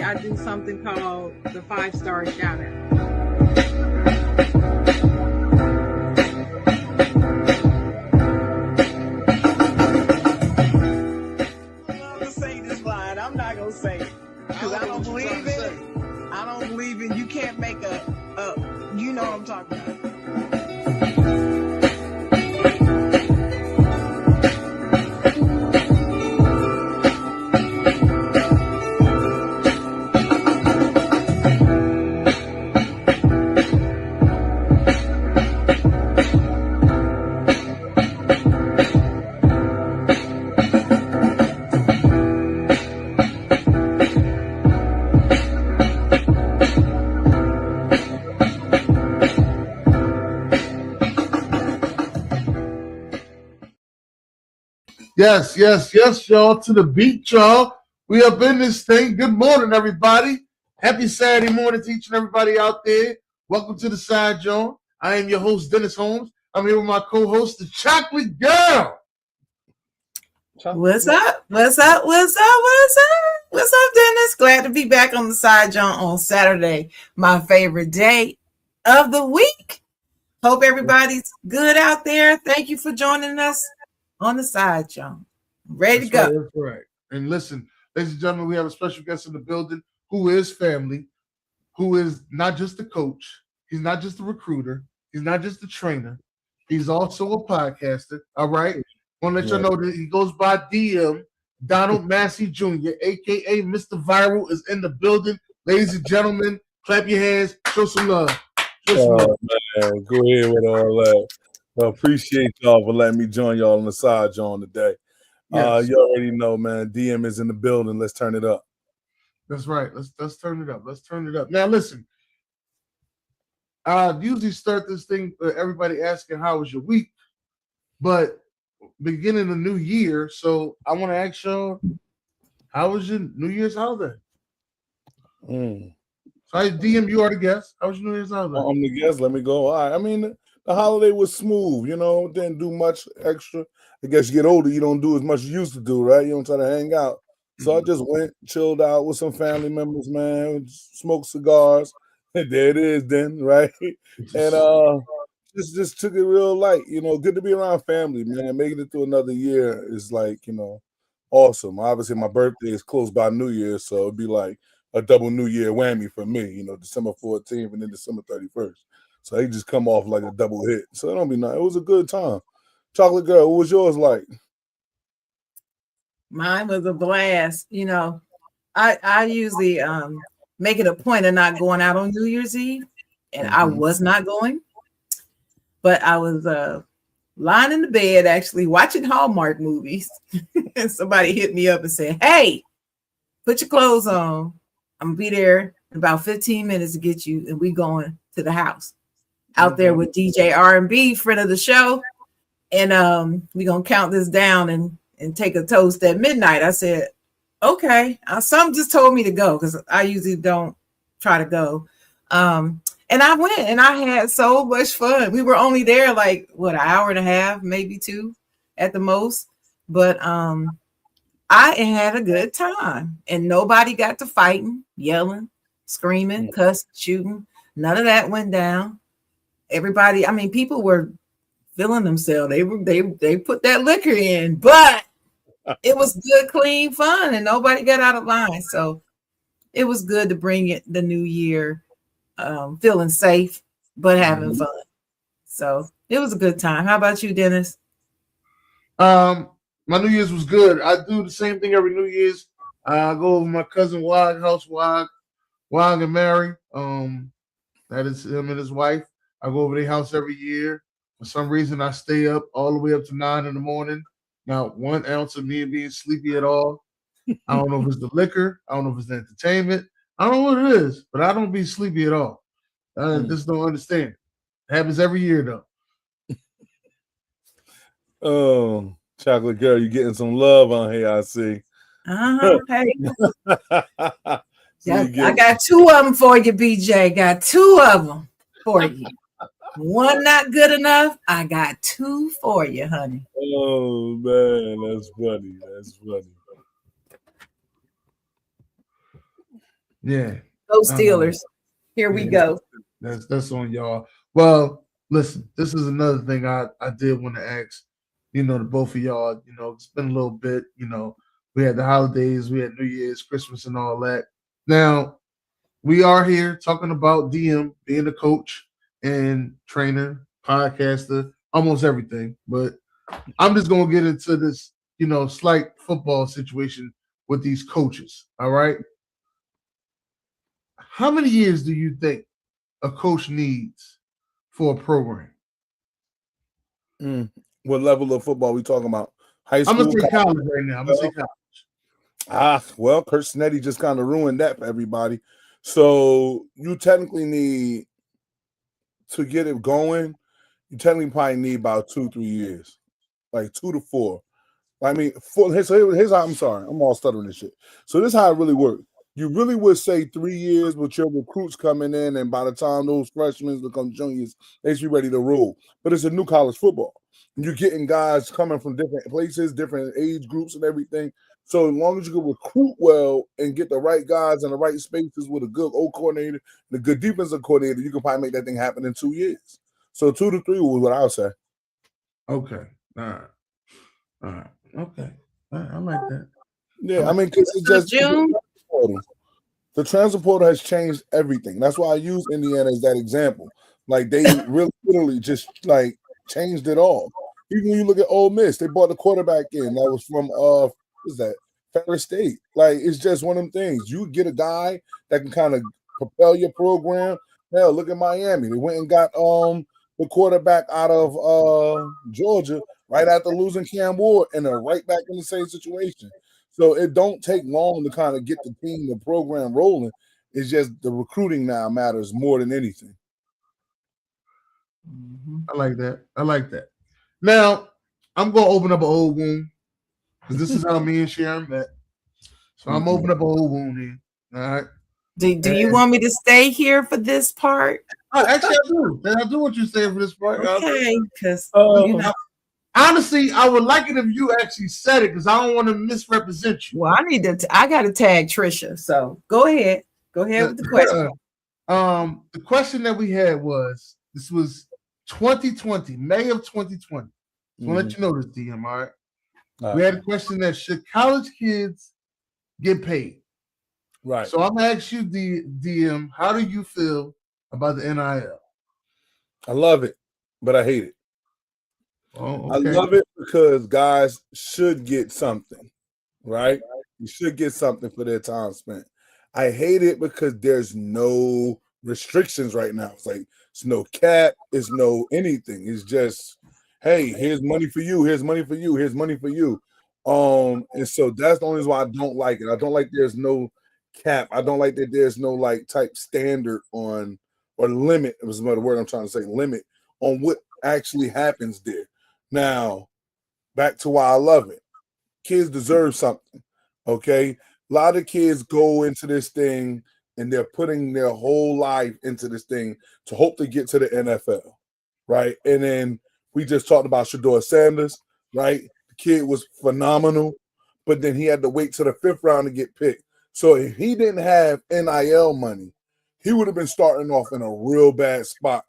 I do something called the 5-star shout out. I'm gonna say this line. I'm not gonna say it because I don't believe in it. I don't believe in you can't make a you know what I'm talking about. Yes, y'all, to the beat, y'all. We up in this thing. Good morning, everybody. Happy Saturday morning to each and everybody out there. Welcome to the side, Jawn. I am your host, Dennis Holmes. I'm here with my co-host, the Chocolate Girl. What's up, Dennis? Glad to be back on the side, Jawn, on Saturday, my favorite day of the week. Hope everybody's good out there. Thank you for joining us on the side, Jawn. Ready to go. Right, that's right. And listen, ladies and gentlemen, we have a special guest in the building who is family, who is not just a coach. He's not just a recruiter. He's not just a trainer. He's also a podcaster. All right. Want to let y'all know that he goes by DM. Donald Massey Jr., a.k.a. Mr. Viral, is in the building. Ladies and gentlemen, clap your hands. Show some love. Man, go ahead with all that. I appreciate y'all for letting me join y'all on the side, Jawn, today. Yes. You already know, man. DM is in the building. Let's turn it up. That's right. Let's turn it up. Let's turn it up. Now, listen. I usually start this thing with everybody asking how was your week, but beginning the new year, so I want to ask y'all, how was your New Year's holiday? So I DM, you are the guest. How was your New Year's holiday? I'm the guest. Let me go. All right. I mean, the holiday was smooth, didn't do much extra. I guess you get older, you don't do as much as you used to do, right? You don't try to hang out. So I just went, chilled out with some family members, man, smoked cigars. There it is then, right? And just took it real light. Good to be around family, man. Making it through another year is like, awesome. Obviously, my birthday is close by New Year's, so it'd be like a double New Year whammy for me, December 14th and then December 31st. So they just come off like a double hit. So it don't be nice. It was a good time. Chocolate Girl, what was yours like? Mine was a blast. I usually make it a point of not going out on New Year's Eve, and I was not going. But I was lying in the bed, actually watching Hallmark movies, and somebody hit me up and said, "Hey, put your clothes on. I'm gonna be there in about 15 minutes to get you, and we going to the house." Out there with DJ R&B, friend of the show, and we gonna count this down and take a toast at midnight. I said, okay. Some just told me to go because I usually don't try to go. And I went and I had so much fun. We were only there like an hour and a half, maybe 2 at the most. But I had a good time, and nobody got to fighting, yelling, screaming, cussing, shooting. None of that went down. Everybody, people were feeling themselves. They put that liquor in, but it was good, clean fun, and nobody got out of line. So it was good to bring it the new year, feeling safe, but having fun. So it was a good time. How about you, Dennis? My New Year's was good. I do the same thing every New Year's. I go over my cousin Wag house, Wag and Mary. That is him and his wife. I go over their house every year. For some reason, I stay up all the way up to 9 in the morning. Not 1 ounce of me being sleepy at all. I don't know if it's the liquor. I don't know if it's the entertainment. I don't know what it is, but I don't be sleepy at all. I just don't understand. It happens every year, though. Oh, Chocolate Girl, you getting some love on here, I see. Hey, So I got 2 of them for you, BJ. Got 2 of them for you. One not good enough. I got 2 for you, honey. Oh man, that's funny. That's funny. Yeah. Go Steelers. Here we go. That's on y'all. Well, listen, this is another thing I did want to ask, the both of y'all. It's been a little bit, we had the holidays, we had New Year's, Christmas, and all that. Now, we are here talking about DM being a coach and trainer, podcaster, almost everything. But I'm just gonna get into this, slight football situation with these coaches. All right. How many years do you think a coach needs for a program? What level of football we talking about? High school? I'm gonna say college right now. I'm gonna say college. Well, Kurt Snetti just kind of ruined that for everybody. So you technically need to get it going. You technically probably need about 2-3 years, like 2 to 4. I mean, here's how I'm sorry, I'm all stuttering this shit. So this is how it really works. You really would say 3 years with your recruits coming in, and by the time those freshmen become juniors, they should be ready to roll. But it's a new college football. You're getting guys coming from different places, different age groups, and everything. So as long as you can recruit well and get the right guys in the right spaces with a good O coordinator and a good defensive coordinator, you can probably make that thing happen in 2 years. So 2 to 3 was what I would say. Okay. All right. Okay. All right. I like that. Yeah, I mean, because it's just June. The transfer portal has changed everything. That's why I use Indiana as that example. Like they really literally just like changed it all. Even when you look at Ole Miss, they brought the quarterback in that was from what's that? Ferris State. Like it's just one of them things. You get a guy that can kind of propel your program. Hell, look at Miami. They went and got the quarterback out of Georgia right after losing Cam Ward, and they're right back in the same situation. So it don't take long to kind of get the team, the program rolling. It's just the recruiting now matters more than anything. I like that. Now, I'm going to open up an old wound because this is how me and Sharon met. So I'm opening up an old wound here. All right. Do you want me to stay here for this part? Actually, I do. I do want you to stay for this part. Okay, because honestly, I would like it if you actually said it because I don't want to misrepresent you. Well, I got to tag Trisha. So go ahead. Go ahead with the question. The question that we had was, this was 2020, May of 2020. So I'll let you know this, DM, all right? We had a question that should college kids get paid? Right. So I'm going to ask you, DM, how do you feel about the NIL? I love it, but I hate it. Oh, okay. I love it because guys should get something, right? You should get something for their time spent. I hate it because there's no restrictions right now. It's like it's no cap, it's no anything. It's just, hey, here's money for you, here's money for you, here's money for you. And so that's the only reason why I don't like it. I don't like there's no cap. I don't like that there's no like type standard on or limit. It was the word I'm trying to say, limit on what actually happens there. Now, back to why I love it. Kids deserve something. Okay. A lot of kids go into this thing and they're putting their whole life into this thing to hope to get to the NFL. Right. And then we just talked about Shedeur Sanders, right? The kid was phenomenal, but then he had to wait till the 5th round to get picked. So if he didn't have NIL money, he would have been starting off in a real bad spot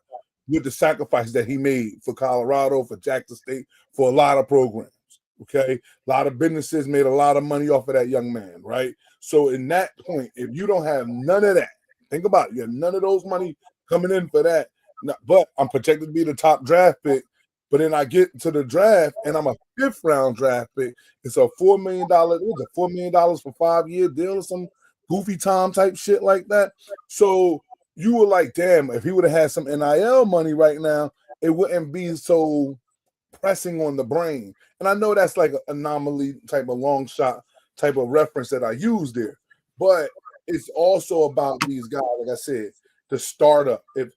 with the sacrifice that he made for Colorado, for Jackson State, for a lot of programs. Okay. A lot of businesses made a lot of money off of that young man, right? So in that point, if you don't have none of that, think about it, you have none of those money coming in for that. But I'm projected to be the top draft pick. But then I get to the draft and I'm a 5th round draft pick. It's a $4 million, $4 million for 5-year deal or some goofy Tom type shit like that. So you were like, damn, if he would have had some NIL money right now, it wouldn't be so pressing on the brain. And I know that's like an anomaly type of long shot type of reference that I use there. But it's also about these guys, like I said, the startup. If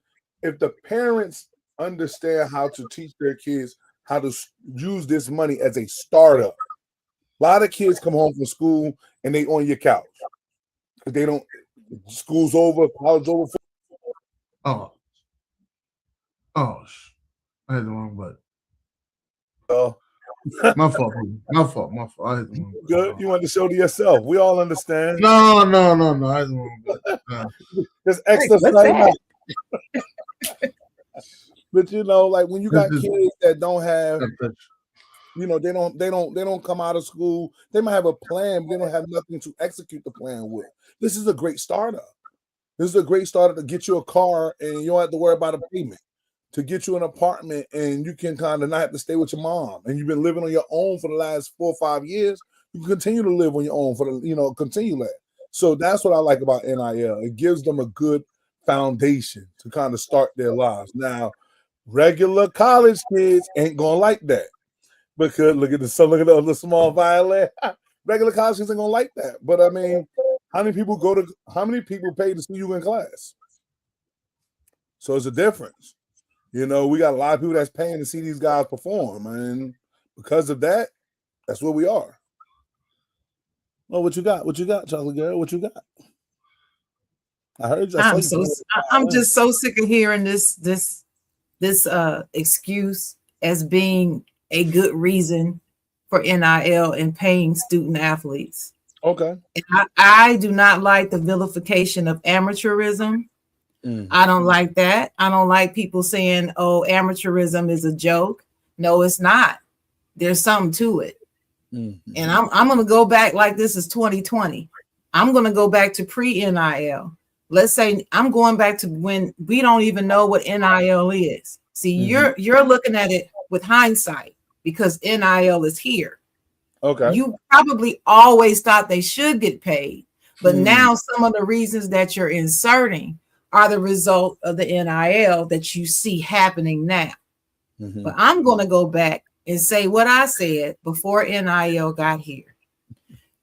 the parents understand how to teach their kids how to use this money as a startup, a lot of kids come home from school and they on your couch. They don't. School's over, college over. Oh, I hit the wrong button. My fault. My fault. I hit the wrong button. Good. You want to show to yourself. We all understand. No. I hit the wrong button. There's extra stuff. But like when you got kids that don't have, they don't come out of school. They might have a plan, but they don't have nothing to execute the plan with. This is a great startup. This is a great startup to get you a car and you don't have to worry about a payment. To get you an apartment and you can kind of not have to stay with your mom. And you've been living on your own for the last 4 or 5 years. You can continue to live on your own continue that. So that's what I like about NIL. It gives them a good foundation to kind of start their lives. Now, regular college kids ain't gonna like that because look at the small violin. Regular college kids ain't gonna like that. But I mean, how many people pay to see you in class? So it's a difference. We got a lot of people that's paying to see these guys perform, and because of that, that's where we are. Oh, what you got? What you got, Chocolate Girl? What you got? I heard you. I'm just so sick of hearing this excuse as being a good reason for NIL and paying student athletes. Okay. And I do not like the vilification of amateurism. I don't like that. I don't like people saying, oh, amateurism is a joke. No, it's not. There's something to it. Mm-hmm. And I'm going to go back like this is 2020. I'm going to go back to pre-NIL. Let's say I'm going back to when we don't even know what NIL is. See, you're looking at it with hindsight because NIL is here. Okay. You probably always thought they should get paid, but now some of the reasons that you're inserting are the result of the NIL that you see happening now. Mm-hmm. But I'm going to go back and say what I said before NIL got here.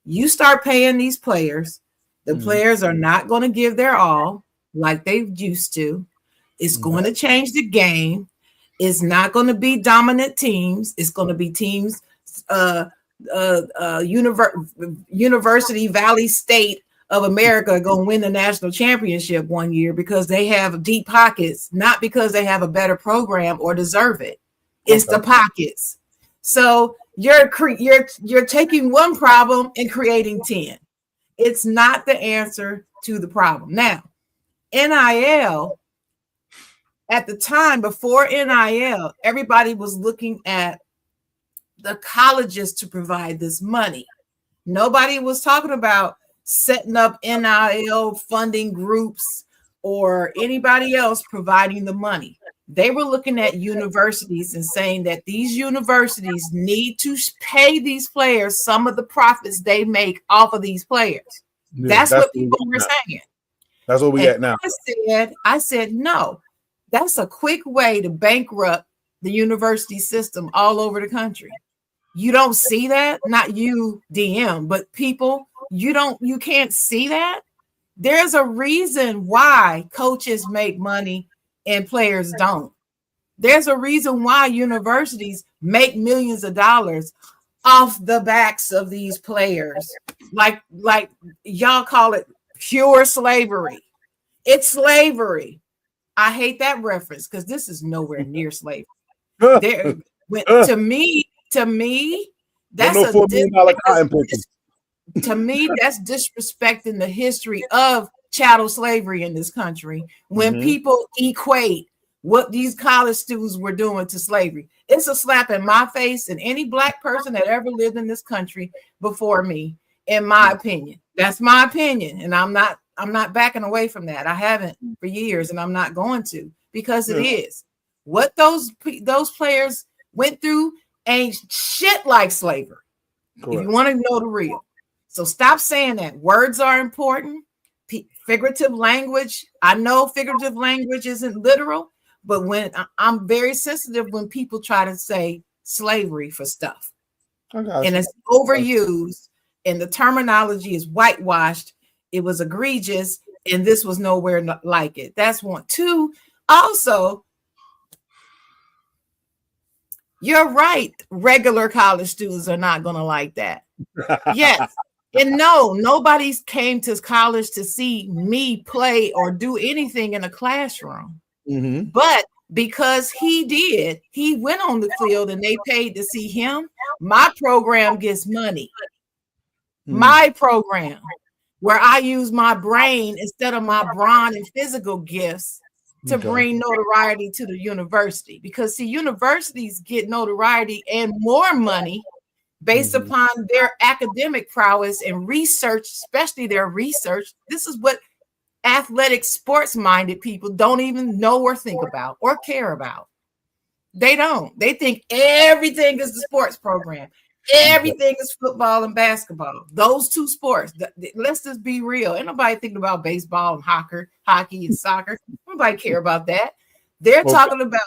You start paying these players. The players are not going to give their all like they used to. It's going to change the game. It's not going to be dominant teams. It's going to be teams, University Valley State of America are going to win the national championship one year because they have deep pockets, not because they have a better program or deserve it. It's the pockets. So you're taking one problem and creating 10. It's not the answer to the problem. Now, NIL, at the time before NIL, everybody was looking at the colleges to provide this money. Nobody was talking about setting up NIL funding groups or anybody else providing the money. They were looking at universities and saying that these universities need to pay these players some of the profits they make off of these players. Yeah, that's what people were saying. That's what we at now. I said, no, that's a quick way to bankrupt the university system all over the country. You don't see that, not you, DM, but people. You can't see that. There's a reason why coaches make money and players don't. There's a reason why universities make millions of dollars off the backs of these players. Like y'all call it pure slavery. It's slavery. I hate that reference because this is nowhere near slavery. To me, that's to me, that's disrespecting the history of chattel slavery in this country when people equate what these college students were doing to slavery. It's a slap in my face and any Black person that ever lived in this country before me, in my opinion. That's my opinion, and I'm not backing away from that. I haven't for years, and I'm not going to, because it is. What those players went through ain't shit like slavery. Correct. If you want to know the real. So stop saying that. Words are important. Figurative language. I know figurative language isn't literal, but when I'm very sensitive when people try to say slavery for stuff. And it's overused and the terminology is whitewashed. It was egregious, and this was nowhere like it. That's one. Two, also, you're right. Regular college students are not going to like that. Yes. And no, nobody came to college to see me play or do anything in a classroom. Mm-hmm. But because he did, he went on the field and they paid to see him. My program gets money. My program, where I use my brain instead of my brawn and physical gifts to bring notoriety to the university. Because see, universities get notoriety and more money based upon their academic prowess and research, especially their research. This is what athletic, sports-minded people don't even know or think about or care about. They don't. They think everything is the sports program. Everything is football and basketball. Those two sports. Let's just be real. Ain't nobody thinking about baseball and hockey and soccer. Nobody care about that. They're talking about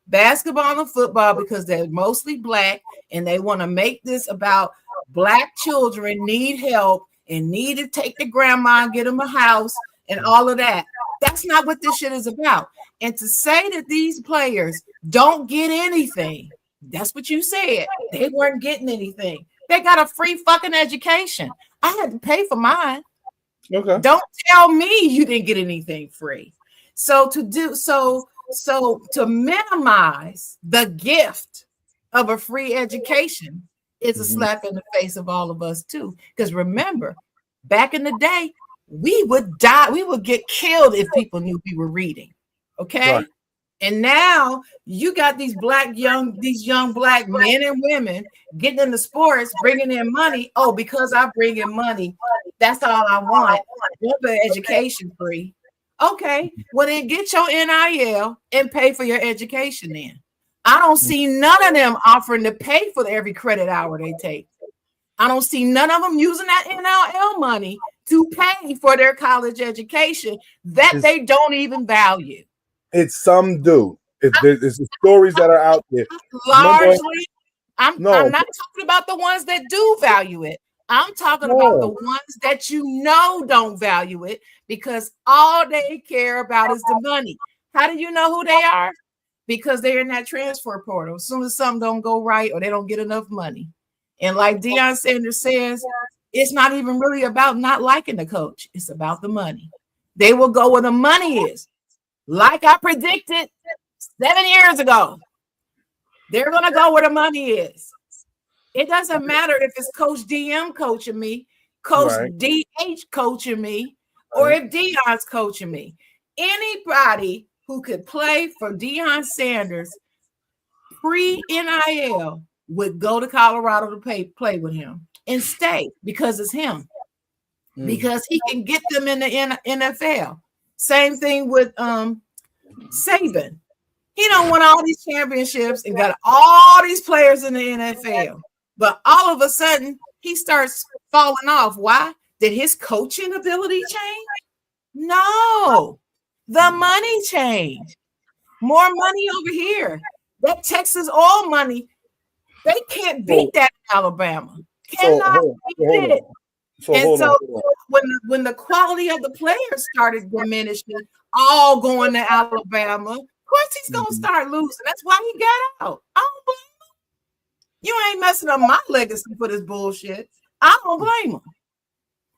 basketball and football because they're mostly Black, and they want to make this about Black children need help and need to take their grandma and get them a house and all of that. That's not what this shit is about. And to say that these players don't get anything, that's what you said. They weren't getting anything. They got a free fucking education. I had to pay for mine. Okay. Don't tell me you didn't get anything free. So to minimize the gift of a free education is a slap in the face of all of us too. Because remember, back in the day, we would die, we would get killed if people knew we were reading. Okay. Right. And now you got these young Black men and women getting into sports, bringing in money. Oh, because I bring in money, that's all I want. Want the education free. Okay, well then get your NIL and pay for your education then. I don't see none of them offering to pay for every credit hour they take. I don't see none of them using that NIL money to pay for their college education that they don't even value. It's some do. It's the stories that are out there. Largely, I'm not talking about the ones that do value it. I'm talking about the ones that don't value it because all they care about is the money. How do you know who they are? Because they're in that transfer portal. As soon as something don't go right or they don't get enough money. And like Deion Sanders says, it's not even really about not liking the coach. It's about the money. They will go where the money is. Like I predicted 7 years ago, they're going to go where the money is. It doesn't matter if it's Coach DM coaching me, Coach DH coaching me, or if Deion's coaching me. Anybody who could play for Deion Sanders pre-NIL would go to Colorado to play with him and stay because it's him. Because he can get them in the NFL. Same thing with Saban. He don't won all these championships and got all these players in the NFL. But all of a sudden, he starts falling off. Why? Did his coaching ability change? No. The money changed. More money over here. That Texas oil money, they can't beat that in Alabama. Cannot beat it. When the quality of the players started diminishing, all going to Alabama, of course he's going to start losing. That's why he got out. I don't blame him. You ain't messing up my legacy for this bullshit. I don't blame him.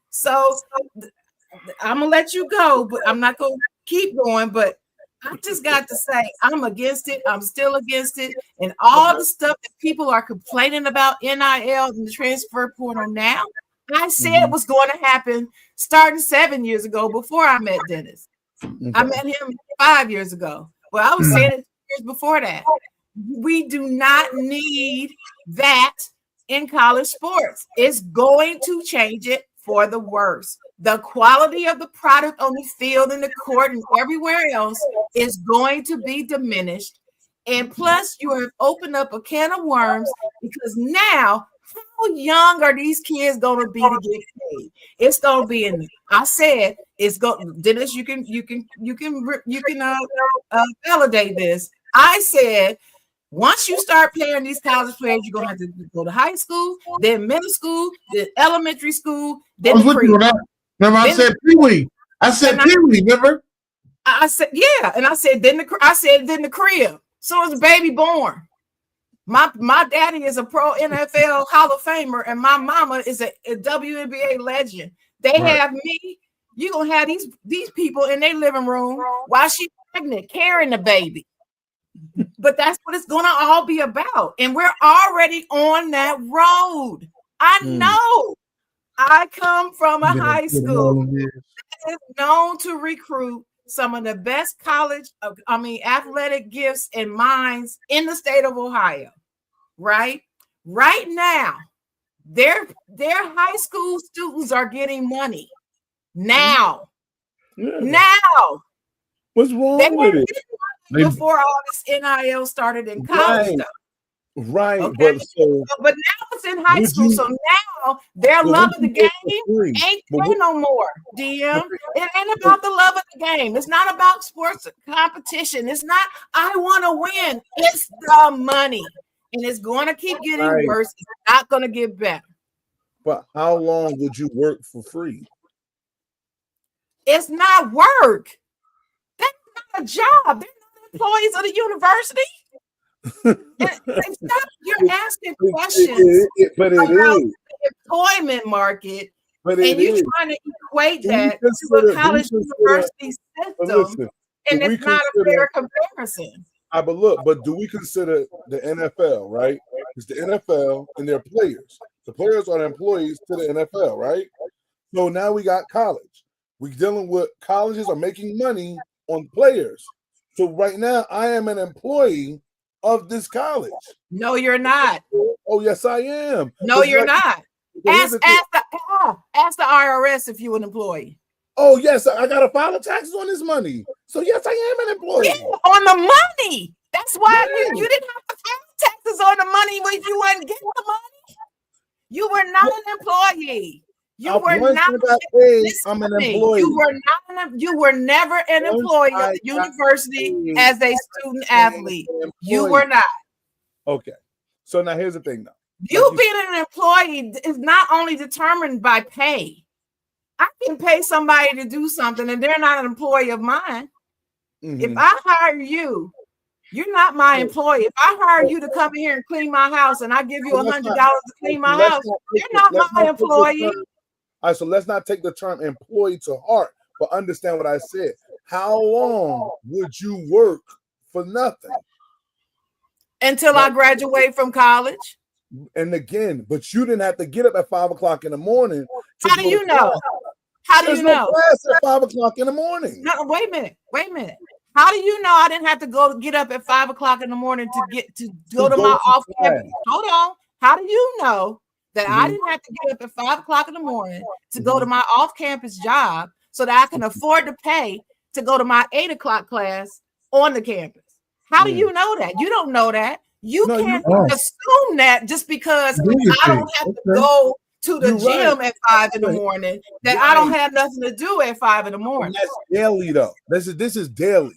So I'm going to let you go, but I'm not going to keep going. But I just got to say, I'm against it. I'm still against it. And all the stuff that people are complaining about NIL and the transfer portal now, I said was going to happen starting 7 years ago before I met Dennis. I met him 5 years ago. Well, I was saying it years before that. We do not need that in college sports. It's going to change it for the worse. The quality of the product on the field and the court and everywhere else is going to be diminished. And plus, you have opened up a can of worms because now, how young are these kids going to be to get paid? It's going to be in. I said it's going. Dennis, you can validate this. I said Once you start paying these college players, you're gonna have to go to high school, then middle school, then elementary school, I then was the with you crib. on that. Remember, I said Pee Wee. I said Pee Wee. Remember? I said, yeah, and I said then the crib. So as a baby born. My daddy is a pro NFL Hall of Famer, and my mama is a WNBA legend. They have me. You're gonna have these people in their living room while she's pregnant, carrying the baby. But that's what it's gonna all be about. And we're already on that road. I know. I come from a high school that is known to recruit some of the best athletic gifts and minds in the state of Ohio. Right now, their high school students are getting money now. What's wrong with it? Before all this NIL started in college stuff. Right, okay? but now it's in high school, so now their love of the game ain't there no more. DM, it ain't about the love of the game. It's not about sports competition. It's not I want to win. It's the money, and it's going to keep getting worse. It's not going to get better. But how long would you work for free? It's not work. That's not a job. They're not employees of the university. You're asking questions but it about is the employment market, but and you're trying to equate that to a college university system, and it's not a fair comparison. But do we consider the NFL, right? It's the NFL and their players. The players are the employees to the NFL, right? So now we got college. We're dealing with colleges are making money on players. So right now I am an employee of this college. No, you're not. Oh, yes, I am. No, you're not. Ask the IRS if you're an employee. Oh, yes, I gotta file the taxes on this money. So yes, I am an employee. Yeah, on the money. That's why you didn't have to file taxes on the money when you weren't getting the money. You were not an employee. I'm an employee. You were never an employee of the university as a student athlete. You were not. Okay. So now here's the thing though. You being an employee is not only determined by pay. I can pay somebody to do something and they're not an employee of mine. If I hire you, you're not my employee. If I hire you to come here and clean my house and I give you $100 to clean my house, you're not my employee. All right, so let's not take the term employee to heart, but understand what I said. How long would you work for nothing? Until I graduate from college. And again, but you didn't have to get up at 5 o'clock in the morning. How do you know? How do you know? Class at 5 o'clock in the morning. No, wait a minute. How do you know I didn't have to get up at 5 o'clock in the morning to go to my off campus? Hold on. How do you know that I didn't have to get up at 5 o'clock in the morning to go to my off-campus job so that I can afford to pay to go to my 8 o'clock class on the campus? How do you know that? You don't know that. You can't assume that just because I don't have to go to the gym at 5 in the morning, that I don't have nothing to do at 5 in the morning. That's daily though. This is daily.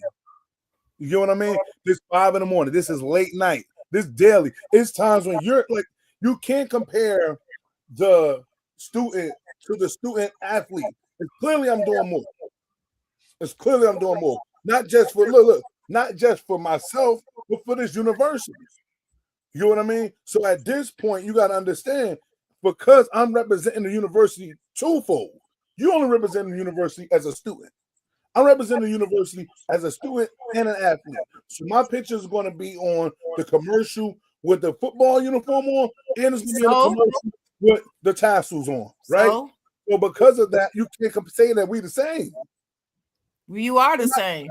You know what I mean? This 5 in the morning. This is late night. This daily. It's times when you're like, you can't compare the student to the student athlete. It's clearly I'm doing more. Not just for not just for myself, but for this university. You know what I mean? So at this point, you got to understand, because I'm representing the university twofold. You only represent the university as a student. I'm representing the university as a student and an athlete. So my picture is going to be on the commercial with the football uniform on, and it's going to be on the commercial with the tassels on, right? So because of that, you can't say that we the same. You are the same.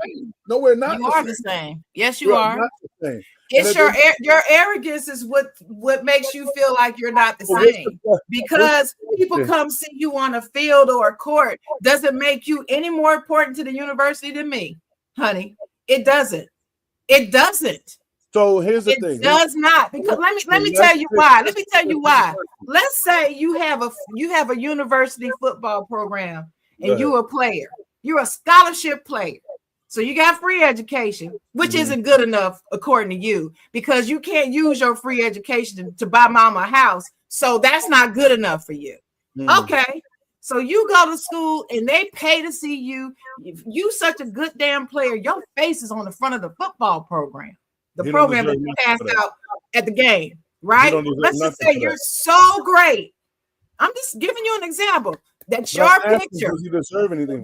No, we're not. You are the same. Yes, you are. Not the same. It's your arrogance is what makes you feel like you're not the same. Because people come see you on a field or a court doesn't make you any more important to the university than me, honey. It doesn't. It doesn't. So here's the thing. It does not. Because let me tell you why. Let me tell you why. Let's say you have a university football program and you're a player. You're a scholarship player. So you got free education, which isn't good enough according to you, because you can't use your free education to buy mama a house. So that's not good enough for you. Okay. So you go to school and they pay to see you. If you such a good damn player, your face is on the front of the football program, the program that you passed out at the game, right? Let's just say you're so great. I'm just giving you an example. That's your picture.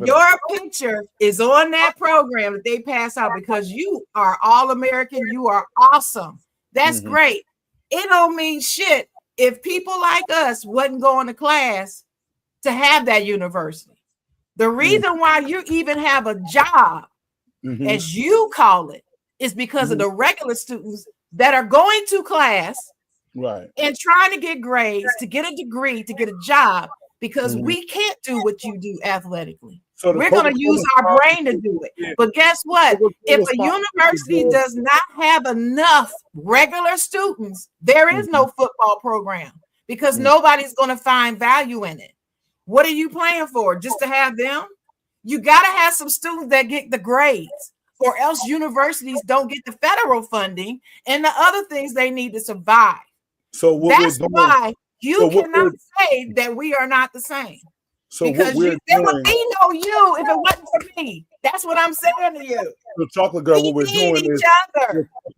Your picture is on that program that they pass out because you are all-American. You are awesome. That's great. It don't mean shit if people like us wasn't going to class to have that university. The reason why you even have a job, as you call it, is because of the regular students that are going to class and trying to get grades, to get a degree, to get a job, because we can't do what you do athletically. So we're going to use our brain to do it. But guess what? If a university does not have enough regular students, there is no football program because nobody's going to find value in it. What are you playing for? Just to have them? You got to have some students that get the grades, or else universities don't get the federal funding and the other things they need to survive. So that's why you cannot say that we are not the same. So because there would be no you if it wasn't for me. That's what I'm saying to you. The chocolate girl, what we're doing is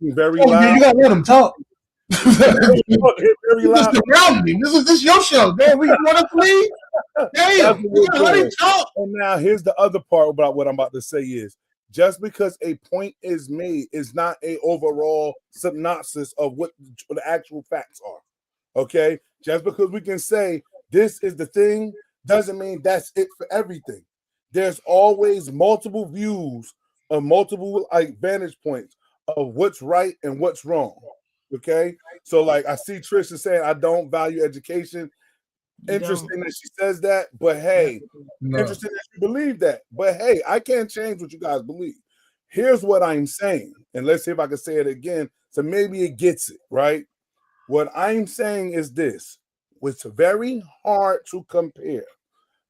very loud. You gotta let them talk. Very loud. This is your show. Damn, we want to leave. Damn, you gotta let him talk. And now here's the other part about what I'm about to say is, just because a point is made is not a overall synopsis of what the actual facts are. Okay, just because we can say this is the thing doesn't mean that's it for everything. There's always multiple views of multiple vantage points of what's right and what's wrong. Okay, so like I see Trisha saying I don't value education. Interesting that she says that, but hey, interesting that you believe that. But hey, I can't change what you guys believe. Here's what I'm saying, and let's see if I can say it again, so maybe it gets it right. What I'm saying is this: it's very hard to compare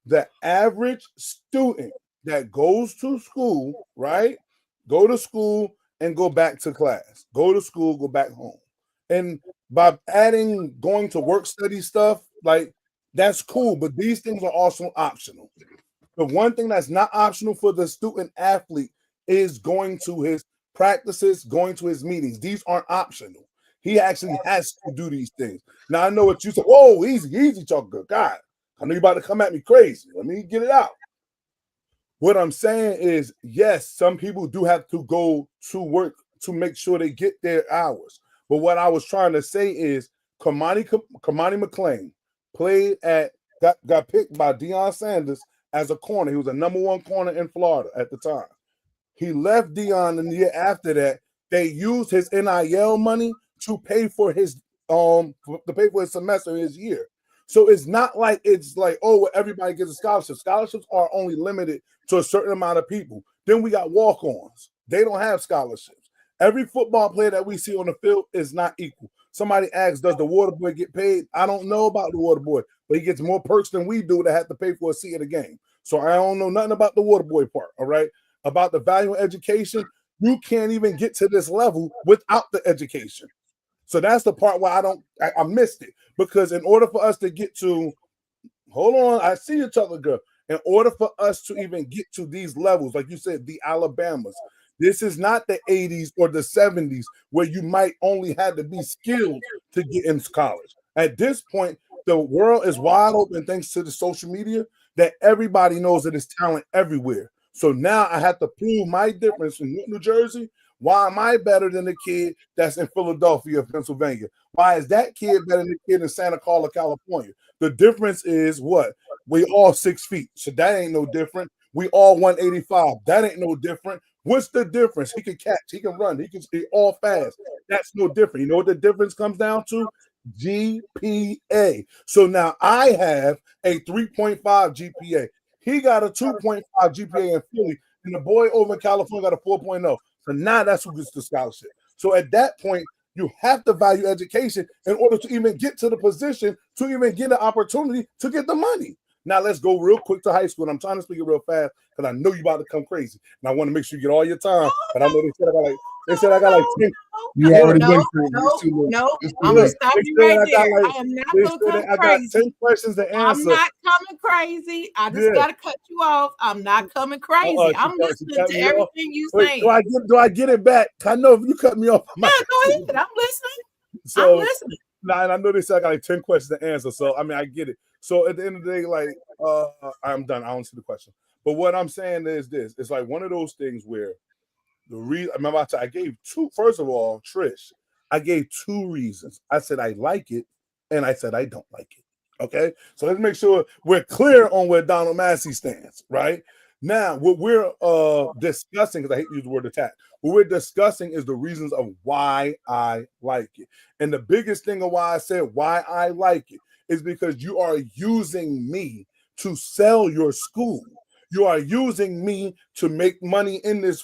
the average student that goes to school, right? Go to school and go back to class. Go to school, go back home. And by adding going to work study stuff, like that's cool, but these things are also optional. The one thing that's not optional for the student athlete is going to his practices, going to his meetings. These aren't optional. He actually has to do these things. Now I know what you said. Whoa, easy, chocolate. God, I know you're about to come at me crazy. Let me get it out. What I'm saying is, yes, some people do have to go to work to make sure they get their hours. But what I was trying to say is, Kamani McClain got picked by Deion Sanders as a corner. He was a number one corner in Florida at the time. He left Deion, and the year after that, they used his NIL money to pay for his semester, his year. So it's not like it's like, oh, everybody gets a scholarship. Scholarships are only limited to a certain amount of people. Then we got walk-ons. They don't have scholarships. Every football player that we see on the field is not equal. Somebody asks, does the water boy get paid? I don't know about the water boy, but he gets more perks than we do that have to pay for a seat at a game. So I don't know nothing about the water boy part, all right? About the value of education, you can't even get to this level without the education. So that's the part where I missed it. Because in order for us to get to, hold on, I see you, chocolate girl. In order for us to even get to these levels, like you said, the Alabamas, this is not the 80s or the 70s where you might only have to be skilled to get into college. At this point, the world is wide open thanks to the social media that everybody knows that there's talent everywhere. So now I have to prove my difference in New Jersey. Why am I better than the kid that's in Philadelphia, Pennsylvania? Why is that kid better than the kid in Santa Clara, California? The difference is what? We all 6 feet. So that ain't no different. We all 185. That ain't no different. What's the difference? He can catch, he can run, he all fast. That's no different. You know what the difference comes down to? GPA. So now I have a 3.5 GPA. He got a 2.5 GPA in Philly, and the boy over in California got a 4.0. So now that's who gets the scholarship. So at that point, you have to value education in order to even get to the position, to even get an opportunity to get the money. Now let's go real quick to high school. And I'm trying to speak it real fast because I know you about to come crazy, and I want to make sure you get all your time. But I know they said I got like 10. You already went through it. No, It's too late. no, It's too I'm gonna late. stop you right there. I am not gonna come I got crazy. 10 questions to answer. I'm not coming crazy. I just gotta cut you off. I'm not coming crazy. I'm listening to everything you saying. Do I get it back? I know if you cut me off. Yeah, go ahead. I'm listening. So, I'm listening. Nah, and I know they said I got like 10 questions to answer. So I mean, I get it. So at the end of the day, like I'm done. I don't see the question. But what I'm saying is this: it's like one of those things where the reason. Remember, I gave two. First of all, Trish, I gave two reasons. I said I like it, and I said I don't like it. Okay, so let's make sure we're clear on where Donald Massey stands. Right now, what we're discussing, because I hate to use the word attack. What we're discussing is the reasons of why I like it, and the biggest thing of why I said why I like it is because you are using me to sell your school. You are using me to make money in this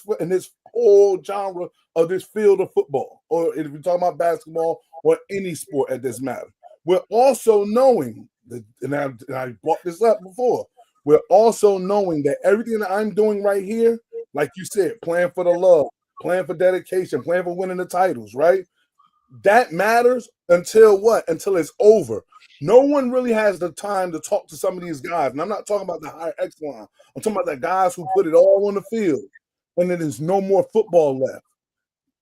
whole genre of this field of football, or if you're talking about basketball or any sport at this matter. We're also knowing that, and I brought this up before, we're also knowing that everything that I'm doing right here, like you said, playing for the love, playing for dedication, playing for winning the titles, right? That matters until what? Until it's over. No one really has the time to talk to some of these guys. And I'm not talking about the higher echelon. I'm talking about the guys who put it all on the field and there's no more football left.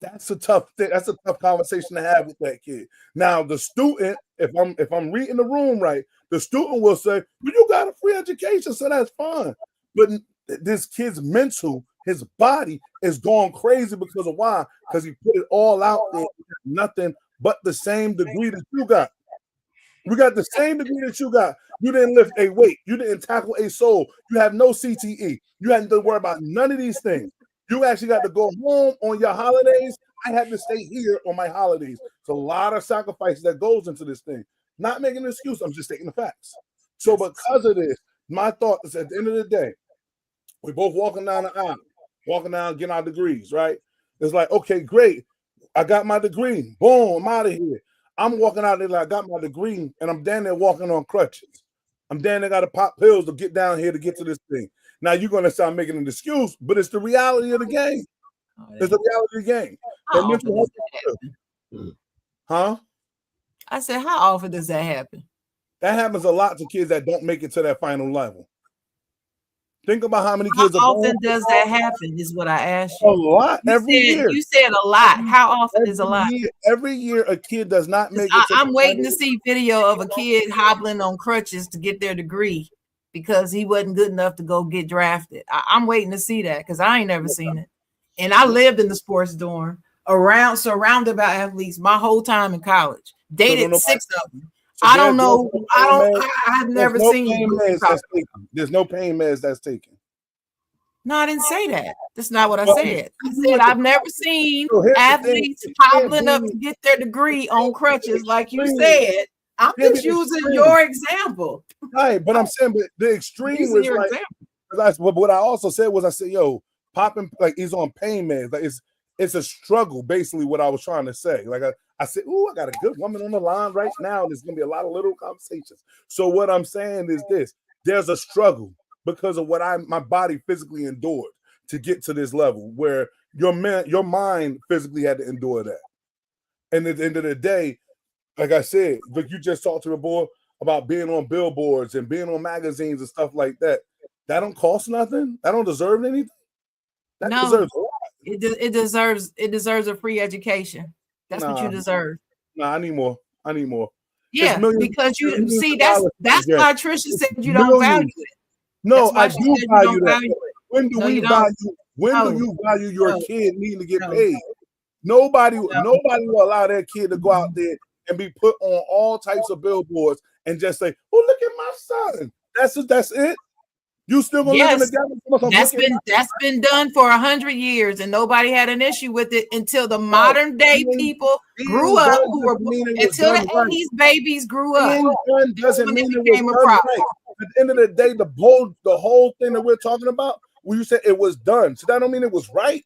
That's a tough thing. That's a tough conversation to have with that kid. Now, the student, if I'm reading the room right, the student will say, well, you got a free education, so that's fine. But this kid's mental, his body is going crazy because of why? Because he put it all out there, nothing but the same degree that you got. We got the same degree that you got. You didn't lift a weight. You didn't tackle a soul. You have no CTE. You hadn't to worry about none of these things. You actually got to go home on your holidays. I had to stay here on my holidays. It's a lot of sacrifices that goes into this thing. Not making an excuse. I'm just stating the facts. So because of this, my thought is at the end of the day, we're both walking down the aisle, walking down, getting our degrees, right? It's like, okay, great. I got my degree. Boom, I'm out of here. I'm walking out there like I got my degree, and I'm down there walking on crutches. I'm down there got to pop pills to get down here to get to this thing. Now you're going to start making an excuse, but it's the reality of the game. It's the reality of the game. Huh? I said, how often does that happen? That happens a lot to kids that don't make it to that final level. Think about how many kids. How often does that happen? Is what I asked you. A lot every year. You said a lot. How often is a lot? Every year, a kid does not make it. I'm waiting to see video of a kid hobbling on crutches to get their degree because he wasn't good enough to go get drafted. I'm waiting to see that because I ain't never seen it. And I lived in the sports dorm, surrounded by athletes my whole time in college. Dated 6 of them. So I don't know. I've never seen. There's no pain meds that's taken. No, I didn't say that. That's not what I said. I said I've never seen athletes hobbling up to get their degree on crutches, like you said. I'm just using your example. Right, but I'm saying, but the extreme was like. What I also said was, I said, yo, popping like he's on pain meds. Like it's a struggle, basically. What I was trying to say, like I said, I got a good woman on the line right now. There's going to be a lot of little conversations. So what I'm saying is this. There's a struggle because of what my body physically endured to get to this level where your mind physically had to endure that. And at the end of the day, like I said, like you just talked to the boy about being on billboards and being on magazines and stuff like that. That don't cost nothing. That don't deserve anything. That deserves a lot. It deserves a free education. That's what you deserve. Nah, I need more. Yeah, because you see, that's why Trisha said you don't value it. No, I do value that. When do we value? When do you value your kid needing to get paid? Nobody will allow their kid to go out there and be put on all types of billboards and just say, "Oh, look at my son." That's it. You still gonna live in the that's been done for 100 years, and nobody had an issue with it until the modern day people grew up. Until the 80s babies grew up. Doesn't mean it became a problem. Right. At the end of the day, the whole thing that we're talking about, when you said it was done, so that don't mean it was right.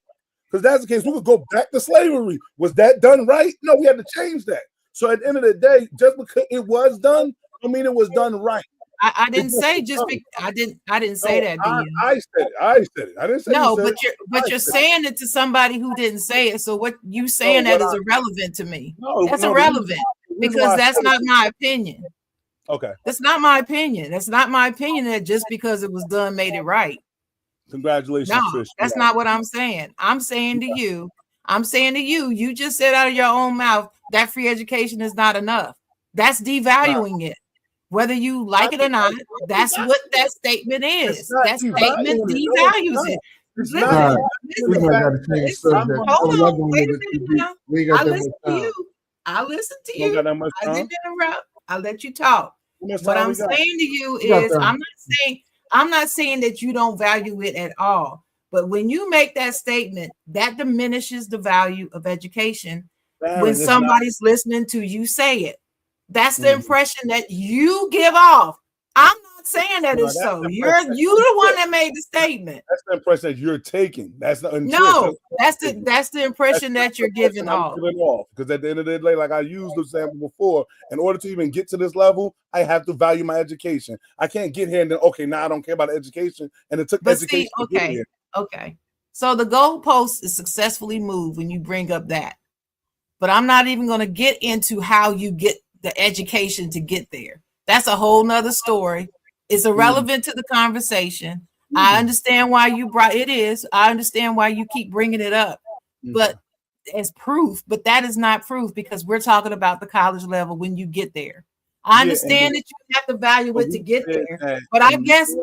Because that's the case, we could go back to slavery. Was that done right? No, we had to change that. So at the end of the day, just because it was done, I mean it was done right. I didn't say just I didn't say that to you. I said it. I said it. I didn't say No, you said but you're saying it to somebody who didn't say it. So what you saying that is irrelevant to me. That's irrelevant because that's not my opinion. Okay. That's not my opinion. That's not my opinion that just because it was done made it right. Congratulations, no, Trish. That's not what I'm saying. I'm saying to you, you just said out of your own mouth that free education is not enough. That's devaluing it. Whether you like it or not, that's what that statement is. That statement devalues it. We might got to change subject. Hold on, wait a minute now. I listen to you. I listen to you. I didn't interrupt. I let you talk. What I'm saying to you is, I'm not saying that you don't value it at all. But when you make that statement, that diminishes the value of education when somebody's listening to you say it. That's the impression that you give off. I'm not saying that it's so. You're the one that made the statement. That's the impression that you're taking. That's not that's the impression that you're giving off. Because at the end of the day, like I used the example before, in order to even get to this level, I have to value my education. I can't get here and then now I don't care about education. And it took education. Okay. So the goalpost is successfully moved when you bring up that. But I'm not even going to get into how you get the education to get there. That's a whole nother story. It's irrelevant to the conversation. I understand why you brought it is. I understand why you keep bringing it up, but as proof. But that is not proof because we're talking about the college level when you get there. I understand that you have to value it to get there, but I guess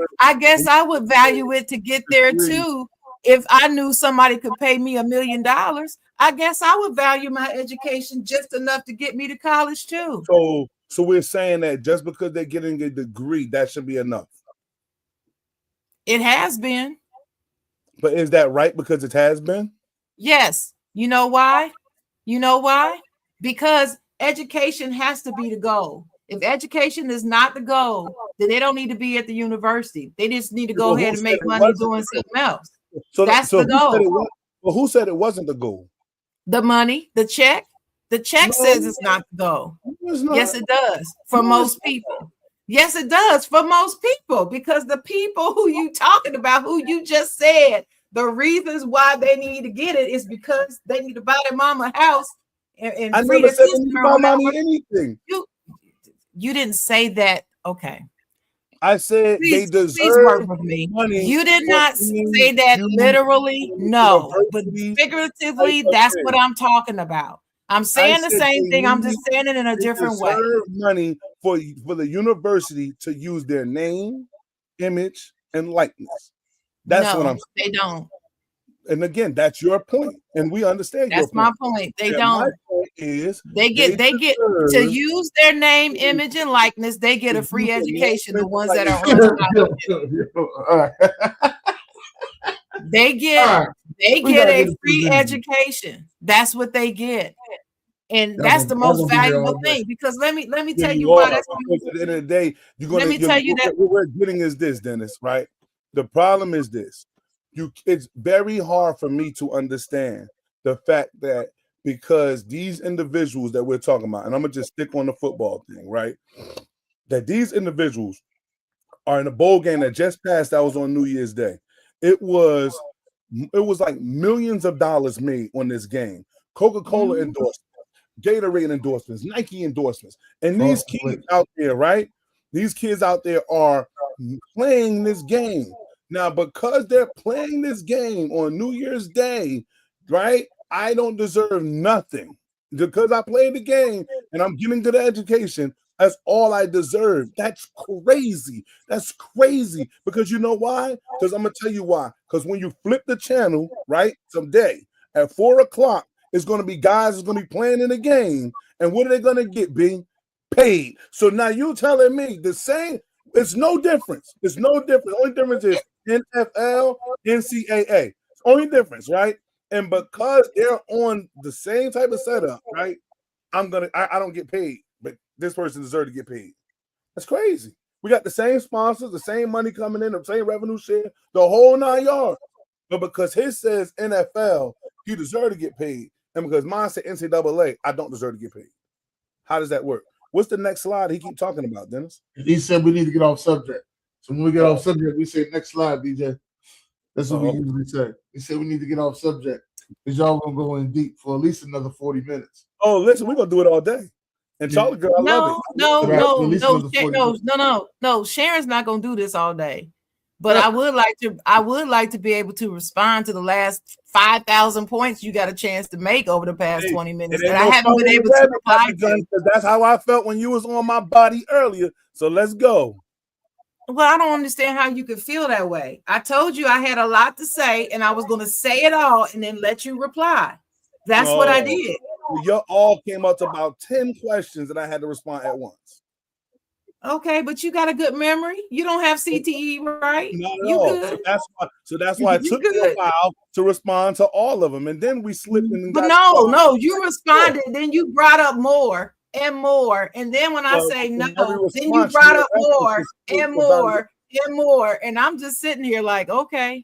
I would value it to get there too. If I knew somebody could pay me $1 million, I guess I would value my education just enough to get me to college too. So we're saying that just because they're getting a degree, that should be enough. It has been. But is that right because it has been? Yes. You know why? Because education has to be the goal. If education is not the goal, then they don't need to be at the university. They just need to go ahead and make money doing something else. So that's the goal. Well, who said it wasn't the goal? The money, the check. The check says it's not the goal. Yes, it does for most people. Yes, it does for most people because the people who you talking about, who you just said, the reasons why they need to get it is because they need to buy their mama a house and I free never their said sister buy mommy anything. You didn't say that. Okay. I said they deserve work with me. Money. You did not say that literally, no, but figuratively, that's what I'm talking about. I'm saying the same thing. I'm just saying it in a different way. Money for the university to use their name, image, and likeness. That's what I'm saying. They don't. And again, that's your point, and we understand. That's my point. They don't. My point is they get to use their name, image, and likeness. They get a free education. The ones that are on they get a free education. That's what they get. And that's the most valuable thing because let me tell you why that's at the end of the day, let me tell you that what we're getting is this, Dennis, right? The problem is this. It's very hard for me to understand the fact that because these individuals that we're talking about, and I'm gonna just stick on the football thing, right? That these individuals are in a bowl game that just passed. That was on New Year's Day. It was like millions of dollars made on this game. Coca-Cola endorsements, Gatorade endorsements, Nike endorsements, and these kids out there, right? These kids out there are playing this game. Now, because they're playing this game on New Year's Day, right? I don't deserve nothing. Because I played the game and I'm getting to the education, that's all I deserve. That's crazy. That's crazy. Because you know why? Because I'm going to tell you why. Because when you flip the channel, right, someday at 4 o'clock, it's going to be guys that's going to be playing in the game. And what are they going to get, B? Paid. So now you're telling me the same. It's no difference. It's no difference. The only difference is NFL, NCAA. It's only difference, right? And because they're on the same type of setup, right? I don't get paid, but this person deserves to get paid. That's crazy. We got the same sponsors, the same money coming in, the same revenue share, the whole 9 yards. But because his says NFL, you deserve to get paid. And because mine said NCAA, I don't deserve to get paid. How does that work? What's the next slide he keep talking about, Dennis? He said we need to get off subject. So when we get off subject, we say next slide, DJ. That's what we usually say. He said we need to get off subject because y'all gonna go in deep for at least another 40 minutes. Oh, listen, we're gonna do it all day. And Charlie girl, I love it. No. Sharon's not gonna do this all day. But I would like to be able to respond to the last 5,000 points you got a chance to make over the past 20 minutes. And I haven't been able to reply to. That's how I felt when you was on my body earlier. So let's go. Well, I don't understand how you could feel that way. I told you I had a lot to say and I was going to say it all and then let you reply. That's what I did. Your all came up to about 10 questions and I had to respond at once. Okay, but you got a good memory. You don't have CTE, right? Not at all. Good. So that's why it took me a while to respond to all of them. And then we slipped in. But no, you responded. Then you brought up more and more. And then when I say no, then you brought up more and more and more. And I'm just sitting here like, okay,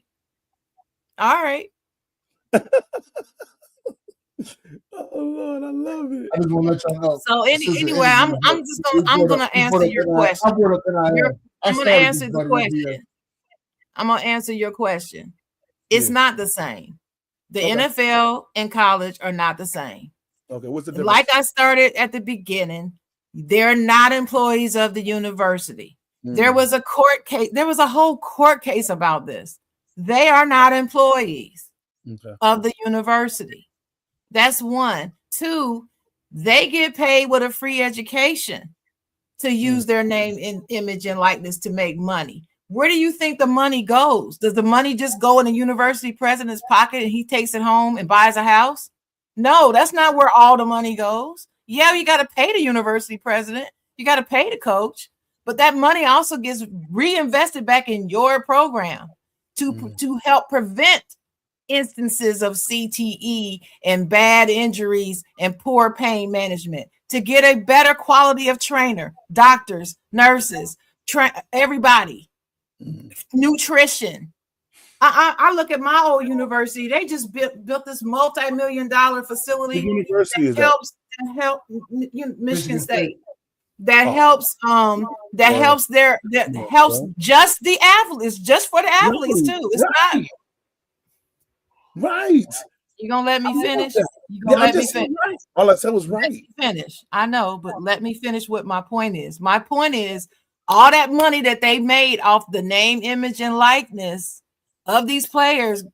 all right. Oh Lord, I love it. I just want to let y'all know. So anyway, I'm gonna answer your question. I'm gonna answer the question. I'm gonna answer your question. It's not the same. The NFL and college are not the same. Okay, what's the difference? Like I started at the beginning, they're not employees of the university. There was a court case. There was a whole court case about this. They are not employees of the university. That's one. Two, they get paid with a free education to use their name, image, and likeness to make money. Where do you think the money goes? Does the money just go in the university president's pocket and he takes it home and buys a house? No, that's not where all the money goes. Yeah, you got to pay the university president. You got to pay the coach. But that money also gets reinvested back in your program to help prevent instances of CTE and bad injuries and poor pain management, to get a better quality of trainer, doctors, nurses, everybody, nutrition. I look at my old university. They just built this multi-million-dollar facility that helps Michigan State. That helps just the athletes, just for the athletes too. It's not right. You gonna let me finish? You gonna let me finish? Right. All I said was right. Finish. I know, but let me finish what my point is. My point is all that money that they made off the name, image, and likeness of these players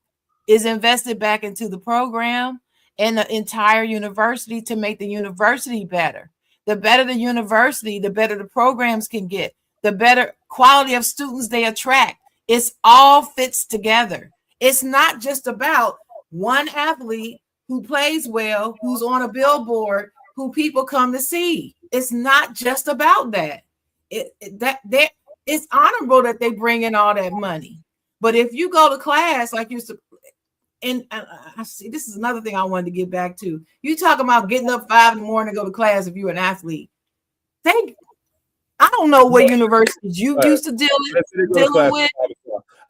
is invested back into the program and the entire university to make the university better. The better the university, the better the programs can get, the better quality of students they attract. It's all fits together. It's not just about one athlete who plays well, who's on a billboard, who people come to see. It's not just about that. It's honorable that they bring in all that money. But if you go to class like you're, and I see this is another thing I wanted to get back to. You talk about getting up 5 a.m. to go to class if you're an athlete. I don't know what universities you used to dealing with.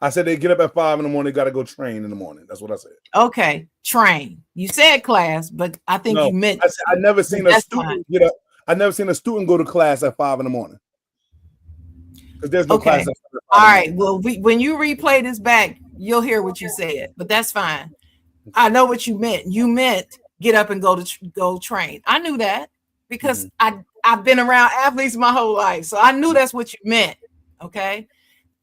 I said they get up at 5 a.m, got to go train in the morning. That's what I said. Okay, train. You said class, but I think you meant. I never seen a student get up. I never seen a student go to class at 5 a.m. Because there's no class. All right. Well, when you replay this back, you'll hear what you said, but that's fine. I know what you meant. You meant get up and go train. I knew that because I've been around athletes my whole life, so I knew that's what you meant. Okay.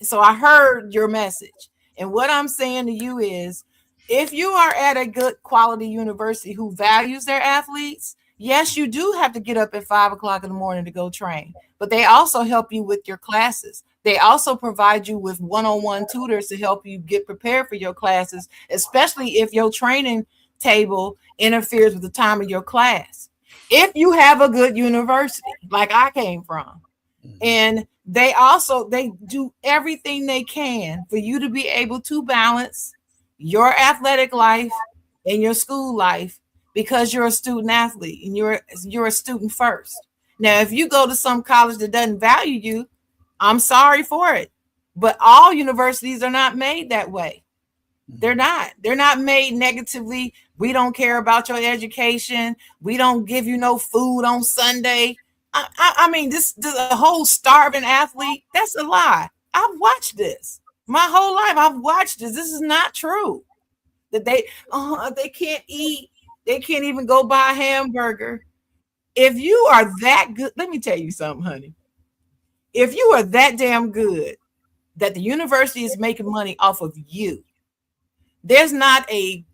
So I heard your message. And what I'm saying to you is, if you are at a good quality university who values their athletes, yes, you do have to get up at 5 o'clock in the morning to go train, but they also help you with your classes. They also provide you with one-on-one tutors to help you get prepared for your classes, especially if your training table interferes with the time of your class. If you have a good university, like I came from, and they do everything they can for you to be able to balance your athletic life and your school life, because you're a student athlete and you're a student first. Now, if you go to some college that doesn't value you, I'm sorry for it, but all universities are not made that way. They're not made negatively. We don't care about your education. We don't give you no food on Sunday. I mean, this the whole starving athlete, that's a lie. I've watched this my whole life. I've watched this. This is not true. That they can't eat, they can't even go buy a hamburger. If you are that good, let me tell you something, honey. If you are that damn good that the university is making money off of you, there's not a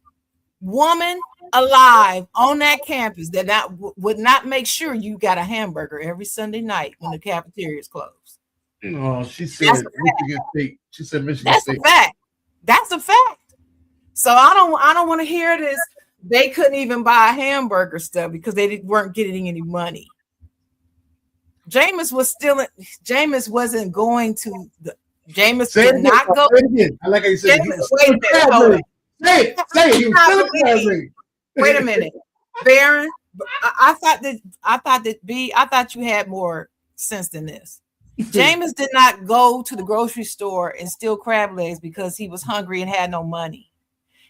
woman alive on that campus that would not make sure you got a hamburger every Sunday night when the cafeteria is closed. No, she said Michigan State. She said Michigan That's State. a fact. That's a fact. So I don't want to hear this. They couldn't even buy a hamburger stuff because they weren't getting any money. Jameis wasn't going to the Jameis did not go. I like how you said. Wait a minute. Hold on. Say it. He was still a crab. Wait a minute, Baron. I thought you had more sense than this. Jameis did not go to the grocery store and steal crab legs because he was hungry and had no money.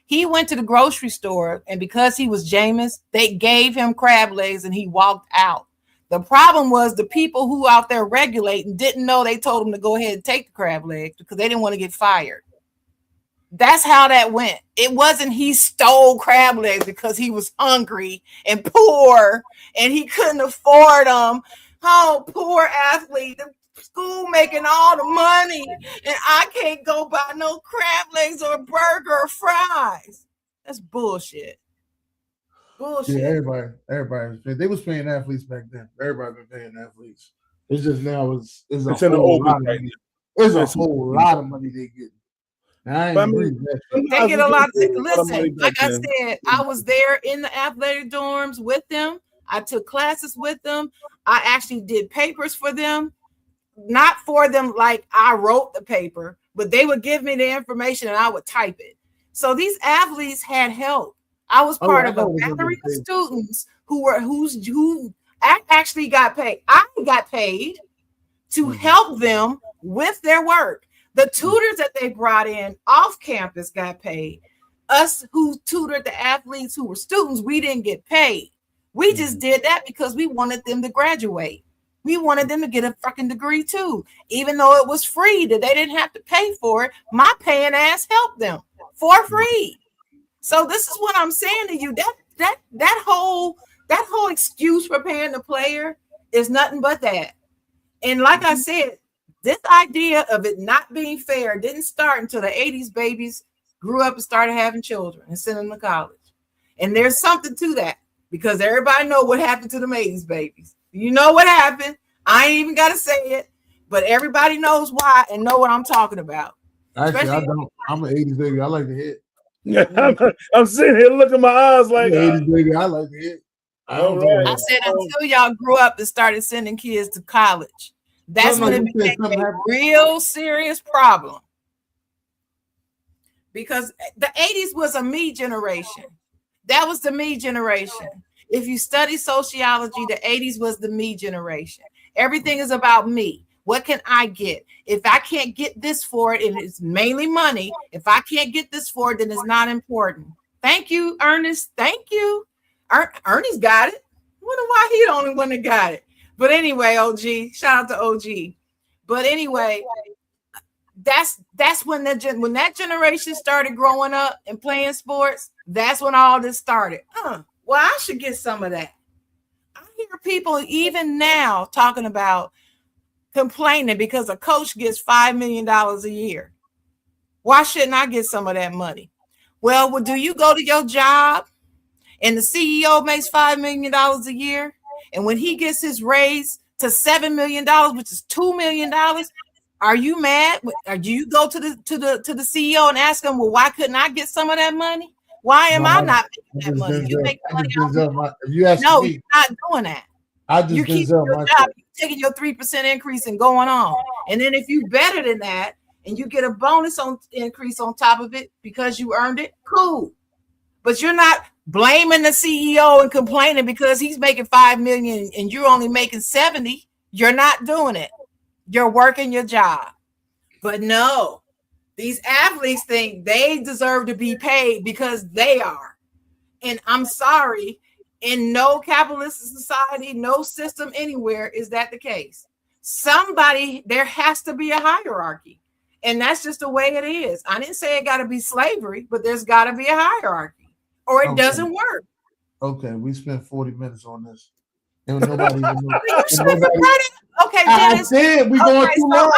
He went to the grocery store, and because he was Jameis, they gave him crab legs and he walked out. The problem was the people who out there regulating didn't know they told him to go ahead and take the crab legs because they didn't want to get fired. That's how that went. It wasn't he stole crab legs because he was hungry and poor and he couldn't afford them. Oh, poor athlete. The school making all the money and I can't go buy no crab legs or a burger or fries. That's bullshit. Bullshit. Yeah, everybody. They was paying athletes back then. Everybody been paying athletes. It's just now it's a whole lot of money. There's a whole lot of money they get. They get a lot of listen, like I said, I was there in the athletic dorms with them. I took classes with them. I actually did papers for them. Not for them like I wrote the paper, but they would give me the information and I would type it. So these athletes had help. I was part of a battery of students who actually got paid. I got paid to help them with their work. The tutors that they brought in off campus got paid. Us who tutored the athletes who were students, we didn't get paid. We just did that because we wanted them to graduate. We wanted them to get a fucking degree too, even though it was free, that they didn't have to pay for it. My paying ass helped them for free. So this is what I'm saying to you. That whole excuse for paying the player is nothing but that. And like I said, this idea of it not being fair didn't start until the 80s babies grew up and started having children and sent them to college. And there's something to that because everybody know what happened to them 80s babies. You know what happened. I ain't even got to say it, but everybody knows why and know what I'm talking about. Actually, I don't. I'm an 80s baby. I like to hit. I'm sitting here looking my eyes like 80s baby. I like to hit. I said until y'all grew up and started sending kids to college. That's when it became a real serious problem. Because the 80s was a me generation. That was the me generation. If you study sociology, the 80s was the me generation. Everything is about me. What can I get? If I can't get this for it, and it's mainly money, if I can't get this for it, then it's not important. Thank you, Ernest. Thank you. Ernie's got it. I wonder why he the only one that got it. But anyway, OG, shout out to OG. But anyway, that's when that generation started growing up and playing sports. That's when all this started. Well, I should get some of that. I hear people even now talking about complaining because a coach gets $5 million a year. Why shouldn't I get some of that money? Well, do you go to your job and the CEO makes $5 million a year? And when he gets his raise to $7 million, which is $2 million, are you mad? Do you go to the CEO and ask him, well, why couldn't I get some of that money? Why am I not making that money? You make money. You're not doing that. You keep your job, you're taking your 3% increase and going on. And then if you better than that and you get a bonus on increase on top of it because you earned it, cool. But you're not blaming the CEO and complaining because he's making $5 million and you're only making 70. You're not doing it. You're working your job. But no, these athletes think they deserve to be paid because they are. And I'm sorry. In no capitalist society, no system anywhere is that the case. There has to be a hierarchy. And that's just the way it is. I didn't say it got to be slavery, but there's got to be a hierarchy or it doesn't work. Okay, we spent 40 minutes on this. And nobody even knew. You spent the 30. Okay, Dennis. I said we going too long.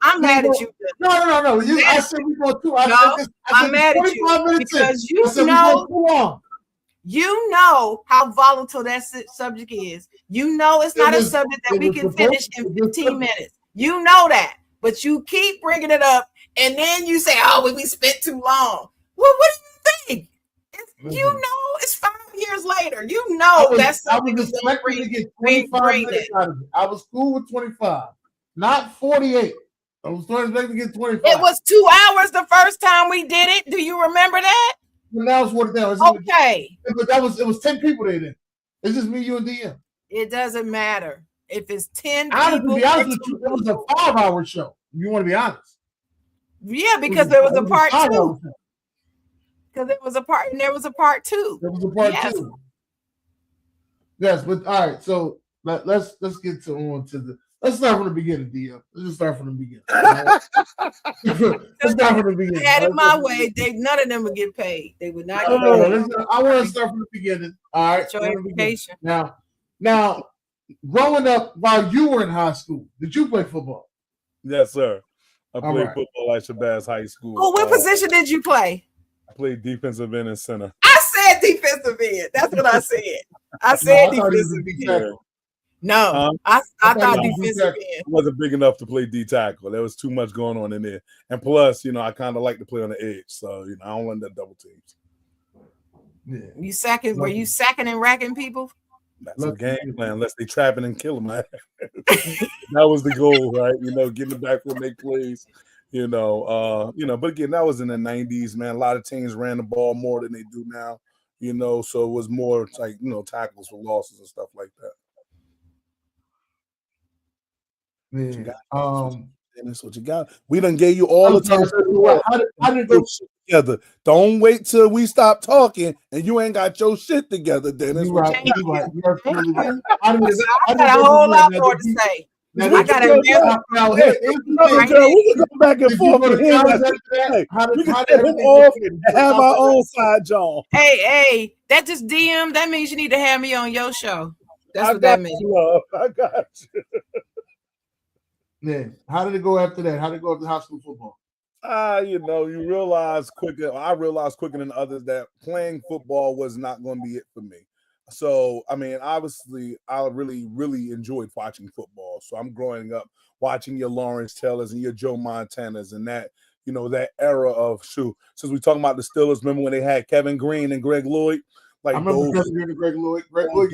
I'm mad at you. No. I said we going too. I'm mad at you because you know how volatile that subject is. You know it's not a subject that we can finish in 15 minutes. You know that, but you keep bringing it up, and then you say, "Oh, we spent too long." Well, what do you think? You know, it's 5 years later. You know that's something. I was expecting to get 25 minutes out of it. I was cool with 25, not 48. I was expecting to get 25. It was 2 hours the first time we did it. Do you remember that? Well, now it's what down. Okay. But it was 10 people there then. It's just me, you, and DM. It doesn't matter. If it's 10 people. To be honest with you, it was a 5-hour show. If you want to be honest. Yeah, because there was a part 2. Because there was a part, and there was a part 2. There was a part 2. Yes, but all right. So let's get let's start from the beginning, DM. Let's just start from the beginning. Let's start from the beginning. I had it my way. None of them would get paid. They would not. I want to start from the beginning. All right. Your education. Now, growing up while you were in high school, did you play football? Yes, sir. I played football at Shabazz High School. Oh, what position did you play? I played defensive end and center. I said defensive end. That's what I said. I said defensive end. No, I thought defensive end. I wasn't big enough to play D tackle. There was too much going on in there. And plus, I kind of like to play on the edge. So, I don't want that double teams. Yeah. Were you sacking and racking people? That's a game plan, unless they trapping and kill them. That was the goal, right? Getting it back when they plays. But again, that was in the 90s, man. A lot of teams ran the ball more than they do now, so it was more like, tackles for losses and stuff like that. Man, that's what you got. We done gave you all the time. How did it go together? Don't wait till we stop talking and you ain't got your shit together, Dennis. You're right. I got a whole lot more to say. I got a we can go back and forth with him. We can get him off and have our own side, Jawn. Hey, that just DM. That means you need to have me on your show. That's what that means. I got you. Yeah. How did it go after that? How did it go after high school football? You realize quicker. I realized quicker than others that playing football was not going to be it for me. So, obviously, I really, really enjoyed watching football. So I'm growing up watching your Lawrence Taylors and your Joe Montanas and that, that era of since we're talking about the Steelers, remember when they had Kevin Green and Greg Lloyd? Like I remember Kevin Green and Greg Lloyd. Greg Lloyd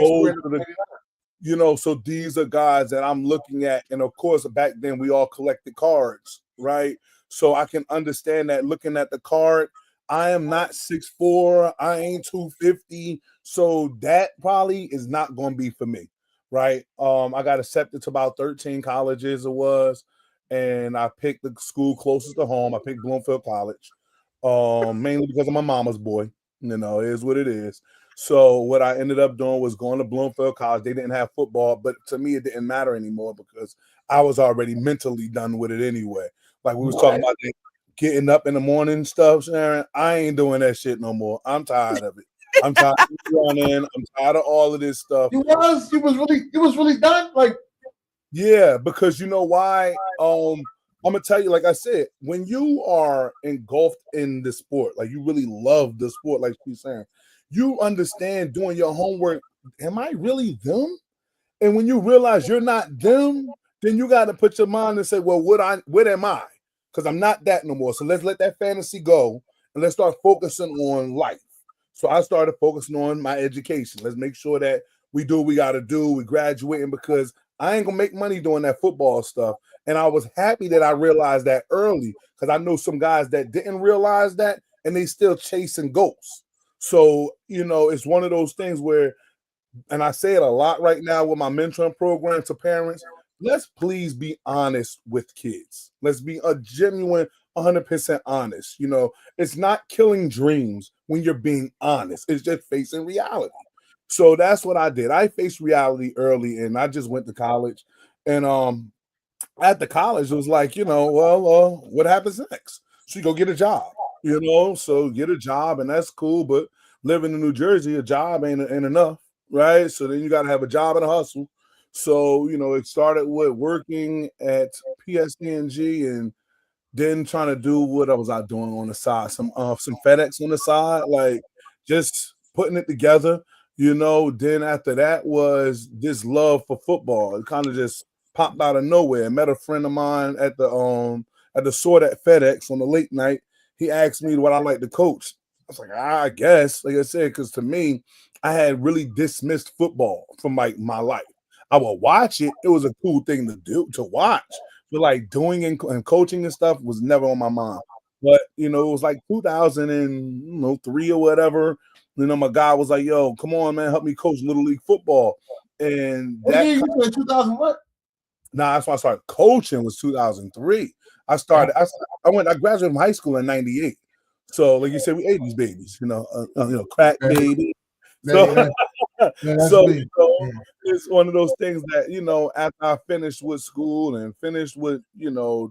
so these are guys that I'm looking at. And of course, back then we all collected cards, right? So I can understand that looking at the card. I am not 6'4", I ain't 250, so that probably is not going to be for me, right? I got accepted to about 13 colleges it was, and I picked the school closest to home. I picked Bloomfield College, mainly because I'm my mama's boy. It is what it is. So what I ended up doing was going to Bloomfield College. They didn't have football, but to me it didn't matter anymore because I was already mentally done with it anyway. Like we was talking about getting up in the morning stuff, Sharon. I ain't doing that shit no more. I'm tired of it. I'm tired of running. I'm tired of all of this stuff. You was really done. Like, yeah, because you know why? I'm gonna tell you, like I said, when you are engulfed in the sport, like you really love the sport, like she's saying, you understand doing your homework. Am I really them? And when you realize you're not them, then you got to put your mind and say, well, what am I? Because I'm not that no more. So let's let that fantasy go and let's start focusing on life. So I started focusing on my education. Let's make sure that we do what we got to do. We graduating because I ain't going to make money doing that football stuff. And I was happy that I realized that early because I know some guys that didn't realize that and they still chasing goals. So, it's one of those things where, and I say it a lot right now with my mentoring program to parents, let's please be honest with kids. Let's be a genuine 100% honest. It's not killing dreams when you're being honest. It's just facing reality. So that's what I did. I faced reality early, and I just went to college. And at the college, it was like, what happens next? So you go get a job, so get a job, and that's cool. But living in New Jersey, a job ain't enough, right? So then you got to have a job and a hustle. So, it started with working at PSNG and then trying to do what I was out doing on the side, some FedEx on the side, like just putting it together. Then after that was this love for football. It kind of just popped out of nowhere. I met a friend of mine at the sort at FedEx on the late night. He asked me what I like to coach. I was like, I guess, like I said, because to me, I had really dismissed football from like my life. I would watch it. It was a cool thing to do to watch. But like doing and coaching and stuff was never on my mind. But it was like 2003 or whatever. My guy was like, "Yo, come on, man, help me coach Little League football." And that you said 2000 what? Nah, that's when I started coaching was 2003. I graduated from high school in 98. So like you said, we 80s babies, crack baby. So, it's one of those things that, after I finished with school and finished with,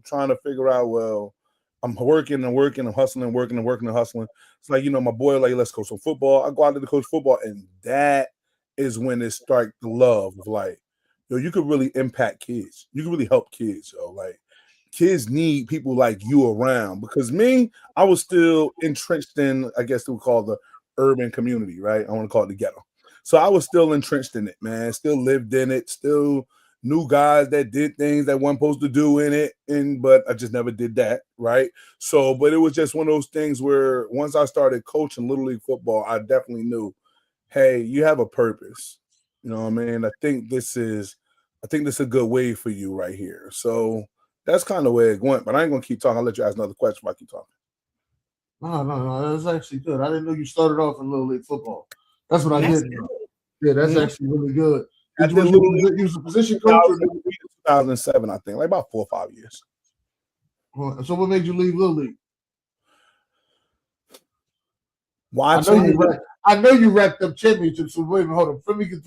trying to figure out, well, I'm working and working and hustling, working and working and hustling. It's like, my boy, like, let's coach some football. I go out there to coach football. And that is when it started the love of like, you could really impact kids. You can really help kids. Like kids need people like you around because I was still entrenched in, I guess they would call the urban community, right? I want to call it the ghetto. So I was still entrenched in it, man. Still lived in it. Still knew guys that did things that weren't supposed to do in it, but I just never did that, right? So, but it was just one of those things where once I started coaching Little League football, I definitely knew, hey, you have a purpose. You know what I mean? I think this is a good way for you right here. So that's kind of where it went. But I ain't gonna keep talking. I'll let you ask another question if I keep talking. No. That's actually good. I didn't know you started off in Little League football. That's what I did. Yeah, that's actually really good. Did you use a position coach? 2007, I think, like about 4 or 5 years. So what made you leave Little League? Watching. I know you racked up championships. So wait a minute, hold on. Let me get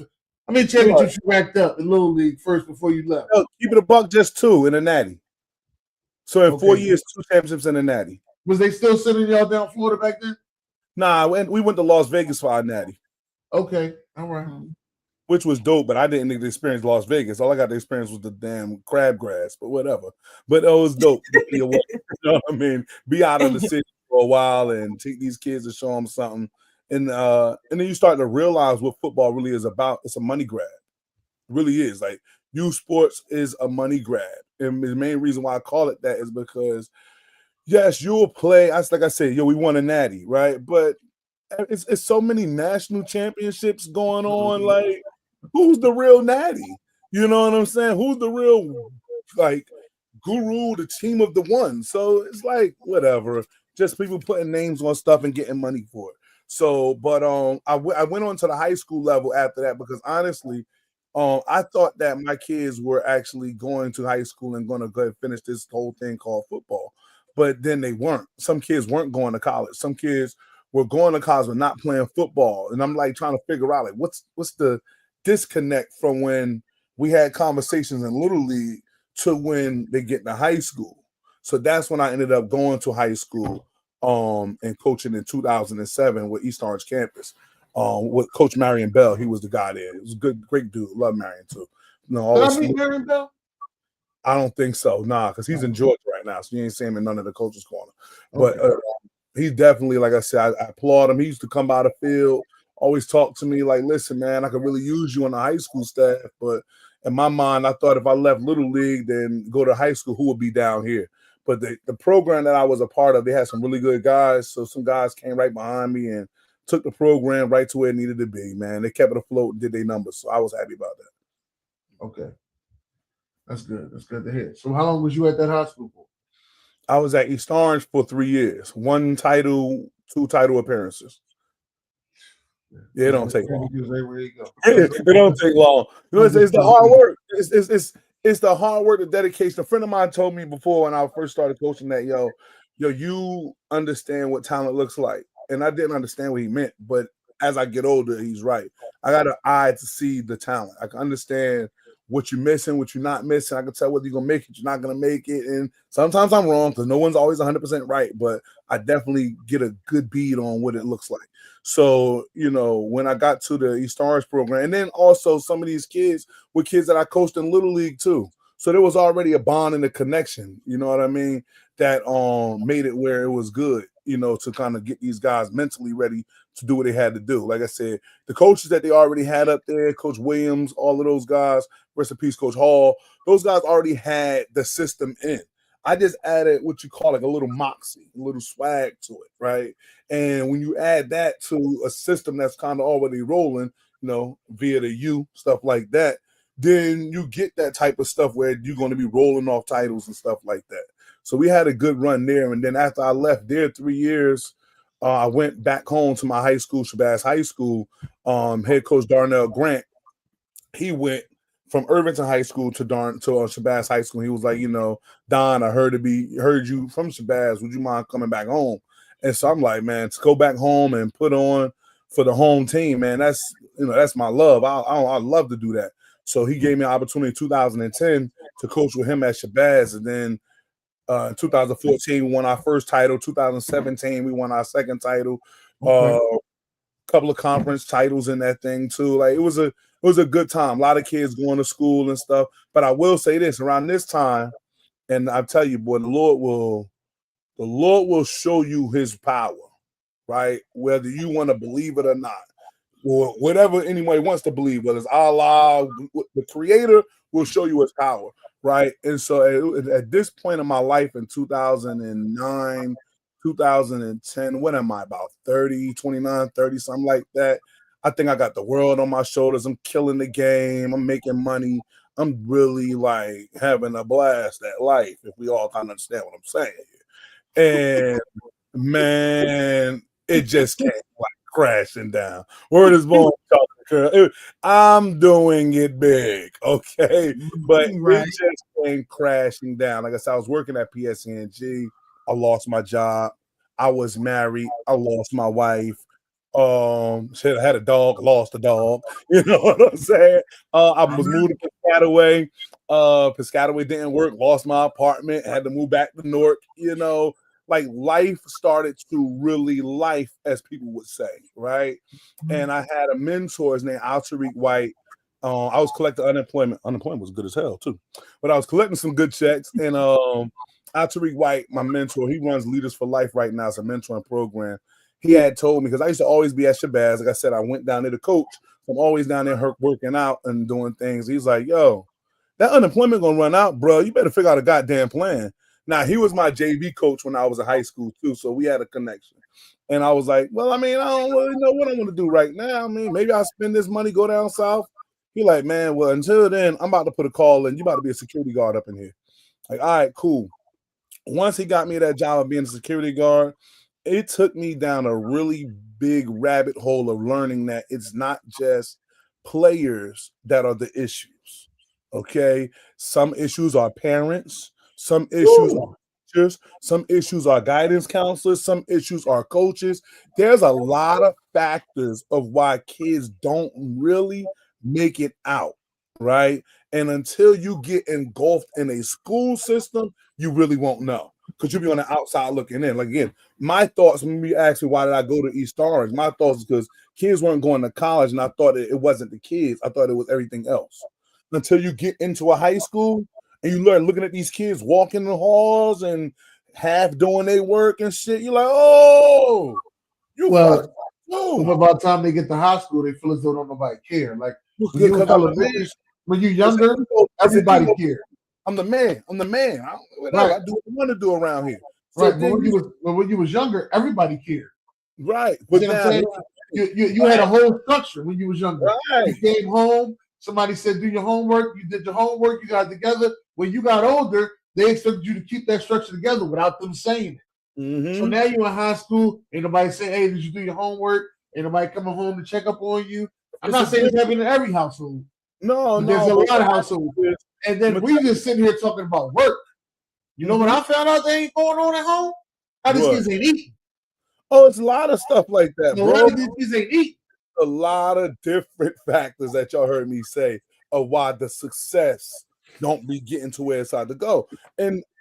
how many championships you racked up in Little League first before you left? No, keep it a buck, just 2 in a natty. So in 4 years, 2 championships in a natty. Was they still sending y'all down Florida back then? Nah, we went to Las Vegas for our natty. Okay, all right. Which was dope, but I didn't experience Las Vegas. All I got to experience was the damn crabgrass, but whatever. But it was dope. You know what I mean? Be out of the city for a while and take these kids to show them something. And then you start to realize what football really is about. It's a money grab. It really is. Like youth sports is a money grab. And the main reason why I call it that is because yes, you'll play. Like I said, we won a natty, right? But it's so many national championships going on. Like, who's the real natty? You know what I'm saying? Who's the real like guru, the team of the one? So it's like whatever. Just people putting names on stuff and getting money for it. So, but I went on to the high school level after that because honestly, I thought that my kids were actually going to high school and going to go and finish this whole thing called football. But then they weren't. Some kids weren't going to college. Some kids were going to college but not playing football. And I'm like trying to figure out like what's the disconnect from when we had conversations in Little League to when they get to high school. So that's when I ended up going to high school and coaching in 2007 with East Orange campus. With Coach Marion Bell. He was the guy there. He was a great dude. Love Marion too. No, did I meet Marion Bell? I don't think so. Nah, because he's in Georgia right now, so you ain't seeing him in none of the coaches' corner. But he's definitely, like I said, I applaud him. He used to come by the field, always talk to me like, listen, man, I could really use you on the high school staff. But in my mind, I thought if I left Little League, then go to high school, who would be down here? But the program that I was a part of, they had some really good guys. So some guys came right behind me and took the program right to where it needed to be, man. They kept it afloat and did their numbers. So I was happy about that. Okay. That's good. That's good to hear. So how long was you at that high school for? I was at East Orange for 3 years. 1 title, 2 title appearances. Yeah, it don't take long. It don't take long. It's the hard work. It's the hard work, the dedication. A friend of mine told me before when I first started coaching that, yo, you understand what talent looks like. And I didn't understand what he meant, but as I get older, he's right. I got an eye to see the talent. I can understand what you're missing, what you're not missing. I can tell whether you're gonna make it, you're not gonna make it. And sometimes I'm wrong because no one's always 100% right, but I definitely get a good bead on what it looks like. So, when I got to the East Orange program, and then also some of these kids were kids that I coached in Little League too. So there was already a bond and a connection, you know what I mean, that made it where it was good, to kind of get these guys mentally ready to do what they had to do. Like I said, the coaches that they already had up there, Coach Williams, all of those guys, rest in peace, Coach Hall, those guys already had the system in. I just added what you call like a little moxie, a little swag to it, right? And when you add that to a system that's kind of already rolling, via the U, stuff like that, then you get that type of stuff where you're going to be rolling off titles and stuff like that. So we had a good run there. And then after I left there 3 years, I went back home to my high school, Shabazz High School. Head coach Darnell Grant, he went from Irvington High School to Shabazz High School. He was like, Don, I heard you from Shabazz. Would you mind coming back home? And so I'm like, man, to go back home and put on for the home team, man, that's my love. I love to do that. So he gave me an opportunity in 2010 to coach with him at Shabazz. And then in 2014, we won our first title. 2017, we won our second title. Couple of conference titles in that thing too. Like it was a good time. A lot of kids going to school and stuff. But I will say this: around this time, and I tell you, boy, the Lord will show you His power, right? Whether you want to believe it or not, or whatever anybody wants to believe, whether it's Allah, the Creator will show you His power, right? And so at this point in my life in 2009, 2010, what am I, about 30, 29, 30, something like that? I think I got the world on my shoulders. I'm killing the game. I'm making money. I'm really like having a blast at life, if we all kind of understand what I'm saying. And man, it just came like crashing down. Word is born. I'm doing it big, okay? But Right. it just came crashing down. Like I said, I was working at PSNG. I lost my job. I was married. I lost my wife. Shit, I had a dog, lost a dog. You know what I'm saying? I was moved to Piscataway. Piscataway didn't work, lost my apartment, had to move back to Newark, like life started to really life, as people would say, right? And I had a mentor, his name Tariq White. I was collecting unemployment. Unemployment was good as hell too, but I was collecting some good checks. And Tariq White, my mentor, he runs Leaders for Life right now. It's a mentoring program. He had told me, because I used to always be at Shabazz. Like I said, I went down there to coach. I'm always down there working out and doing things. He's like, yo, that unemployment gonna run out, bro. You better figure out a goddamn plan. Now, he was my JV coach when I was in high school too, so we had a connection. And I was like, well, I mean, I don't really know what I want to do right now. I mean, maybe I'll spend this money, go down south. He like, man, well, until then, I'm about to put a call in. You about to be a security guard up in here. Like, all right, cool. Once he got me that job of being a security guard, it took me down a really big rabbit hole of learning that it's not just players that are the issues. Okay. Some issues are parents, some issues are teachers, some issues are guidance counselors, some issues are coaches. There's a lot of factors of why kids don't really make it out, right? And until you get engulfed in a school system, you really won't know, because you'll be on the outside looking in. Like, again, my thoughts, when you ask me why did I go to East Orange, my thoughts is because kids weren't going to college, and I thought it wasn't the kids. I thought it was everything else. Until you get into a high school and you learn looking at these kids walking the halls and half doing their work and shit, you're like, oh, you Well, by the time they get to high school, they feel as though don't nobody care. Like when you're younger, everybody cares. I'm the man. I do what I want to do around here. So right, but when you was younger, everybody cared. Right. But now, you had a whole structure when you was younger. Right. You came home, somebody said, do your homework. You did your homework, you got it together. When you got older, they expected you to keep that structure together without them saying it. Mm-hmm. So now you're in high school, ain't nobody saying, hey, did you do your homework? Ain't nobody coming home to check up on you. I'm not saying it's happening in every household. No, there's a lot of households. And then we just sitting here talking about work. You know what I found out they ain't going on at home? How these kids ain't eating. Oh, it's a lot of stuff like that, bro. These kids ain't eating. a lot of different factors that y'all heard me say of why the success don't be getting to where it's hard to go.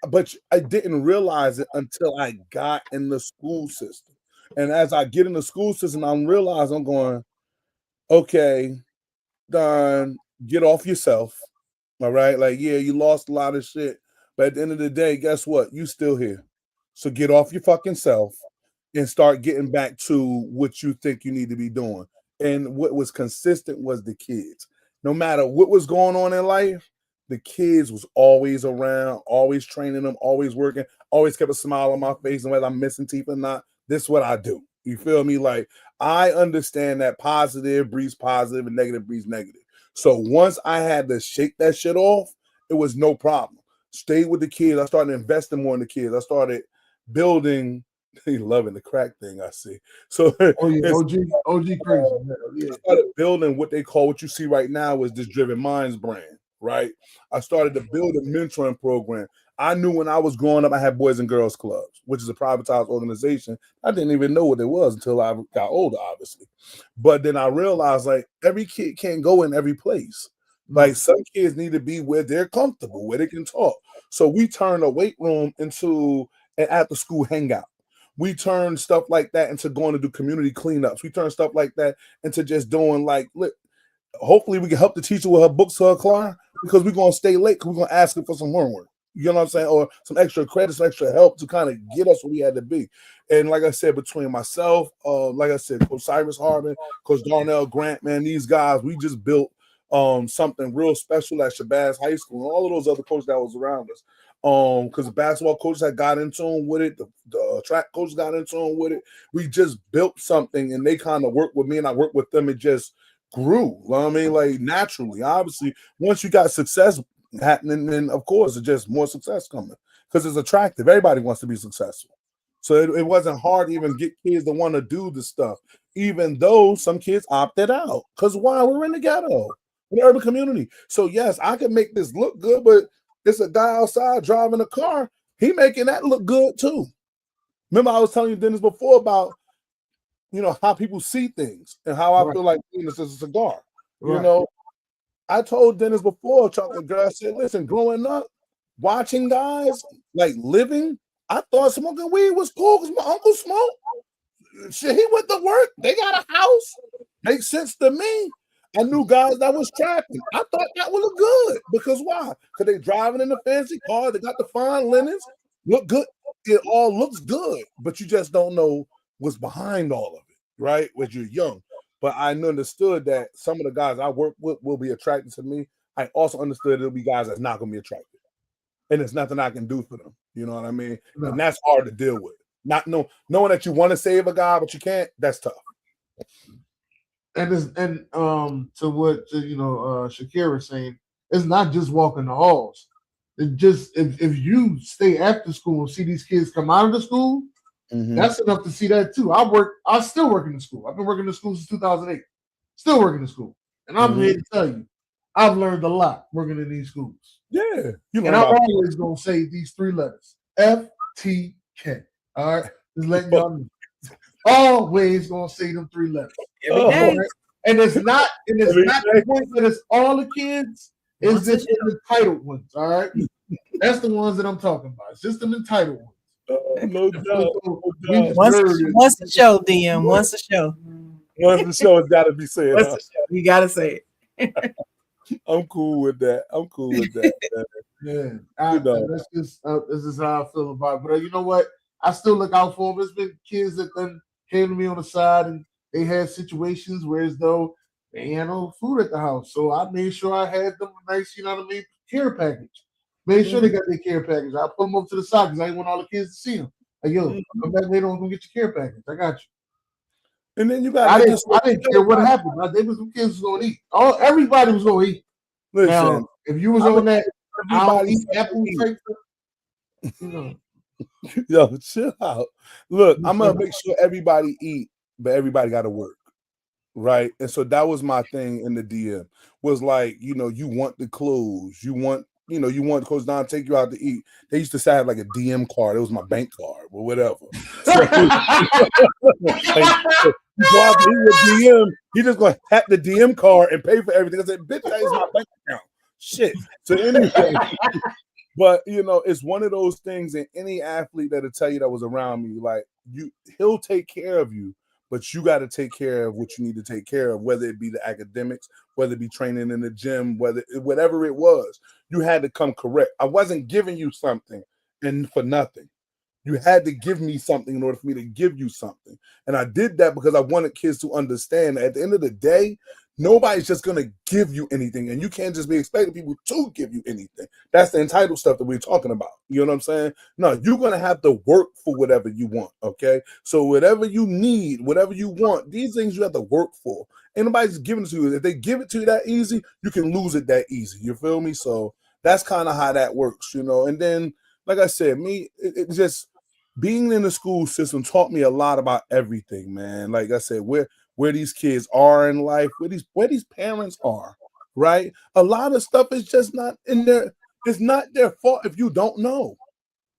But I didn't realize it until I got in the school system. And as I get in the school system, I'm realizing I'm going, okay, Don, get off yourself. All right. Like, yeah, you lost a lot of shit. But at the end of the day, guess what? You still here. So get off your fucking self and start getting back to what you think you need to be doing. And what was consistent was the kids. No matter what was going on in life, the kids was always around, always training them, always working, always kept a smile on my face. And whether I'm missing teeth or not, this is what I do. You feel me? Like, I understand that positive breeds positive and negative breeds negative. So once I had to shake that shit off, it was no problem. Stayed with the kids. I started investing more in the kids. I started building. He loving the crack thing, I see. So OG crazy. Yeah. I started building what they call, what you see right now is this Driven Minds brand, right? I started to build a mentoring program. I knew when I was growing up, I had Boys and Girls Clubs, which is a privatized organization. I didn't even know what it was until I got older, obviously. But then I realized, like, every kid can't go in every place. Like, some kids need to be where they're comfortable, where they can talk. So we turned a weight room into an after-school hangout. We turned stuff like that into going to do community cleanups. We turned stuff like that into just doing, like, look, hopefully we can help the teacher with her books to her class, because we're going to stay late because we're going to ask her for some homework. You know what I'm saying? Or some extra credit, some extra help to kind of get us where we had to be. And like I said, between myself, like I said, Coach Cyrus Harbin, Coach Darnell Grant, man, these guys, we just built something real special at Shabazz High School and all of those other coaches that was around us. Because the basketball coaches had got into them with it, the track coaches got into them with it. We just built something, and they kind of worked with me, and I worked with them. It just grew. You know what I mean? Like, naturally. Obviously, once you got success happening, then of course it's just more success coming, because it's attractive. Everybody wants to be successful. So it wasn't hard to even get kids to want to do the stuff, even though some kids opted out. Because why? We're in the ghetto, in the urban community. So yes, I can make this look good, but it's a guy outside driving a car. He making that look good too. Remember, I was telling you, Dennis, before about, you know, how people see things and how I feel like this is a cigar. You know, I told Dennis before, Chocolate Girl, I said, listen, growing up, watching guys like living, I thought smoking weed was cool because my uncle smoked. Shit, he went to work. They got a house. Makes sense to me. I knew guys that was trapping. I thought that would look good. Because why? Because they driving in a fancy car. They got the fine linens. Look good. It all looks good. But you just don't know what's behind all of it, right? When you're young. But I understood that some of the guys I work with will be attracted to me. I also understood there'll be guys that's not going to be attracted. And there's nothing I can do for them. You know what I mean? No. And that's hard to deal with. Not knowing that you want to save a guy, but you can't, that's tough. And to what Shakira's saying, it's not just walking the halls. It just if you stay after school and see these kids come out of the school, that's enough to see that too. I still work in the school. I've been working in the school since 2008. Still working in the school. And I'm here to tell you, I've learned a lot working in these schools. Yeah. And I'm always gonna say these three letters. FTK. All right. Just letting y'all know. Always gonna say them three letters. Every day. Right? And it's not the point that it's all the kids, it's just the entitled ones, all right? That's the ones that I'm talking about. It's just the entitled ones. No doubt. Once the show, DM. Once the show. Once the show, it's gotta be said. Huh? You gotta say it. I'm cool with that. Yeah. That's just this is how I feel about it. But you know what? I still look out for them. There's been kids that then came to me on the side and they had situations where as though they had no food at the house. So I made sure I had them a nice, care package. Made sure they got their care package. I put them up to the side because I didn't want all the kids to see them. Like, yo, come back later on, go get your care package. I got you. And then you got I didn't care what happened. There was some kids was gonna eat. Everybody was gonna eat. Listen, now, if you was on that, I'll eat apple type. Yo, chill out. Look, I'm gonna make sure everybody eat, but everybody got to work, right? And so that was my thing in the DM. Was like, you want the clothes, you want Coach Don to take you out to eat. They used to say I had like a DM card. It was my bank card or whatever. So, go out there with DM. He just gonna tap the DM card and pay for everything. I said, bitch, that is my bank account. Shit. So anyway, but you know, it's one of those things, and any athlete that'll tell you that was around me, like he'll take care of you, but you got to take care of what you need to take care of, whether it be the academics, whether it be training in the gym, whatever it was, you had to come correct. I wasn't giving you something and for nothing. You had to give me something in order for me to give you something. And I did that because I wanted kids to understand that at the end of the day, nobody's just going to give you anything. And you can't just be expecting people to give you anything. That's the entitled stuff that we're talking about. You know what I'm saying? No, you're going to have to work for whatever you want, okay? So whatever you need, whatever you want, these things you have to work for. Ain't nobody's giving it to you. If they give it to you that easy, you can lose it that easy. You feel me? So that's kind of how that works, you know? And then, like I said, it just being in the school system taught me a lot about everything, man. Like I said, where these kids are in life, where these parents are, right? A lot of stuff is just not in there. It's not their fault if you don't know.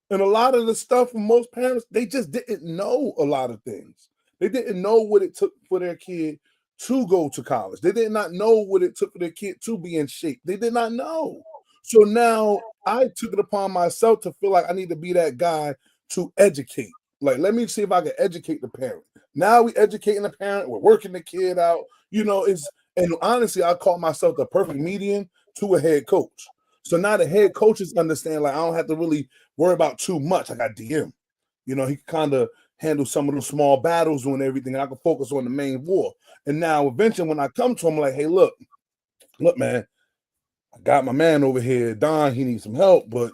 And a lot of the stuff from most parents, they just didn't know a lot of things. They didn't know what it took for their kid to go to college. They did not know what it took for their kid to be in shape. They did not know. So now I took it upon myself to feel like I need to be that guy to educate. Like, let me see if I can educate the parent. Now we educating the parent, we're working the kid out. You know, and honestly, I call myself the perfect median to a head coach. So now the head coaches understand, like, I don't have to really worry about too much. I got DM. You know, he can kind of handle some of the small battles and everything, and I can focus on the main war. And now eventually when I come to him, I'm like, hey, look, man, I got my man over here, Don, he needs some help, but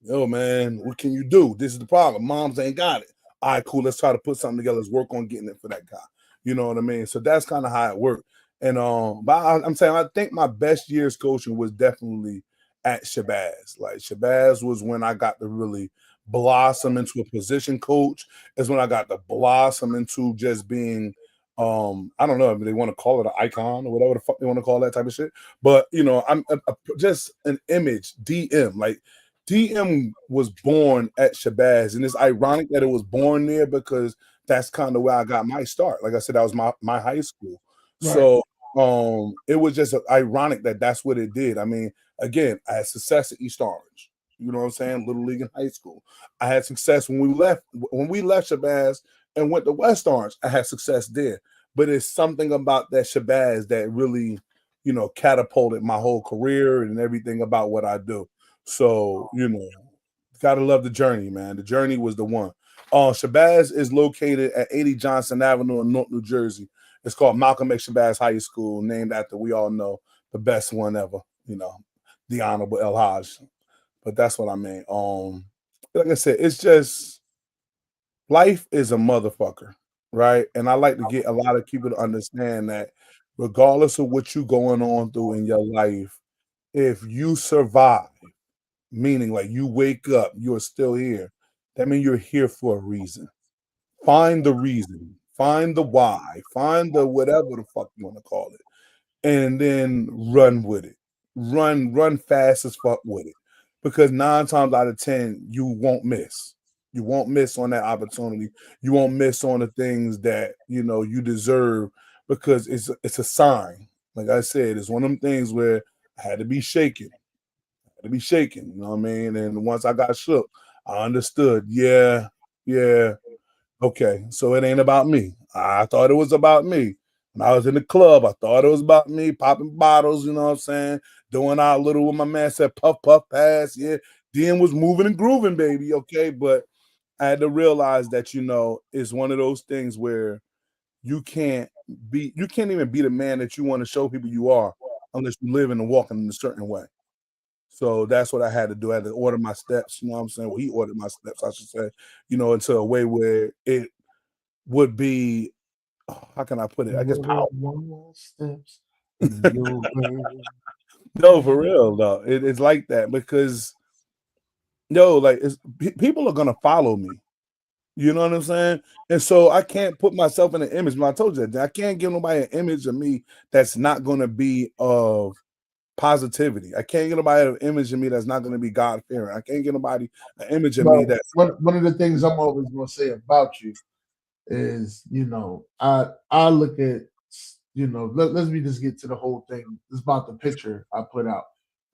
yo, man, what can you do? This is the problem. Moms ain't got it. All right, cool. Let's try to put something together. Let's work on getting it for that guy. You know what I mean? So that's kind of how it worked. And but I'm saying I think my best years coaching was definitely at Shabazz. Like Shabazz was when I got to really blossom into a position coach. Is when I got to blossom into just being I don't know if they want to call it an icon or whatever the fuck they want to call that type of shit. But you know, I'm just an image, DM. Like DM was born at Shabazz, and it's ironic that it was born there because that's kind of where I got my start. Like I said, that was my high school. Right. So it was just ironic that that's what it did. I mean, again, I had success at East Orange. You know what I'm saying? Little league in high school. I had success when we left Shabazz and went to West Orange. I had success there. But it's something about that Shabazz that really, you know, catapulted my whole career and everything about what I do. So, you know, gotta love the journey, man. The journey was the one. Shabazz is located at 80 Johnson Avenue in North New Jersey. It's called Malcolm X Shabazz High School, named after, we all know, the best one ever, you know, the Honorable El Haj. But that's what I mean. Like I said, it's just life is a motherfucker, right? And I like to get a lot of people to understand that regardless of what you're going on through in your life, if you survive, meaning like you wake up, you're still here, that means you're here for a reason. Find the reason, find the why, find the whatever the fuck you want to call it, and then run with it. Run fast as fuck with it. Because 9 times out of 10, you won't miss. You won't miss on that opportunity. You won't miss on the things that you know you deserve because it's a sign. Like I said, it's one of them things where I had to be shaken. To be shaken, you know what I mean? And once I got shook, I understood. Yeah, okay. So it ain't about me. I thought it was about me. When I was in the club, I thought it was about me popping bottles, you know what I'm saying? Doing our little, what my man said, puff, puff, pass. Yeah, DM was moving and grooving, baby. Okay. But I had to realize that, you know, it's one of those things where you can't even be the man that you want to show people you are unless you live and walking in a certain way. So that's what I had to do. I had to order my steps, you know what I'm saying? Well, he ordered my steps, I should say, you know, into a way where it would be, how can I put it? I guess powerful. Steps. No, for real, though. It's like that because, no, like, people are going to follow me. You know what I'm saying? And so I can't put myself in an image. I told you that I can't give nobody an image of me that's not going to be of positivity. I can't get nobody an image of me that's not going to be God fearing. I can't get nobody an image of me that's one of the things I'm always going to say about you is, I look at, let me just get to the whole thing. It's about the picture I put out.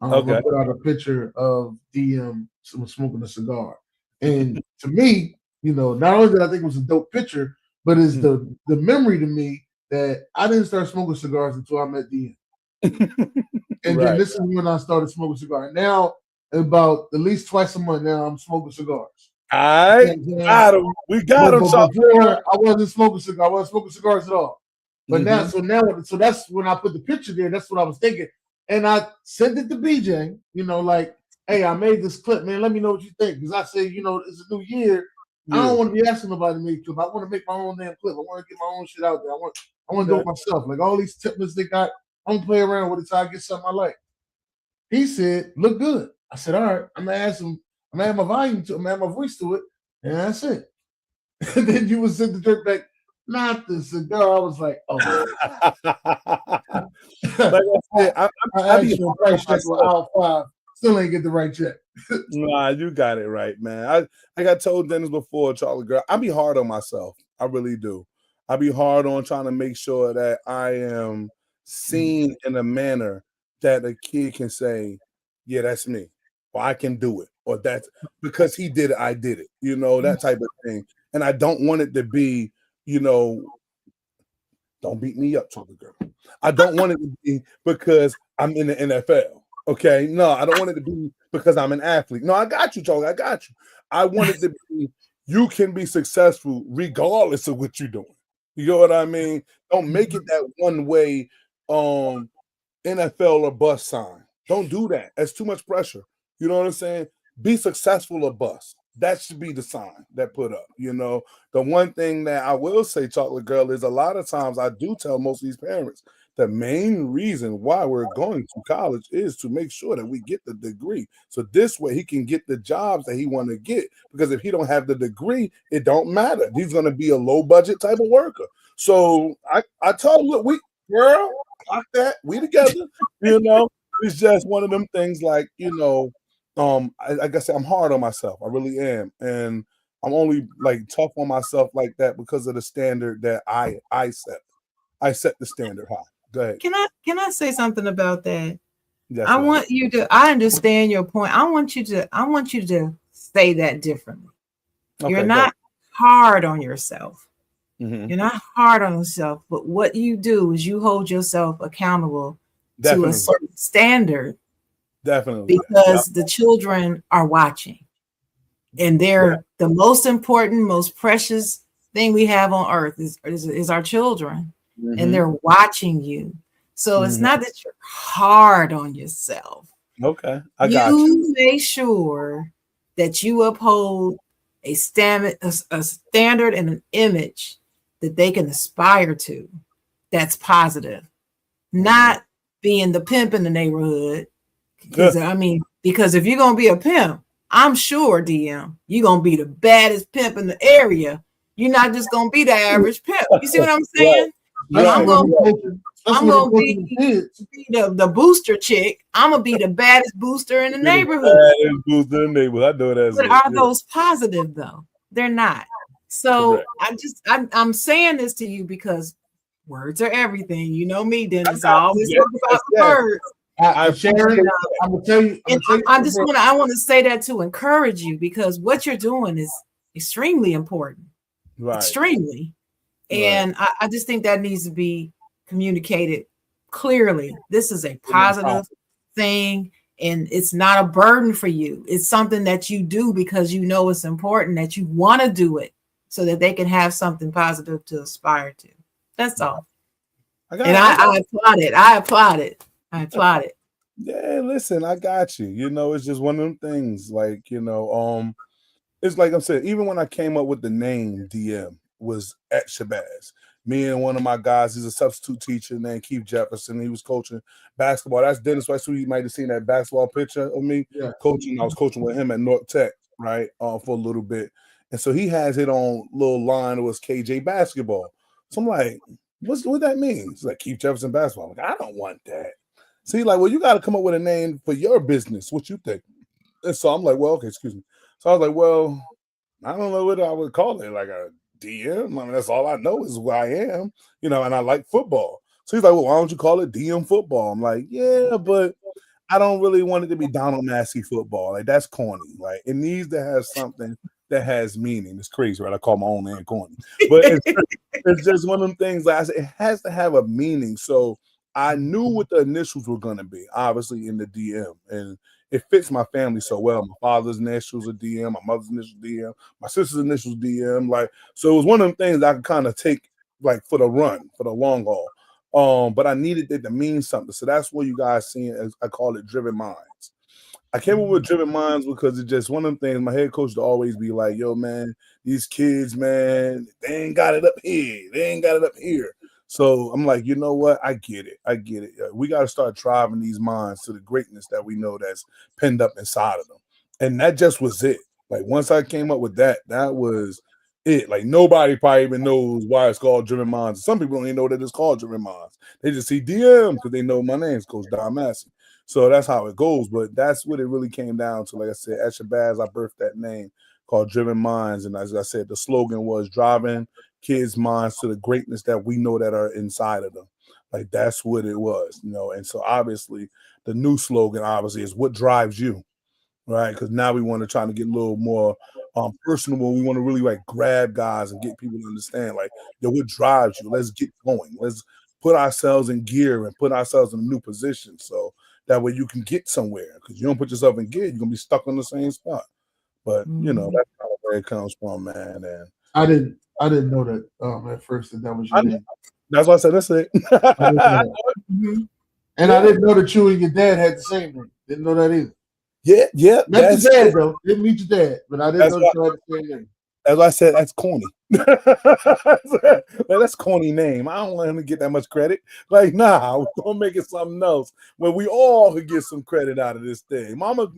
Okay. I put out a picture of DM smoking a cigar. And to me, not only did I think it was a dope picture, but it's the memory to me that I didn't start smoking cigars until I met DM. And then this is when I started smoking cigars. Now, about at least twice a month now, I'm smoking cigars. All right. Got him. We got him. But before, I wasn't smoking cigars. I wasn't smoking cigars at all. But now, so that's when I put the picture there. That's what I was thinking. And I sent it to BJ, like, hey, I made this clip, man. Let me know what you think. Because I said, it's a new year. Yeah. I don't want to be asking nobody to make a clip. I want to make my own damn clip. I want to get my own shit out there. I want to do it myself. Like all these templates they got, I'm going to play around with it till I get something I like. He said, look good. I said, all right, I'm going to add some, I'm going to add my volume to it, I'm going to add my voice to it. And that's it. And then you would send the jerk back, not the cigar. I was like, oh. Like I said, I asked you a price check for aisle 5. Still ain't get the right check. Nah, you got it right, man. I got told Dennis before, Charlie girl, I be hard on myself. I really do. I be hard on trying to make sure that I am seen in a manner that a kid can say, yeah, that's me. Or I can do it. Or that's because he did it, I did it. That type of thing. And I don't want it to be, don't beat me up, Charlie girl. I don't want it to be because I'm in the NFL. Okay, no, I don't want it to be because I'm an athlete. No, I got you, Charlie. I got you. I want it to be you can be successful regardless of what you're doing. You know what I mean? Don't make it that one way NFL or bust sign. Don't do that. That's too much pressure. You know what I'm saying? Be successful or bust. That should be the sign that put up. The one thing that I will say, Chocolate Girl, is a lot of times I do tell most of these parents the main reason why we're going to college is to make sure that we get the degree. So this way he can get the jobs that he want to get. Because if he don't have the degree, it don't matter. He's going to be a low budget type of worker. So I told him, look, girl, like that. We together. It's just one of them things like, like I said, I'm hard on myself. I really am. And I'm only like tough on myself like that because of the standard that I set. I set the standard high. Go ahead. Can I say something about that? Yes, I want you to. I understand your point. I want you to say that differently. Okay, you're not hard on yourself. Mm-hmm. You're not hard on yourself. But what you do is you hold yourself accountable to a certain standard. Definitely. Because the children are watching, and they're the most important, most precious thing we have on earth is our children. Mm-hmm. And they're watching you. So it's not that you're hard on yourself. Okay. I got you. You make sure that you uphold a standard and an image that they can aspire to. That's positive. Not being the pimp in the neighborhood. Because if you're gonna be a pimp, I'm sure, DM, you're gonna be the baddest pimp in the area. You're not just gonna be the average pimp. You see what I'm saying? I'm gonna be the booster chick. I'm gonna be the baddest booster in the neighborhood. Booster in the neighborhood. I know that. But are those positive though? They're not. So I'm saying this to you because words are everything. You know me, Dennis. I always talk about the words. I will tell you. I want to say that to encourage you because what you're doing is extremely important. Right. Extremely. And I just think that needs to be communicated clearly. This is a positive thing, and it's not a burden for you. It's something that you do because you know it's important, that you want to do it so that they can have something positive to aspire to. That's all. I applaud it. I applaud it. Yeah, listen, I got you. It's just one of them things. Like, it's like I'm saying, even when I came up with the name DM was at Shabazz. Me and one of my guys, he's a substitute teacher named Keith Jefferson. He was coaching basketball. That's Dennis West. You might have seen that basketball picture of me coaching. I was coaching with him at North Tech, right, for a little bit. And so he has it on little line. It was KJ basketball. So I'm like, what that mean? It's like Keith Jefferson basketball. I'm like, I don't want that. So he's like, well, you got to come up with a name for your business. What you think? And so I'm like, well, okay, excuse me. So I was like, well, I don't know what I would call it, like a DM. I mean, that's all I know is who I am, and I like football. So he's like, well, why don't you call it DM football? I'm like, yeah, but I don't really want it to be Donald Massey football. Like, that's corny. Like, it needs to have something that has meaning. It's crazy, right? I call my own man corny. But it's just one of them things, like I said, it has to have a meaning. So I knew what the initials were going to be, obviously, in the DM. And it fits my family so well. My father's initials are DM, my mother's initials DM, my sister's initials DM. Like, so it was one of them things I could kind of take, like, for the run, for the long haul. But I needed it to mean something. So that's what you guys see, as I call it, Driven Minds. I came up with Driven Minds because it's just one of them things. My head coach would always be like, yo, man, these kids, man, they ain't got it up here. They ain't got it up here. So I'm like, you know what? I get it. We got to start driving these minds to the greatness that we know that's pinned up inside of them. And that just was it. Like, once I came up with that, that was it. Like, nobody probably even knows why it's called Driven Minds. Some people don't even know that it's called Driven Minds. They just see DM because they know my name's Coach Don Massey. So that's how it goes. But that's what it really came down to. Like I said, at Shabazz, I birthed that name called Driven Minds. And as I said, the slogan was driving kids' minds to the greatness that we know that are inside of them. Like, that's what it was, And so obviously the new slogan obviously is what drives you, right? Because now we want to try to get a little more personable. We want to really like grab guys and get people to understand, like, what drives you? Let's get going. Let's put ourselves in gear and put ourselves in a new position. So that way you can get somewhere, because you don't put yourself in gear, you're gonna be stuck on the same spot. But that's kind of where it comes from, man. And I didn't know that at first that was your name. That's why I said that's it. And I didn't know that you and your dad had the same name. Didn't know that either. Yeah. Met your dad, bro. Didn't meet your dad, but I didn't know you had the same name. As I said, that's corny. That's corny name. I don't want him to get that much credit. Like, nah, we're gonna make it something else where we all could get some credit out of this thing. Mama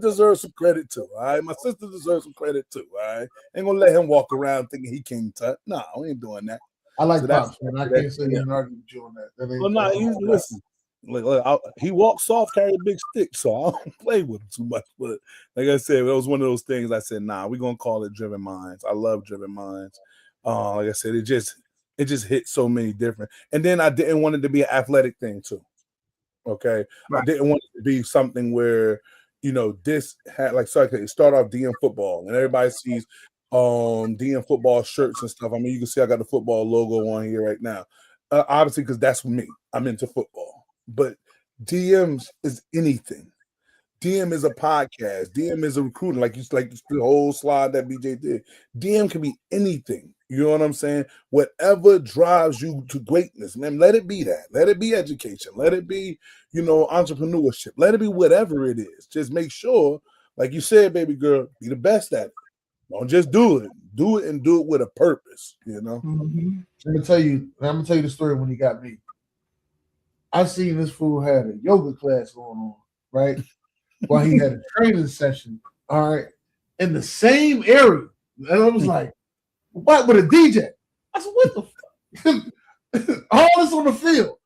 deserves some credit too. All right, my sister deserves some credit too. All right, ain't gonna let him walk around thinking he King Tut. Nah, we ain't doing that. I like Pops, man. I can't say an argument with you on that. Well, nah, listen. Look, he walks soft, carry a big stick, so I don't play with him too much. But like I said, it was one of those things. I said, nah, we're gonna call it Driven Minds. I love Driven Minds. Like I said, it just hit so many different. And then I didn't want it to be an athletic thing too. Okay, right. I didn't want it to be something where this had like start off DM football, and everybody sees DM football shirts and stuff. I mean, you can see I got the football logo on here right now. Obviously, because that's me. I'm into football. But DMs is anything. DM is a podcast. DM is a recruiter, like the whole slide that BJ did. DM can be anything. You know what I'm saying? Whatever drives you to greatness, man. Let it be that. Let it be education. Let it be, entrepreneurship. Let it be whatever it is. Just make sure, like you said, baby girl, be the best at it. Don't just do it. Do it and do it with a purpose. I'm gonna tell you the story when he got me. I seen this fool had a yoga class going on, right? While he had a training session, all right, in the same area. And I was like, what with a DJ? I said, what the fuck? All this on the field.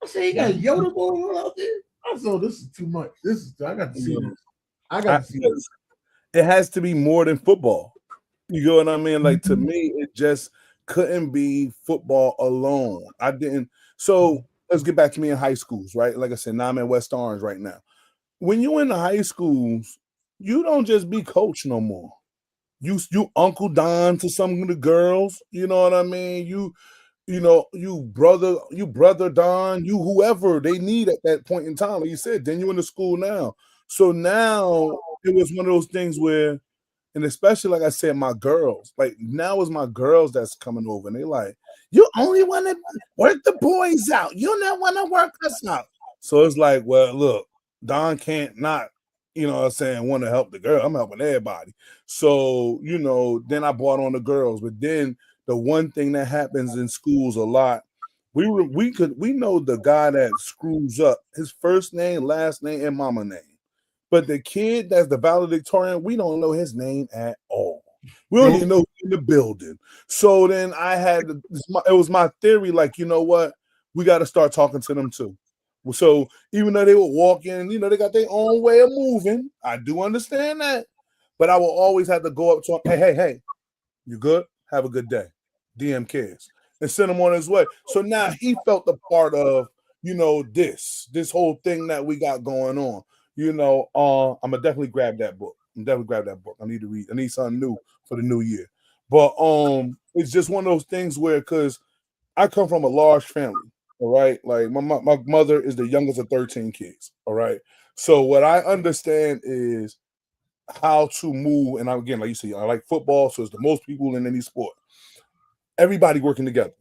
I said, he got yoga going on out there? I said, this is too much. I got to see this. I got to see this. It has to be more than football. You know what I mean? Like, to me, it just couldn't be football alone. I didn't. So let's get back to me in high schools, right? Like I said, now I'm in West Orange right now. When you in the high schools, you don't just be coach no more. You Uncle Don to some of the girls. You know what I mean? You brother Don, you whoever they need at that point in time. Like you said, then you in the school now. So now it was one of those things where, and especially like I said, my girls, like now it's my girls that's coming over, and they like, you only want to work the boys out. You don't want to work us out. So it's like, well, look, Don can't not, want to help the girl. I'm helping everybody. So, then I brought on the girls. But then the one thing that happens in schools a lot, we know the guy that screws up, his first name, last name, and mama name. But the kid that's the valedictorian, we don't know his name at all. We don't even know who's in the building. So then it was my theory, like, you know what? We got to start talking to them too. So even though they would walk in, they got their own way of moving. I do understand that. But I will always have to go up to them, hey, you good? Have a good day. DM cares. And send him on his way. So now he felt a part of, this whole thing that we got going on. I'm gonna definitely grab that book. I need to read. I need something new for the new year. But it's just one of those things where, because I come from a large family, all right? Like my mother is the youngest of 13 kids, all right? So what I understand is how to move. And again, like you say, I like football, so it's the most people in any sport. Everybody working together,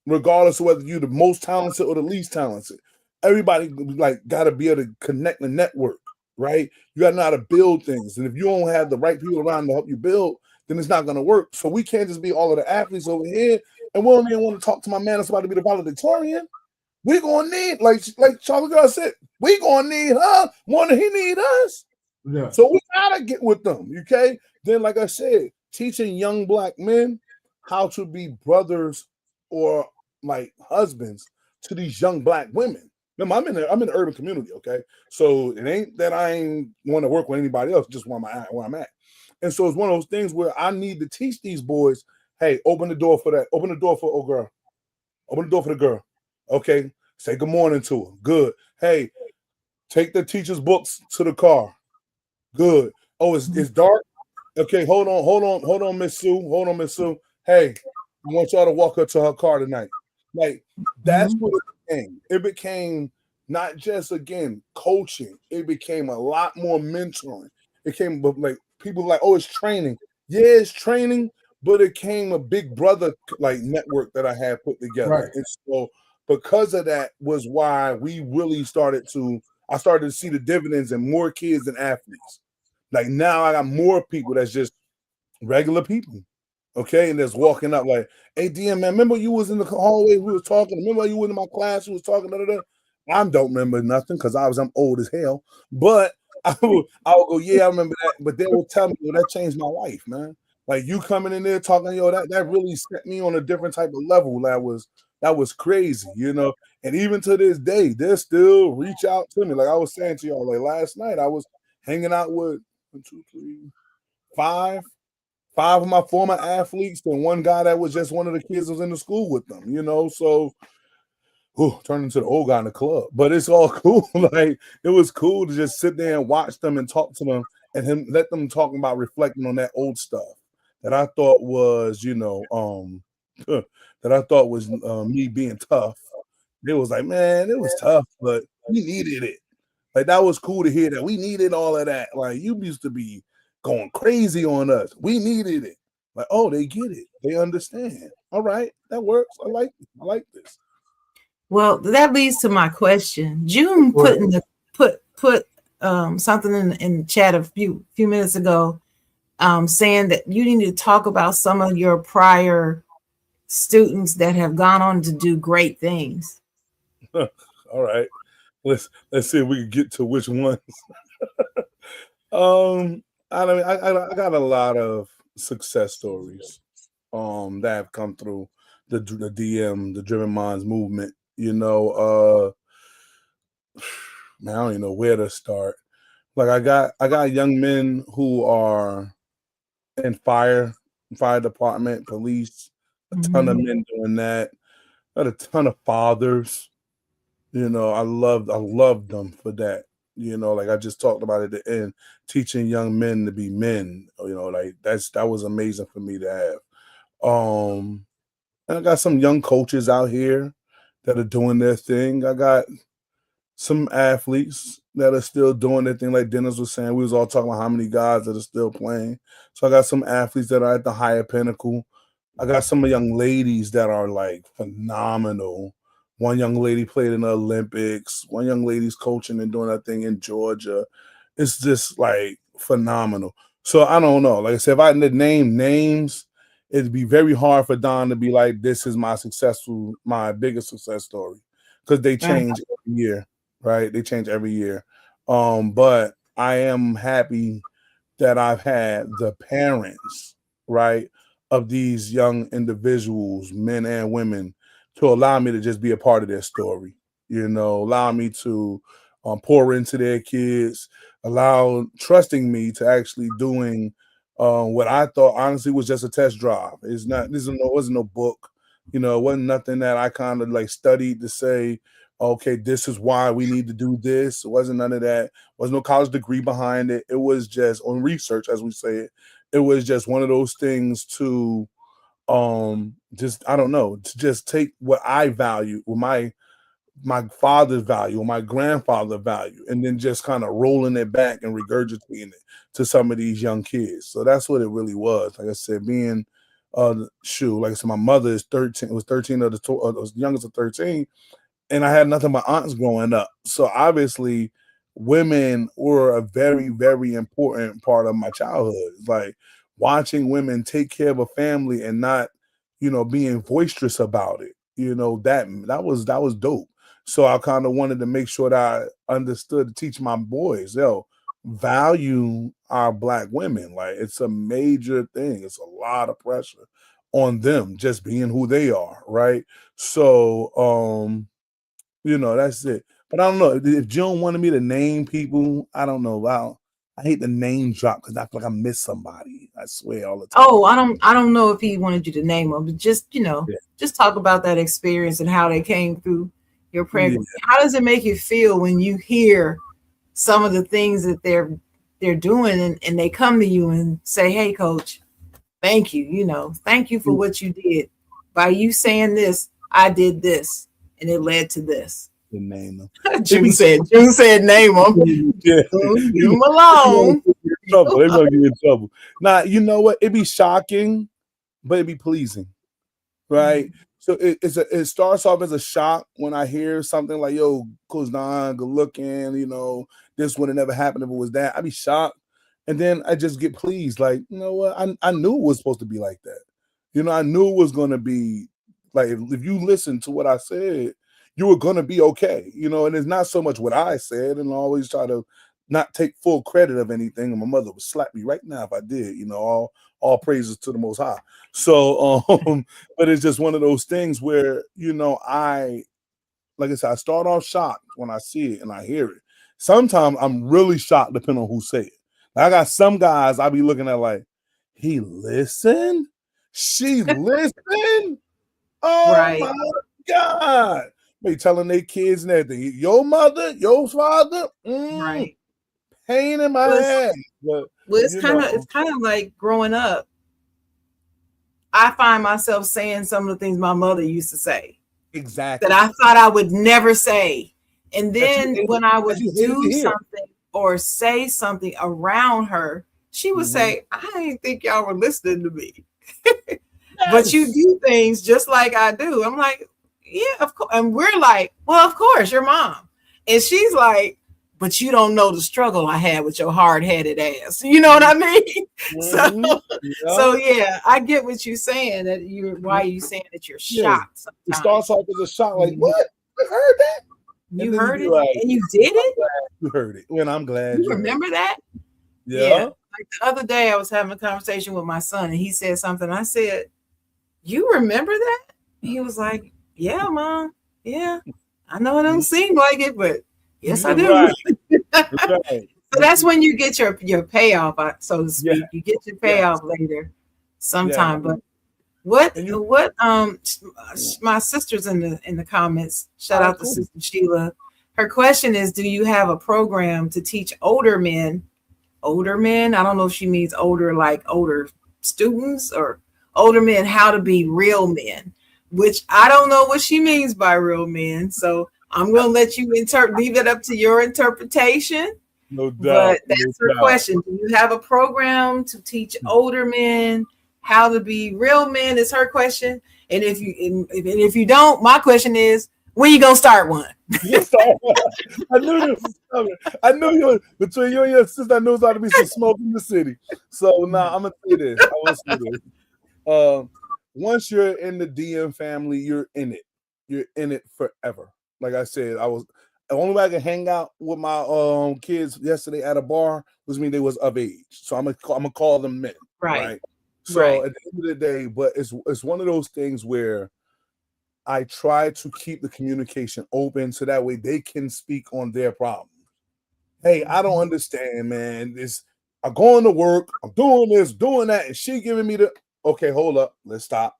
regardless of whether you're the most talented or the least talented. Everybody like got to be able to connect the network, right? You got to know how to build things. And if you don't have the right people around to help you build, then it's not going to work. So we can't just be all of the athletes over here, and we don't even want to talk to my man that's about to be the valedictorian. We're going to need, like Charlie Girl said, we're going to need her more than he need us. Yeah. So we got to get with them, okay? Then, like I said, teaching young black men how to be brothers or like husbands to these young black women. Remember, I'm in the urban community, okay? So it ain't that I ain't want to work with anybody else, just where I'm at. And so it's one of those things where I need to teach these boys, hey, open the door for that. Open the door for old girl. Open the door for the girl. Okay. Say good morning to her. Good. Hey, take the teacher's books to the car. Good. Oh, it's dark. Okay, hold on, Miss Sue. Hold on, Miss Sue. Hey, I want y'all to walk her to her car tonight. Like, that's what it became. It became not just, again, coaching. It became a lot more mentoring. It came like people like, oh, it's training. Yeah, it's training, but it came a big brother like network that I had put together. Right. And so because of that was why we really I started to see the dividends in more kids and athletes. Like now I got more people that's just regular people. Okay, and that's walking up like, hey DM man, remember you was in the hallway, we was talking, remember you was in my class, we was talking, I don't remember nothing because I'm old as hell. But I will go, yeah, I remember that. But they will tell me, that changed my life, man. Like you coming in there talking, that really set me on a different type of level. That was crazy, And even to this day, they still reach out to me. Like I was saying to y'all, like last night, I was hanging out with 1, 2, 3, 5 of my former athletes and one guy that was just one of the kids that was in the school with them, So turned into the old guy in the club, but it's all cool. Like it was cool to just sit there and watch them and talk to them and let them talk about reflecting on that old stuff that I thought was, that I thought was me being tough. It was like, man, it was tough, but we needed it. Like that was cool to hear that we needed all of that. Like you used to be going crazy on us. We needed it. Like, oh, they get it. They understand. All right, that works. I like this. Well, that leads to my question. June put something in the chat a few minutes ago, saying that you need to talk about some of your prior students that have gone on to do great things. All right, let's see if we can get to which ones. I got a lot of success stories that have come through the DM, the Driven Minds movement. Man, I don't even know where to start. Like I got young men who are in fire department, police, a ton of men doing that. Got a ton of fathers. I loved them for that. Like I just talked about at the end, teaching young men to be men. Like that was amazing for me to have. And I got some young coaches out here that are doing their thing. I got some athletes that are still doing their thing. Like Dennis was saying, we was all talking about how many guys that are still playing. So I got some athletes that are at the higher pinnacle. I got some young ladies that are like phenomenal. One young lady played in the Olympics. One young lady's coaching and doing that thing in Georgia. It's just like phenomenal. So I don't know. Like I said, if I had to name names, it'd be very hard for Don to be like, this is my biggest success story. Because they change every year, right? They change every year. But I am happy that I've had the parents, right, of these young individuals, men and women, to allow me to just be a part of their story, allow me to pour into their kids, trusting me to actually doing what I thought honestly was just a test drive. It's not. Wasn't no book. You know, it wasn't nothing that I kind of like studied to say, okay, this is why we need to do this. It wasn't none of that. Was no college degree behind it. It was just on research, as we say it. It was just one of those things to just I don't know, to just take what I value, what my father's value or my grandfather's value, and then just kind of rolling it back and regurgitating it to some of these young kids. So that's what it really was. Like I said, being like I said, my mother is 13, was 13 of the youngest of 13, and I had nothing but aunts growing up. So obviously, women were a very, very important part of my childhood. Like watching women take care of a family and not, being boisterous about it. That was dope. So I kind of wanted to make sure that I understood to teach my boys, value our Black women. Like it's a major thing. It's a lot of pressure on them just being who they are, right? So that's it. But I don't know if June wanted me to name people. I don't know. I hate the name drop because I feel like I miss somebody. I swear all the time. Oh, I don't know if he wanted you to name them, but just just talk about that experience and how they came through your pregnancy. Yeah. How does it make you feel when you hear some of the things that they're doing and they come to you and say, "Hey, coach, thank you. Thank you for what you did. By you saying this, I did this, and it led to this." Name them. June said name them. Yeah. Leave them alone. They're gonna get in trouble. Now, you know what? It'd be shocking, but it'd be pleasing, right? Mm-hmm. So it starts off as a shock when I hear something like, "Yo, Coach Don, good looking," this would have never happened if it was that. I'd be shocked, and then I just get pleased. Like, you know what? I knew it was supposed to be like that. I knew it was gonna be like if you listen to what I said, you were going to be okay, and it's not so much what I said, and I always try to not take full credit of anything. And my mother would slap me right now if I did, all praises to the Most High. So, but it's just one of those things where, like I said, I start off shocked when I see it and I hear it. Sometimes I'm really shocked depending on who say it. Like I got some guys I be looking at like, he listened? She listened? Oh right. My God. They telling their kids and everything. Your mother, your father, right? Pain in my head. But it's kind of like growing up. I find myself saying some of the things my mother used to say. Exactly. That I thought I would never say, and then when I would do something or say something around her, she would say, "I didn't think y'all were listening to me." Yes. But you do things just like I do. I'm like, yeah, of course. And we're like, well, of course, your mom. And she's like, but you don't know the struggle I had with your hard-headed ass. You know what I mean? So yeah, I get what you're saying. Why you saying that you're shocked sometimes. It starts off as a shock, like, what? You heard that? You heard it? Like, and you did it? You heard it. And I'm glad you remember that? Yeah. Like the other day, I was having a conversation with my son, and he said something. I said, "You remember that?" He was like, "Yeah, Mom. Yeah, I know it don't seem like it, but yes, I do." Right. Right. So that's when you get your payoff, so to speak. Yeah. You get your payoff later, sometime. Yeah. But what my sister's in the comments. Shout out to Sister Sheila. Her question is, do you have a program to teach older men? Older men, I don't know if she means older like older students or older men, how to be real men, which I don't know what she means by real men. So I'm going to let you leave it up to your interpretation. No doubt. But that's her question. Do you have a program to teach older men how to be real men? Is her question. And if you don't, my question is, when you gonna start one? I knew this was coming. I knew between you and your sister, I knew there ought to be some smoke in the city. So now I'm gonna say this. I will say this. Once you're in the DM family, you're in it. You're in it forever. Like I said, the only way I could hang out with my kids yesterday at a bar was when they was of age. So I'm gonna call them men. Right. So at the end of the day, but it's one of those things where I try to keep the communication open so that way they can speak on their problems. Hey, I don't understand, man. I'm going to work, I'm doing this, doing that, and she giving me the okay, hold up, let's stop.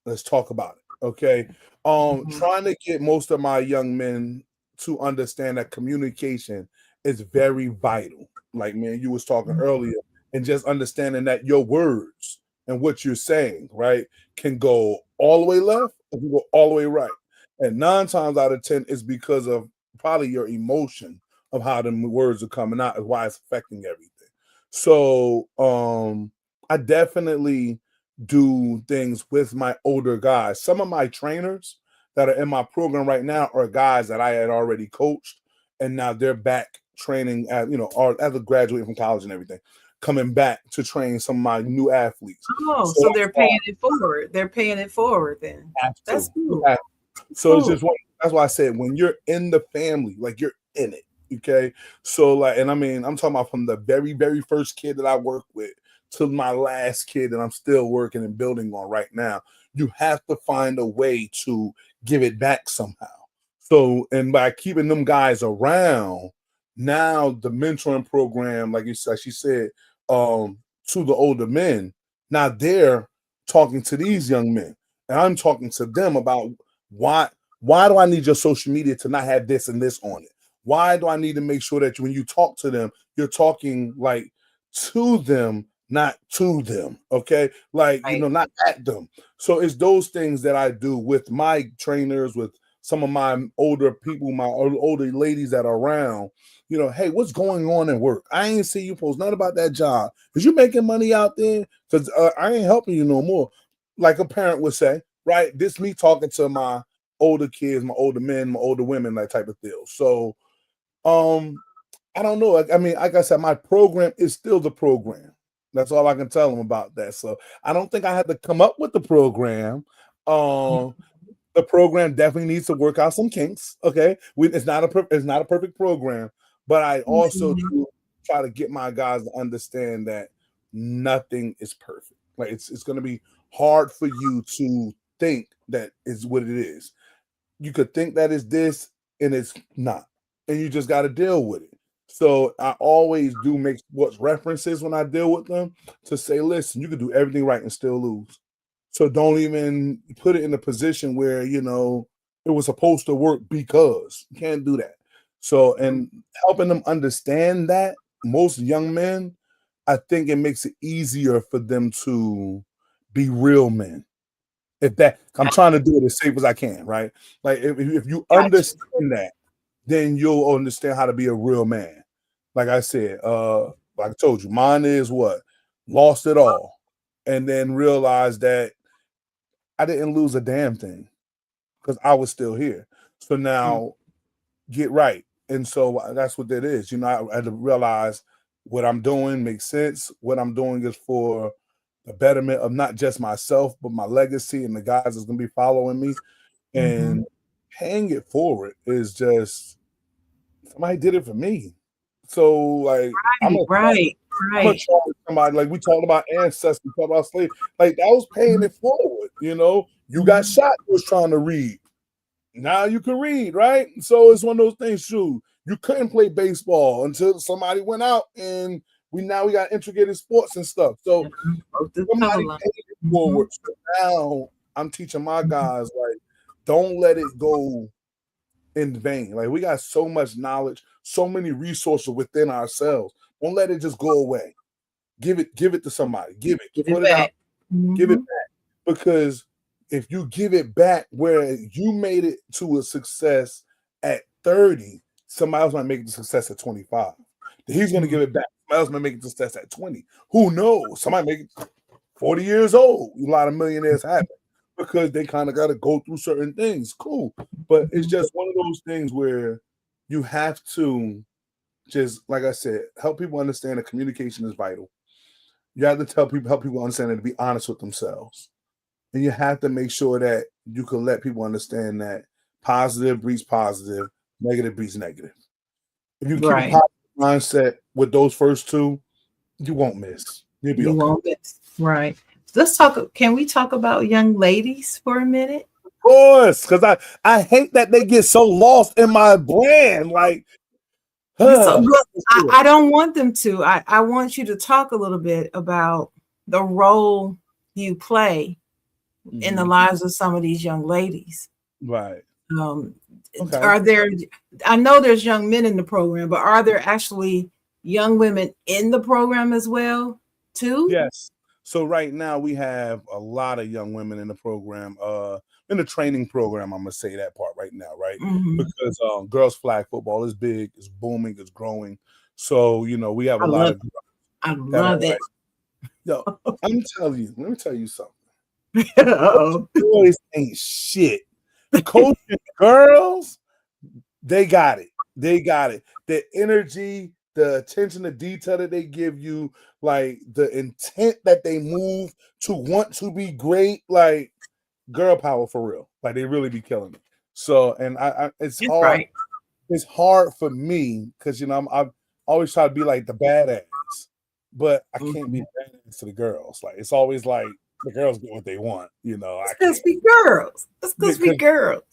Let's talk about it. Okay. Trying to get most of my young men to understand that communication is very vital. Like man, you was talking earlier, and just understanding that your words and what you're saying, right, can go all the way left or can go all the way right. And 9 times out of 10 is because of probably your emotion of how the words are coming out is why it's affecting everything. So I definitely do things with my older guys. Some of my trainers that are in my program right now are guys that I had already coached, and now they're back training at or as a graduate from college and everything, coming back to train some of my new athletes. Oh, so they're paying it forward. They're paying it forward then. That's cool. So it's just that's why I said when you're in the family, like you're in it. Okay. So like, and I mean, I'm talking about from the very, very first kid that I worked with to my last kid that I'm still working and building on right now. You have to find a way to give it back somehow. So, and by keeping them guys around, now the mentoring program, like she said, to the older men, now they're talking to these young men, and I'm talking to them about why do I need your social media to not have this and this on it? Why do I need to make sure that when you talk to them, you're talking like to them, not to them? Okay. Like, not at them. So it's those things that I do with my trainers, with some of my older people, my older ladies that are around, hey, what's going on in work? I ain't see you post nothing about that job. Is you making money out there? Because I ain't helping you no more. Like a parent would say, right? This me talking to my older kids, my older men, my older women, that type of deal. So I don't know. I mean, like I said, my program is still the program. That's all I can tell them about that. So I don't think I had to come up with the program. The program definitely needs to work out some kinks. Okay, it's not a perfect program, but I also do try to get my guys to understand that nothing is perfect. Like it's going to be hard for you to think that is what it is. You could think that is this, and it's not, and you just got to deal with it. So I always do make what's references when I deal with them to say, listen, you can do everything right and still lose. So don't even put it in a position where, it was supposed to work because you can't do that. So, and helping them understand that, most young men, I think it makes it easier for them to be real men. If that, I'm trying to do it as safe as I can, right? Like if you understand that, then you'll understand how to be a real man. Like I said, like I told you, mine is what? Lost it all. And then realized that I didn't lose a damn thing because I was still here. So now get right. And so that's what that is. I had to realize what I'm doing makes sense. What I'm doing is for the betterment of not just myself, but my legacy and the guys that's going to be following me. And paying it forward is just, somebody did it for me. So like, I'm gonna charge somebody, like we talked about ancestors, we talked about slavery, like that was paying it forward. You got shot, you was trying to read. Now you can read, right? So it's one of those things too. You couldn't play baseball until somebody went out, and we got integrated sports and stuff. So somebody paid it forward. So now I'm teaching my guys, like, don't let it go in vain. Like, we got so much knowledge, so many resources within ourselves. Don't let it just go away. Give it to somebody. Give it out. Give it back. Because if you give it back where you made it to a success at 30, somebody else might make it a success at 25. He's going to give it back. Somebody else might make it a success at 20. Who knows? Somebody make it 40 years old. A lot of millionaires happen because they kind of got to go through certain things. Cool. But it's just one of those things where you have to just, like I said, help people understand that communication is vital. You have to help people understand that, to be honest with themselves. And you have to make sure that you can let people understand that positive breeds positive, negative breeds negative. If you keep a positive mindset with those first two, you won't miss. You'll be okay. Won't miss. Right. Let's talk. Can we talk about young ladies for a minute? Of course, because I hate that they get so lost in my brand. Like, So look, I don't want them to. I want you to talk a little bit about the role you play in the lives of some of these young ladies. Right. Okay. Are there, I know there's young men in the program, but are there actually young women in the program as well, too? Yes. So right now we have a lot of young women in the program, in the training program. I'm gonna say that part right now, right? Because girls flag football is big, it's booming, it's growing. So we have a lot of. I love it. Yo, I'm telling you. Let me tell you something. Uh-oh. Boys ain't shit. Coaching girls, they got it. They got it. The energy, the attention to detail that they give you, like the intent that they move to want to be great, like girl power for real. Like they really be killing it. So, and it's hard. Right. It's hard for me because I've always try to be like the badass, but I can't be badass to the girls. Like it's always like the girls get what they want. It's because we girls. It's because we girls.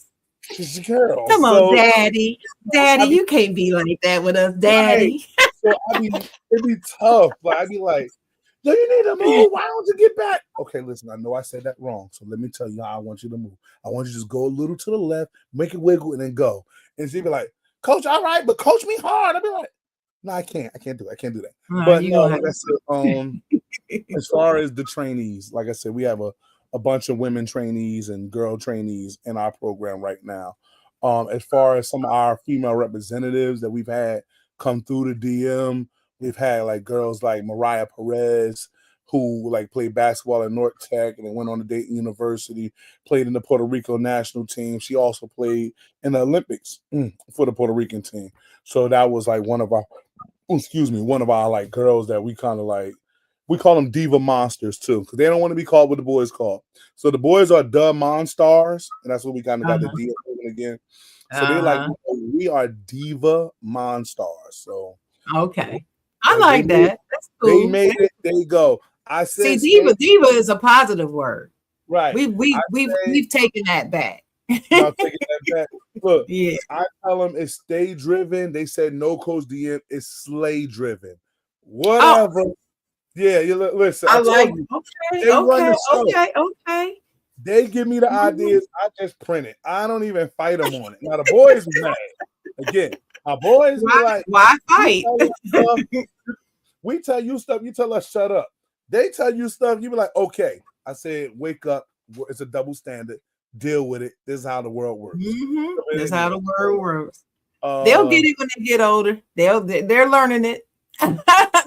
She's a girl. Come on, Daddy. Daddy, you can't be like that with us, Daddy. Right. So it'd be tough. Like I'd be like, "Do you need to move? Why don't you get back?" Okay, listen, I know I said that wrong. So let me tell you how I want you to move. I want you to just go a little to the left, make it wiggle, and then go. And she'd be like, "Coach, all right, but coach me hard." I'd be like, "No, I can't. I can't do it. I can't do that." But no, like I said, as far as the trainees, like I said, we have a bunch of women trainees and girl trainees in our program right now. As far as some of our female representatives that we've had come through the DM, we've had like girls like Mariah Perez, who like played basketball at North Tech and then went on to Dayton University, played in the Puerto Rico national team. She also played in the Olympics for the Puerto Rican team. So that was like one of our like girls that we kind of like. We call them diva monsters too, because they don't want to be called what the boys call. So the boys are the Monstars, and that's what we kind of got the diva again. So they're like, we are diva Monstars. So okay, I like that. That's cool. They made it. There you go. I said, see, diva is a positive word, right? We've taken that back. Y'all taking that back. Look, yeah. I tell them it's stay driven. They said no, Coach DM. It's slay driven. Whatever. Oh. Yeah, you listen. I like it. Okay. They give me the ideas. I just print it. I don't even fight them on it. Now the boys are mad. Again, our boys be like, "Why fight?" We tell you stuff. You tell us shut up. They tell you stuff. You be like, "Okay." I said, "Wake up. It's a double standard. Deal with it. This is how the world works." This is how the world works. They'll get it when they get older. They're learning it.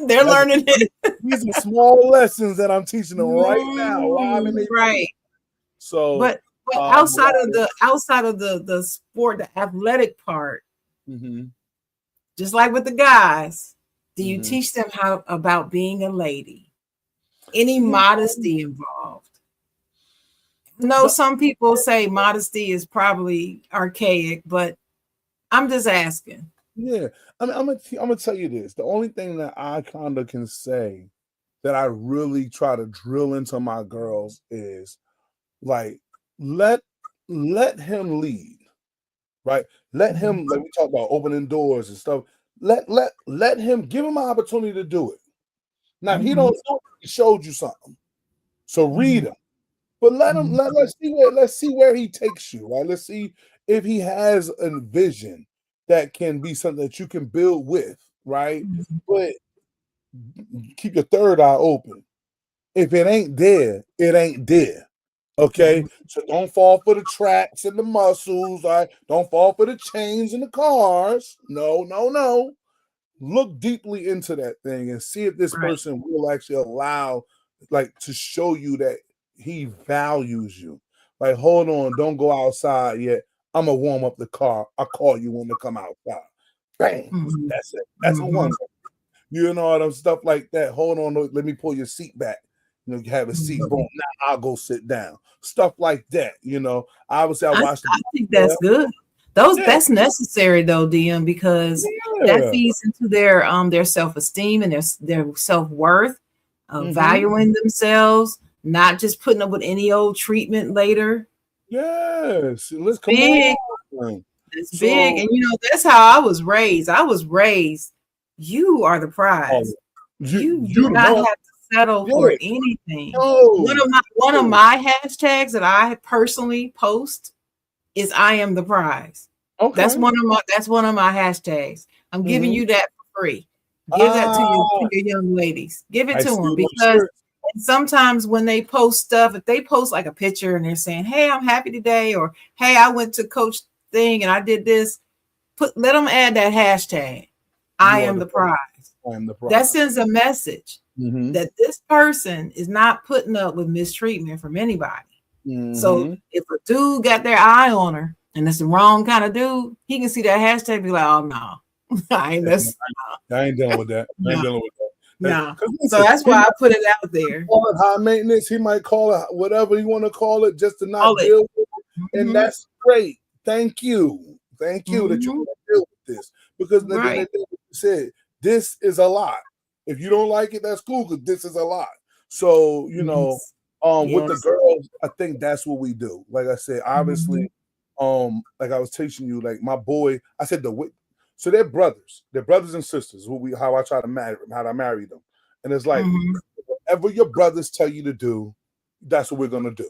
They're learning it. These are small lessons that I'm teaching them right now. Right. So, but outside of the sport, the athletic part, just like with the guys, do you teach them how about being a lady? Any modesty involved? No, some people say modesty is probably archaic, but I'm just asking. Yeah, I mean, I'm gonna tell you this. The only thing that I kind of can say that I really try to drill into my girls is like let him lead, right? Let him, like we talk about opening doors and stuff. Let him, give him an opportunity to do it. Now, if he don't know, he showed you something, so read him. But let's see where he takes you, right? Let's see if he has a vision that can be something that you can build with, right? But keep your third eye open. If it ain't there, it ain't there. Okay? So don't fall for the tracks and the muscles. Right? Don't fall for the chains and the cars. No. Look deeply into that thing and see if this person will actually allow, like, to show you that he values you. Like, hold on, don't go outside yet. I'm gonna warm up the car. I'll call you when to come outside. Bang. That's it. That's a one. You know, them stuff like that. Hold on, let me pull your seat back. You have a seat. Boom. Now I'll go sit down. Stuff like that. Obviously I watched. I think that's good. That's necessary though, DM, because that feeds into their self-esteem and their self-worth, valuing themselves, not just putting up with any old treatment later. Yes, let's come on. It's big, and that's how I was raised. You are the prize. You do not have to settle for anything. One of my hashtags that I personally post is "I am the prize." Okay. That's one of my hashtags. I'm giving you that for free. Give that to your young ladies. Give it to them, because sometimes when they post stuff, if they post like a picture and they're saying, "Hey, I'm happy today," or "Hey, I went to coach thing and I did this," let them add that hashtag. I am the prize. That sends a message that this person is not putting up with mistreatment from anybody. So if a dude got their eye on her and it's the wrong kind of dude, he can see that hashtag and be like, "Oh no, I ain't dealing with that. No. So that's why I put it out there. Call it high maintenance. He might call it whatever you want to call it, just to not deal with it. And that's great. Thank you that you want to deal with this, because like you said, this is a lot. If you don't like it, that's cool, because this is a lot. So with the girls, I think that's what we do. Like I said, obviously, like I was teaching you, like my boy, I said so they're brothers and sisters. How I try to marry them, and it's like whatever your brothers tell you to do, that's what we're gonna do.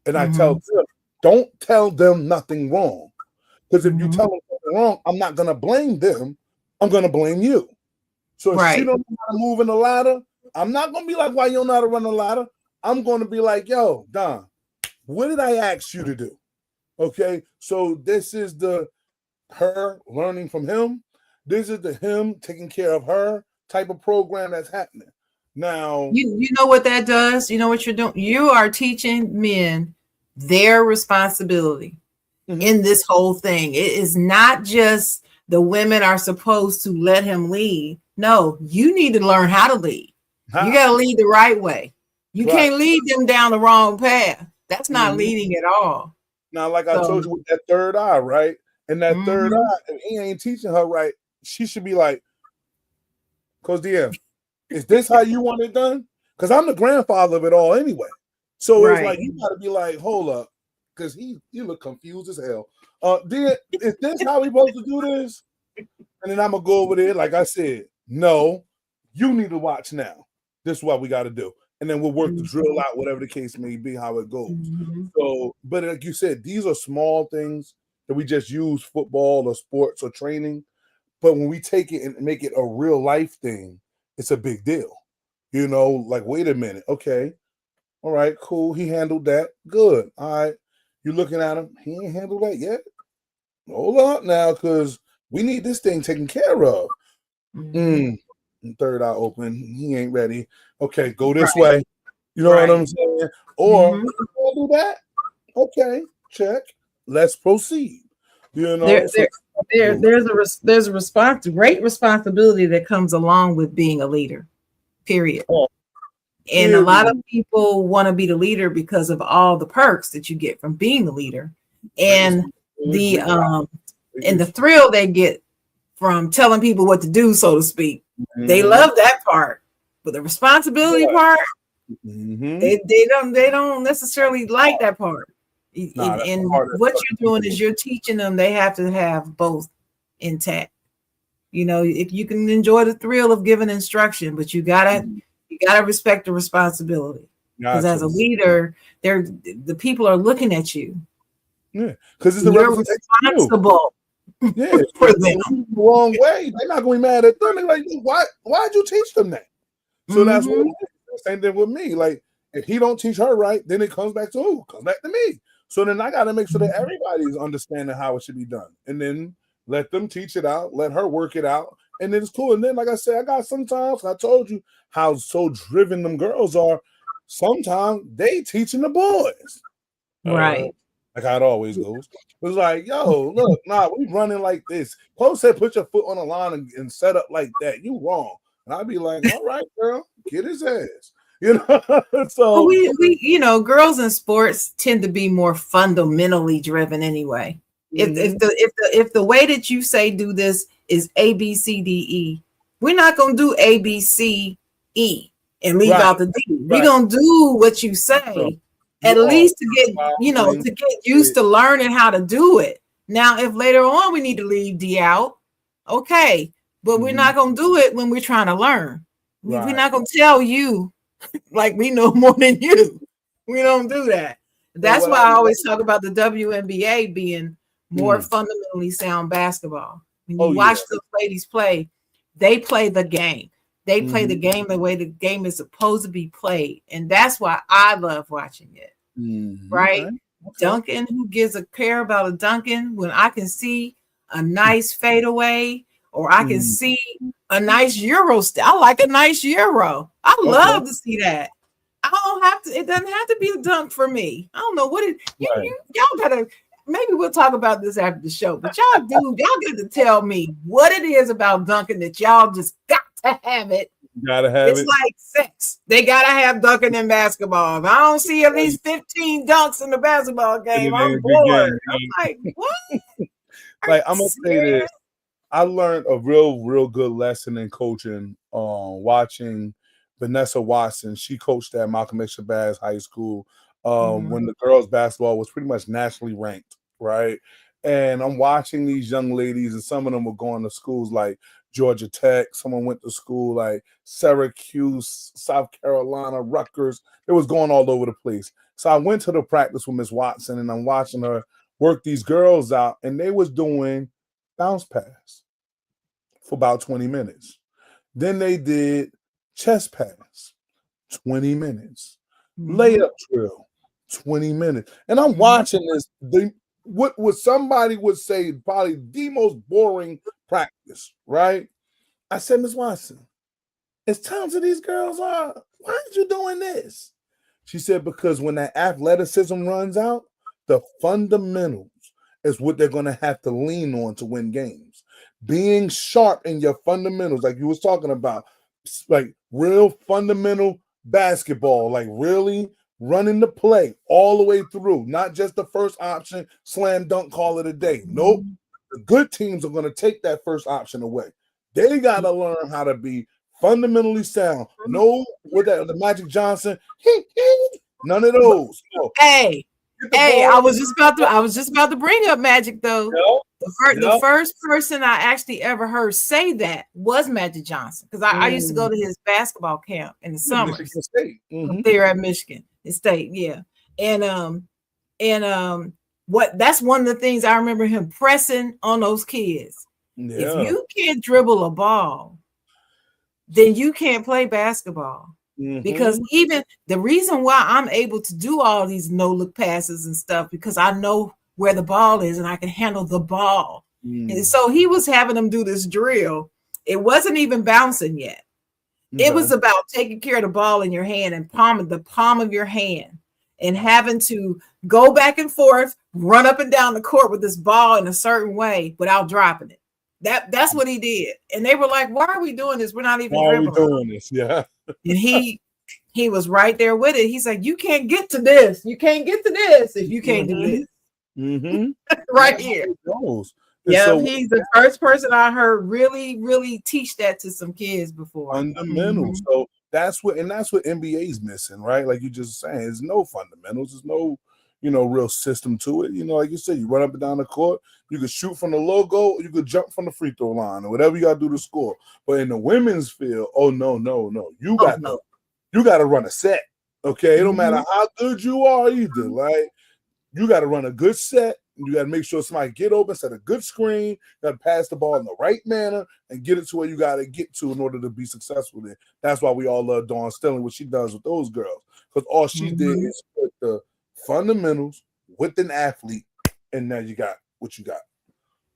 And I tell them, don't tell them nothing wrong, because if you tell them something wrong, I'm not gonna blame them. I'm gonna blame you. So if she don't know how to move in the ladder, I'm not gonna be like, "Why you don't know how to run the ladder?" I'm gonna be like, "Yo, Don, what did I ask you to do?" Okay, so this is her learning from him. This is the him taking care of her type of program that's happening. Now, you know what that does? You know what you're doing? You are teaching men their responsibility in this whole thing. It is not just the women are supposed to let him lead. No, you need to learn how to lead. You got to lead the right way. You can't lead them down the wrong path. That's not leading at all. Now, like I told you with that third eye, right? And that third eye, if he ain't teaching her right, she should be like, "Coach DM, is this how you want it done?" Because I'm the grandfather of it all anyway. So it's like, you got to be like, "Hold up," because he look confused as hell. DM, is this how we supposed to do this? And then I'm going to go over there. Like I said, no, you need to watch now. This is what we got to do. And then we'll work the drill out, whatever the case may be, how it goes. So, but like you said, these are small things that we just use football or sports or training. But when we take it and make it a real life thing, it's a big deal. Like, wait a minute. Okay. All right, cool. He handled that. Good. All right. You're looking at him. He ain't handled that yet. Hold up now, because we need this thing taken care of. Third eye open. He ain't ready. Okay, go this way. You know what I'm saying? Or do that. Okay, check. Let's proceed. There's a great responsibility that comes along with being a leader. Period. And a lot of people want to be the leader because of all the perks that you get from being the leader, and the thrill they get from telling people what to do, so to speak. They love that part, but the responsibility part, they don't necessarily like that part. And what you're doing is you're teaching them they have to have both intact. If you can enjoy the thrill of giving instruction, but you gotta respect the responsibility, because as a leader, the people are looking at you. Yeah, because you're responsible. Yeah, for them the wrong way. They're not going to be mad at them. They're like, why'd you teach them that? So that's what it is. Same thing with me. Like, if he don't teach her right, then it comes back to who? Comes back to me. So then I got to make sure that everybody's understanding how it should be done, and then let them teach it out, let her work it out, and then it's cool. And then, like I said, I got sometimes, I told you how so driven them girls are. Sometimes they teaching the boys, right? Like how it always goes. It was like, yo, look, we running like this. Coach said, put your foot on the line and set up like that. You wrong. And I'd be like, all right, girl, get his ass. So we girls in sports tend to be more fundamentally driven anyway. If the way that you say do this is A, B, C, D, E, we're not gonna do A, B, C, E and leave out the D. We're gonna do what you say. At least to get used to learning how to do it. Now, if later on we need to leave D out, okay, but we're not going to do it when we're trying to learn. We're not going to tell you like we know more than you. We don't do that. That's why I always talk about the WNBA being more fundamentally sound basketball. When you watch those ladies play, they play the game. They play the game the way the game is supposed to be played. And that's why I love watching it. Right? Okay. Duncan, who gives a care about a Duncan when I can see a nice fadeaway or I can see a nice Euro. I like a nice Euro. I love to see that. I don't have to, it doesn't have to be a dunk for me. I don't know what it y'all gotta, maybe we'll talk about this after the show, but y'all get to tell me what it is about dunking that y'all just got to have it. It's like sex. They gotta have dunking in basketball. If I don't see at least 15 dunks in the basketball game, I'm bored. I'm like, what? Like, I'm gonna say this. I learned a real good lesson in coaching watching Vanessa Watson. She coached at Malcolm X Shabazz High School when the girls basketball was pretty much nationally ranked, right? And I'm watching these young ladies, and some of them were going to schools like Georgia Tech. Someone went to school like Syracuse, South Carolina, Rutgers. It was going all over the place. So I went to the practice with Miss Watson, and I'm watching her work these girls out, and they was doing bounce pass for about 20 minutes. Then they did chest pass, 20 minutes. Layup drill, 20 minutes. And I'm watching this, what somebody would say probably the most boring practice, right? I said, Miss Watson, as talented these girls are, why aren't you doing this? She said, because when that athleticism runs out, the fundamentals is what they're going to have to lean on to win games. Being sharp in your fundamentals, like you was talking about, like real fundamental basketball, like really running the play all the way through, not just the first option, slam dunk, call it a day. Nope. The good teams are going to take that first option away. They got to learn how to be fundamentally sound. No, with that, the Magic Johnson, none of those. No. Hey, I was just about to bring up Magic though. The first person I actually ever heard say that was Magic Johnson, because I used to go to his basketball camp in the summers up there at Michigan State, that's one of the things I remember him pressing on those kids. If you can't dribble a ball, then you can't play basketball. Because even the reason why I'm able to do all these no-look passes and stuff, because I know where the ball is and I can handle the ball. And so he was having them do this drill. It wasn't even bouncing yet. It was about taking care of the ball in your hand and the palm of your hand, and having to go back and forth, run up and down the court with this ball in a certain way without dropping it. That's what he did. And they were like, why are we doing this? We're not even dribbling. Why are we doing this? Yeah. And he was right there with it. He's like, you can't get to this. You can't get to this if you can't do this. Right here. Yeah, so, he's the first person I heard really, really teach that to some kids before. Fundamentals. So that's what NBA's missing, right? Like you just saying, there's no fundamentals. There's no, real system to it. Like you said, you run up and down the court. You could shoot from the logo, you could jump from the free throw line, or whatever you got to do to score. But in the women's field, no. You got to run a set. Okay, it don't matter how good you are either. Like, you got to run a good set. You got to make sure somebody get open, set a good screen. You got to pass the ball in the right manner and get it to where you got to get to in order to be successful there. That's why we all love Dawn Sterling, what she does with those girls, because all she did is put the fundamentals with an athlete, and now you got what you got.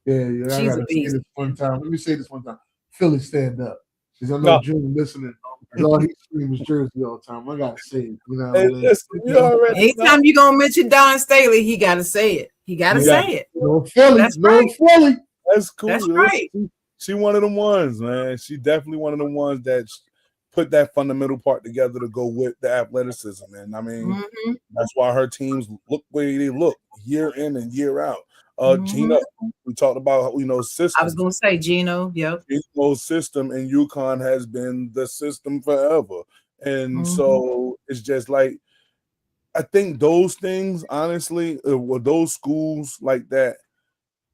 Yeah. I gotta say this one time. Let me say this one time. Philly, stand up. Because I know June listening. All he screams Jersey all the time. I gotta say it. Anytime you're gonna mention Don Staley, he gotta say it. He gotta say it. No Philly. That's right. Philly. That's cool. That's right. She one of them ones, man. She definitely one of them ones that put that fundamental part together to go with the athleticism. And I mean, that's why her teams look where they look year in and year out. Gino, we talked about, system. I was going to say Gino, yep. Gino's system in UConn has been the system forever. And so it's just like, I think those things, honestly, those schools like that,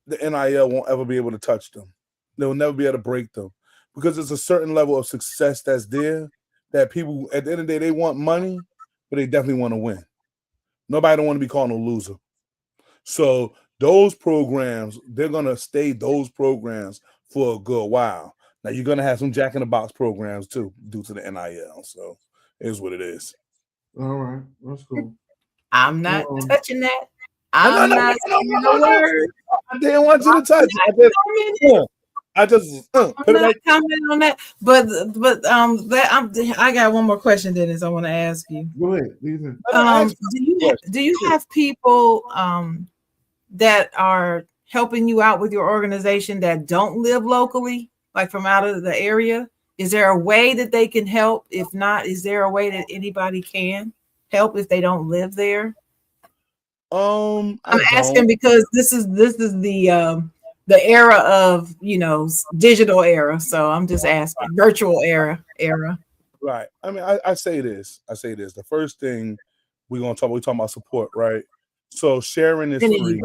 the NIL won't ever be able to touch them. They'll never be able to break them because there's a certain level of success that's there that people at the end of the day they want money, but they definitely want to win. Nobody don't want to be called a loser. So those programs, they're gonna stay those programs for a good while. Now you're gonna have some Jack in the Box programs too, due to the NIL. So it is what it is. All right, that's cool. I'm not touching that. No, I'm not saying a word. I didn't want you to touch it. I just put I'm it not like commenting on that. But I got one more question, Dennis. I want to ask you. Go ahead. Do you have people that are helping you out with your organization that don't live locally, like from out of the area? Is there a way that they can help? If not, is there a way that anybody can help if they don't live there? I'm asking because this is the era of, digital era. So I'm just asking, virtual era. Right. I mean, I say this. The first thing we're talking about support, right? So sharing is free.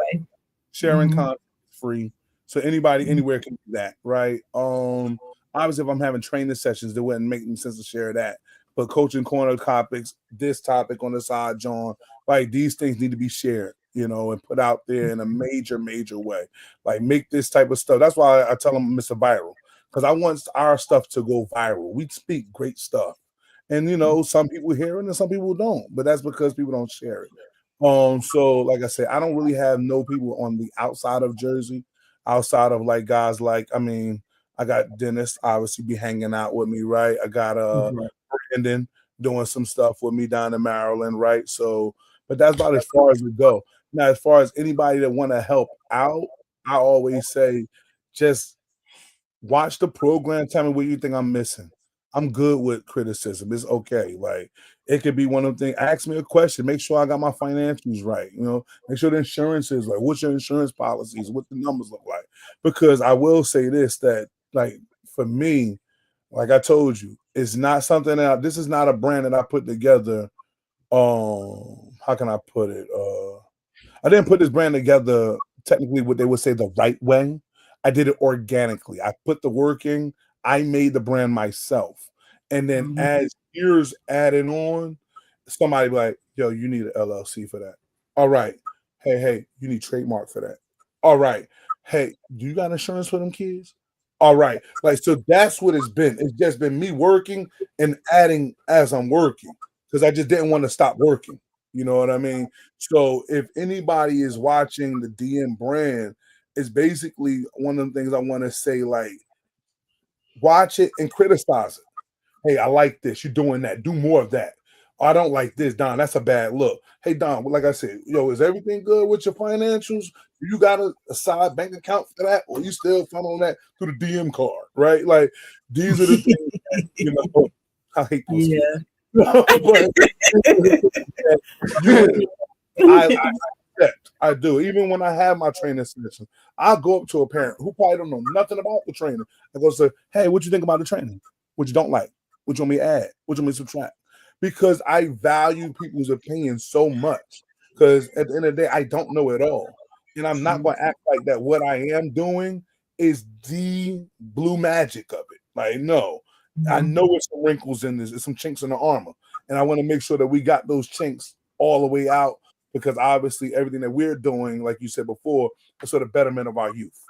Sharing content is free. So anybody anywhere can do that, right? Obviously, if I'm having training sessions, it wouldn't make any sense to share that. But coaching corner topics, this topic on the side, Jawn, like these things need to be shared, and put out there in a major, major way. Like make this type of stuff. That's why I tell them Mr. Viral, because I want our stuff to go viral. We speak great stuff. And, some people hear it and some people don't, but that's because people don't share it. So like I said, I don't really have no people on the outside of Jersey, outside of like guys like, I got Dennis obviously be hanging out with me, right? I got Brandon doing some stuff with me down in Maryland, right? So, but that's about as far as we go. Now, as far as anybody that want to help out, I always say, just watch the program. Tell me what you think I'm missing. I'm good with criticism. It's okay. Like it could be one of the things. Ask me a question. Make sure I got my financials right. Make sure the insurance is right. What's your insurance policies? What the numbers look like? Because I will say this, that like for me, like I told you, it's not something that this is not a brand that I put together. How can I put it? I didn't put this brand together technically what they would say the right way. I did it organically. I put the work in. I made the brand myself. And then as years added on, somebody be like, yo, you need an LLC for that. All right. Hey, you need trademark for that. All right. Hey, do you got insurance for them kids? All right. Like, so that's what it's been. It's just been me working and adding as I'm working because I just didn't want to stop working. You know what I mean? So if anybody is watching the DM brand, it's basically one of the things I want to say, like, watch it and criticize it. Hey, I like this. You're doing that. Do more of that. Oh, I don't like this, Don. That's a bad look. Hey, Don, like I said, is everything good with your financials? You got a side bank account for that? Or you still funneling that through the DM card, right? Like, these are the things that, I hate those kids. But I do. Even when I have my training session, I'll go up to a parent who probably don't know nothing about the training. I go say, hey, what you think about the training? What you don't like? What you want me to add? What you want me to subtract? Because I value people's opinion so much. Because at the end of the day, I don't know it all. And I'm not going to act like that. What I am doing is the blue magic of it. Like, no, I know there's some wrinkles in this. There's some chinks in the armor. And I want to make sure that we got those chinks all the way out. Because obviously everything that we're doing, like you said before, is for the betterment of our youth.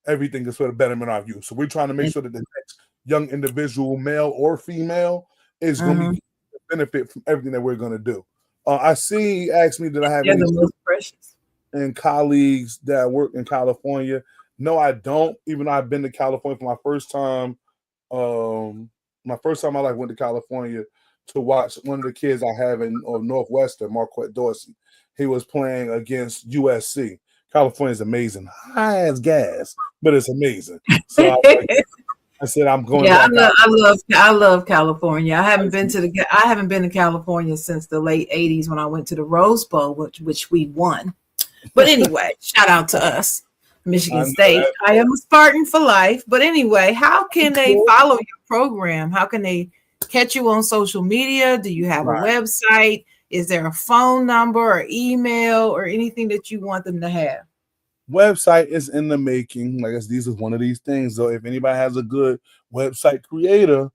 Everything is for the betterment of our youth. So we're trying to make sure that the next young individual, male or female, is going to be benefit from everything that we're going to do. I see he asked me that I have any and colleagues that work in California. No, I don't. Even though I've been to California for my first time. My first time I went to California to watch one of the kids I have in Northwestern, Marquette Dorsey. He was playing against USC. California is amazing. High as gas, but it's amazing. So I said I'm going. Yeah, I love California. I haven't been to California since the late '80s when I went to the Rose Bowl, which we won. But anyway, shout out to us, Michigan State. I am a Spartan for life. But anyway, how can they follow your program? How can they catch you on social media? Do you have a website? Is there a phone number or email or anything that you want them to have? Website is in the making. Like I said, these is one of these things. So if anybody has a good website creator,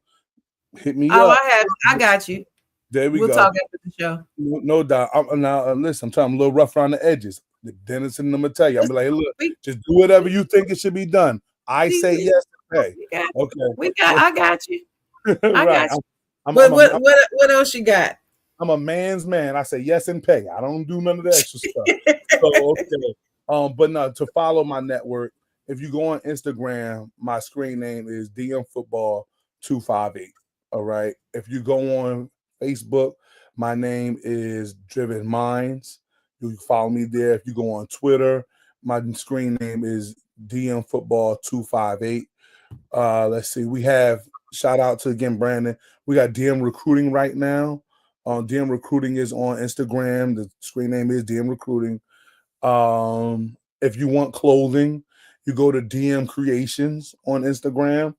hit me Oh, up. I got you. There we We'll go. talk after the show. No doubt. Now, listen, I'm a little rough around the edges. Dennis and I'm gonna tell you, I'm like, hey, look, just do whatever you think it should be done. I say yes to pay. Okay. I got you. I Right. got you. I'm What else you got? I'm a man's man. I say yes and pay. I don't do none of the extra stuff. So okay. But no, to follow my network, if you go on Instagram, my screen name is DM Football 258. All right. If you go on Facebook, my name is Driven Minds. You can follow me there. If you go on Twitter, my screen name is DM Football 258. Let's see. We have shout out to again Brandon. We got DM Recruiting right now. DM Recruiting is on Instagram. The screen name is DM Recruiting. If you want clothing, you go to DM Creations on Instagram.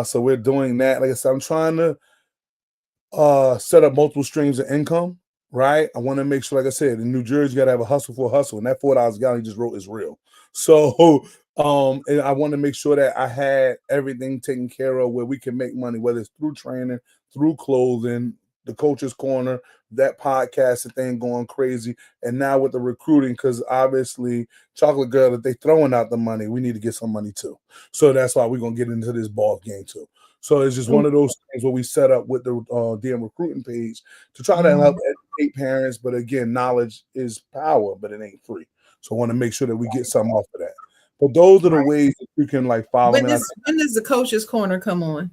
So we're doing that. Like I said, I'm trying to set up multiple streams of income, right? I want to make sure, like I said, in New Jersey, you got to have a hustle for a hustle. And that $4 a gallon he just wrote is real. So and I want to make sure that I had everything taken care of where we can make money, whether it's through training, through clothing, the Coach's Corner, that podcast thing going crazy. And now with the recruiting, because obviously Chocolate Girl, if they throwing out the money, we need to get some money too. So that's why we're going to get into this ball game too. So it's just one of those things where we set up with the DM Recruiting page to try to help educate parents. But again, knowledge is power, but it ain't free. So I want to make sure that we get something off of that. But those are the ways that you can like follow me. When does the Coach's Corner come on?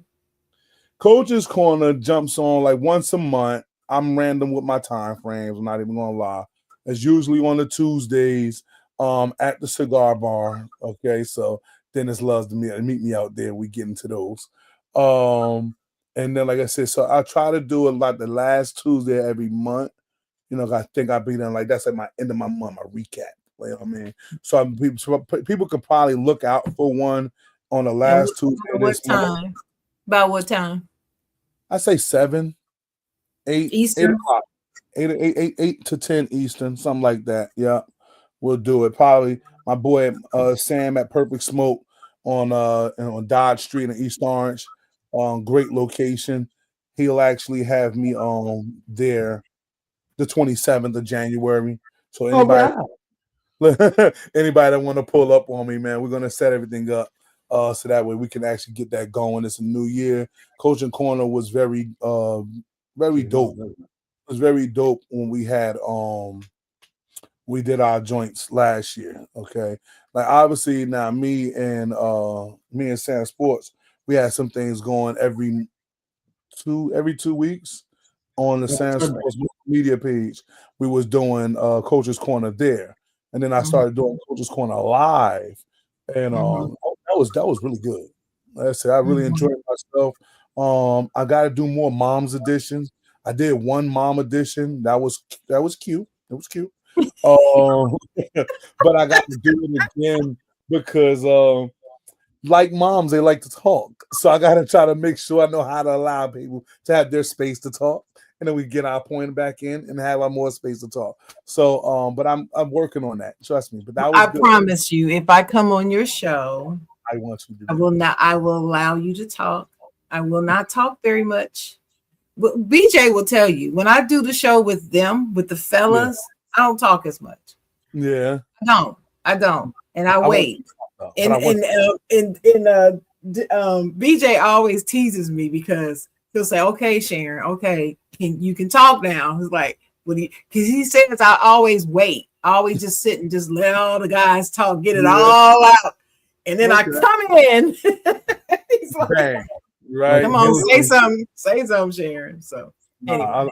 Coach's Corner jumps on like once a month. I'm random with my time frames. I'm not even gonna lie. It's usually on the Tuesdays at the cigar bar. Okay, so Dennis loves to meet me out there. We get into those. And then like I said, so I try to do it like the last Tuesday every month. You know, I think I'll be done like that's at my end of my month, my recap. You know what I mean? So people could probably look out for one on the last Tuesday. What time? About what time? I say 7, 8, Eastern. 8 to 10 Eastern, something like that. Yeah, we'll do it. Probably my boy Sam at Perfect Smoke on Dodge Street in East Orange. Great location. He'll actually have me there the 27th of January. So anybody that want to pull up on me, man, we're gonna set everything up. So that way we can actually get that going. It's a new year. Coaching Corner was very dope. It was very dope when we had we did our joints last year. Okay. Like obviously now me and Sam Sports, we had some things going every 2 weeks on the Sam Sports media page. We was doing Coach's Corner there. And then I started doing Coach's Corner live. And that was really good. Like I said, I really enjoyed myself. I got to do more moms editions. I did one mom edition. That was cute. It was cute. But I got to do it again because like moms, they like to talk. So I got to try to make sure I know how to allow people to have their space to talk. And then we get our point back in and have our more space to talk. So, but I'm working on that. Trust me. But that was good. Promise you, if I come on your show, I want you to. I will allow you to talk. I will not talk very much. But BJ will tell you when I do the show with them, with the fellas, I don't talk as much. Yeah, I don't, and I wait. BJ always teases me because he'll say, "Okay, Sharon, okay, you can talk now." He's like, because he says I always wait. I always just sit and just let all the guys talk, get it all out, and then I come in. He's like, bang, right? Come on, say something, Sharon. So anyway.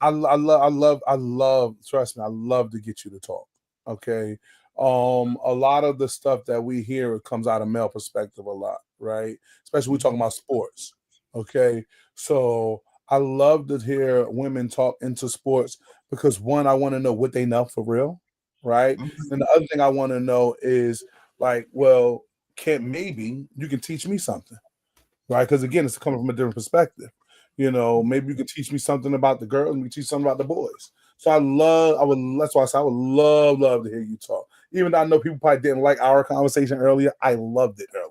I love. Trust me, I love to get you to talk. Okay. A lot of the stuff that we hear comes out of male perspective a lot, right? Especially we're talking about sports. Okay. So I love to hear women talk into sports because one, I want to know what they know for real, right? And the other thing I want to know is like, well, maybe you can teach me something, right? Because again, it's coming from a different perspective. You know, maybe you can teach me something about the girls and we teach something about the boys. So that's why I said I would love to hear you talk. even though I know people probably didn't like our conversation earlier, I loved it earlier.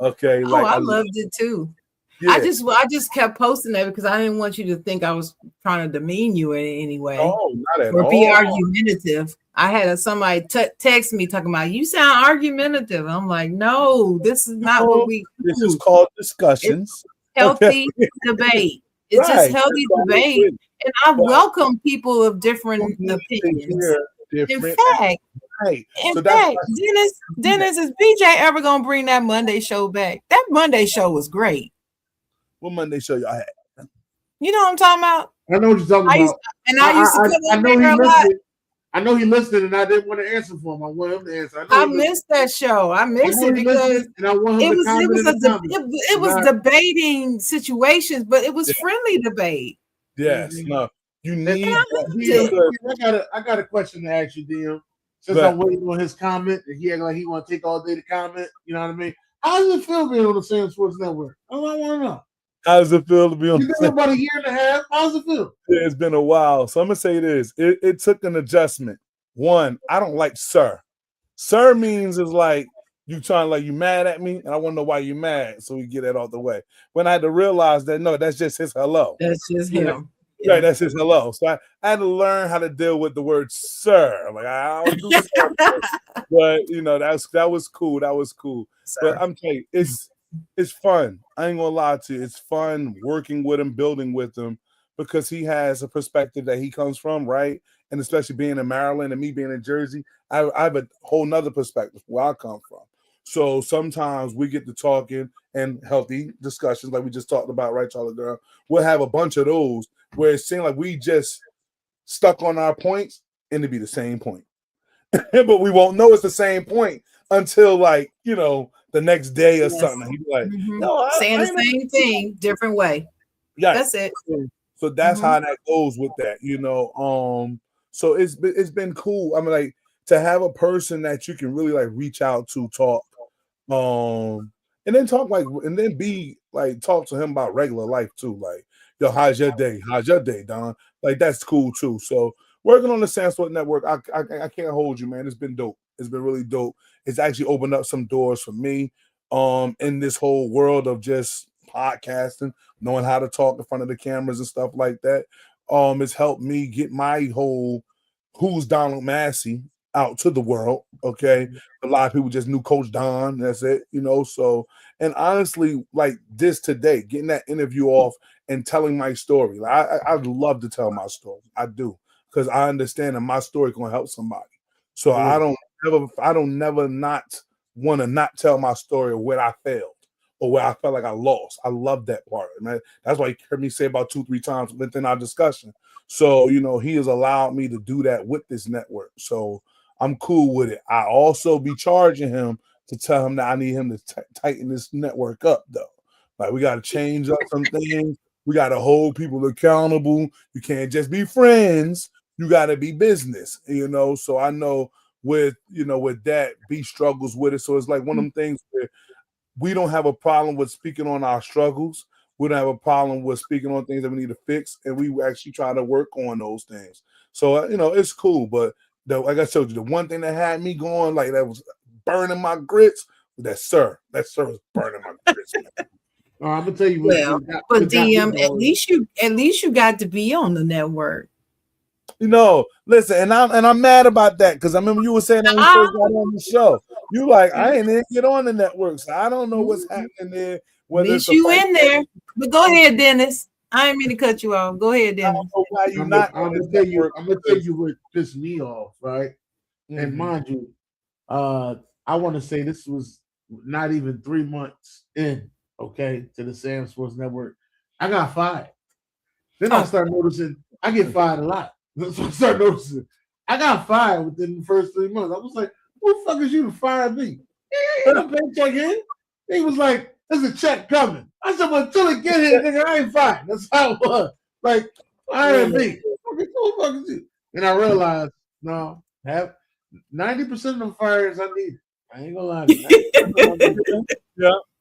Okay, Oh, I loved it too. Yeah. I just kept posting that because I didn't want you to think I was trying to demean you in any way. No, not at or all. be argumentative. I had somebody text me talking about you sound argumentative. I'm like, no, this is not what we do. This is called discussions. It's healthy debate. It's just healthy debate. And I welcome people of different opinions. In fact, Dennis, is BJ ever gonna bring that Monday show back? That Monday show was great. What Monday show y'all had? You know what I'm talking about? I know what you're talking about. I used to I know he listened. I know he listened, and I didn't want to answer for him. I want him to answer. I missed that show. I missed it because it was debating situations, but it was friendly debate. Yes, no, you need. I got a question to ask you, DM. Since I'm waiting on his comment, and he act like he want to take all day to comment. You know what I mean? How does it feel being on the Sam Sports Network? I want to know. How does it feel to be on? You've been about a year and a half. How does it feel? It's been a while. So I'm gonna say this. It took an adjustment. One, I don't like sir. Sir means is like you trying like you mad at me, and I want to know why you mad, so we get that out the way. When I had to realize that no, that's just his hello. That's just him. Right, that's his hello. So I had to learn how to deal with the word sir. Like I don't do sir, but you know that was cool. That was cool. Sir. But I'm telling you, it's fun. I ain't gonna lie to you. It's fun working with him, building with him, because he has a perspective that he comes from, right? And especially being in Maryland and me being in Jersey, I have a whole nother perspective where I come from. So sometimes we get to talking and healthy discussions like we just talked about, right, Charlie girl? We'll have a bunch of those where it seems like we just stuck on our points and it'd be the same point. But we won't know it's the same point until like, you know, the next day or something. He'd be like, no, saying the same thing, different way. Yeah, that's it. So that's how that goes with that, you know. So it's been cool. I mean, like to have a person that you can really like reach out to, talk, and then talk like, and then be like talk to him about regular life too. Like, yo, how's your day? How's your day, Don? Like that's cool too. So working on the Sandsport Network, I can't hold you, man. It's been dope. It's been really dope. It's actually opened up some doors for me in this whole world of just podcasting, knowing how to talk in front of the cameras and stuff like that. It's helped me get my whole who's Donald Massey out to the world. Okay. A lot of people just knew Coach Don. That's it, you know. So, and honestly, like this today, getting that interview off and telling my story. Like I'd love to tell my story. I do, because I understand that my story can help somebody. So I don't never not want to not tell my story of where I failed or where I felt like I lost. I love that part, man. That's why you heard me say about 2-3 times within our discussion. So, you know, he has allowed me to do that with this network. So I'm cool with it. I also be charging him to tell him that I need him to tighten this network up, though. Like we got to change up some things. We got to hold people accountable. You can't just be friends. You got to be business, you know. So I know with that, B struggles with it. So it's like one of them things where we don't have a problem with speaking on our struggles. We don't have a problem with speaking on things that we need to fix, and we actually try to work on those things. So you know, it's cool. But like I told you, the one thing that had me going, like that was burning my grits, that sir was burning my grits. I'm gonna tell you. But DM, at least you got to be on the network. You know, listen, and I'm mad about that because I remember you were saying that when you first got on the show. You like, I ain't even get on the network, so I don't know what's happening there. At least you in there. But go ahead, Dennis. I didn't mean to cut you off. Go ahead, Dennis. I'm gonna tell you what pissed me off, right? Mm-hmm. And mind you, I want to say this was not even 3 months in, okay, to the Sam Sports Network. I got fired. Then I started noticing I get fired a lot. So I started noticing I got fired within the first 3 months. I was like, who the fuck is you to fire me? He ain't no paycheck in. He was like, there's a check coming. I said, well, until it get here, nigga, I ain't fired. That's how it was. Like, fire me. Who the fuck is you? And I realized, no, have 90% of the fires I need. I ain't gonna lie to you.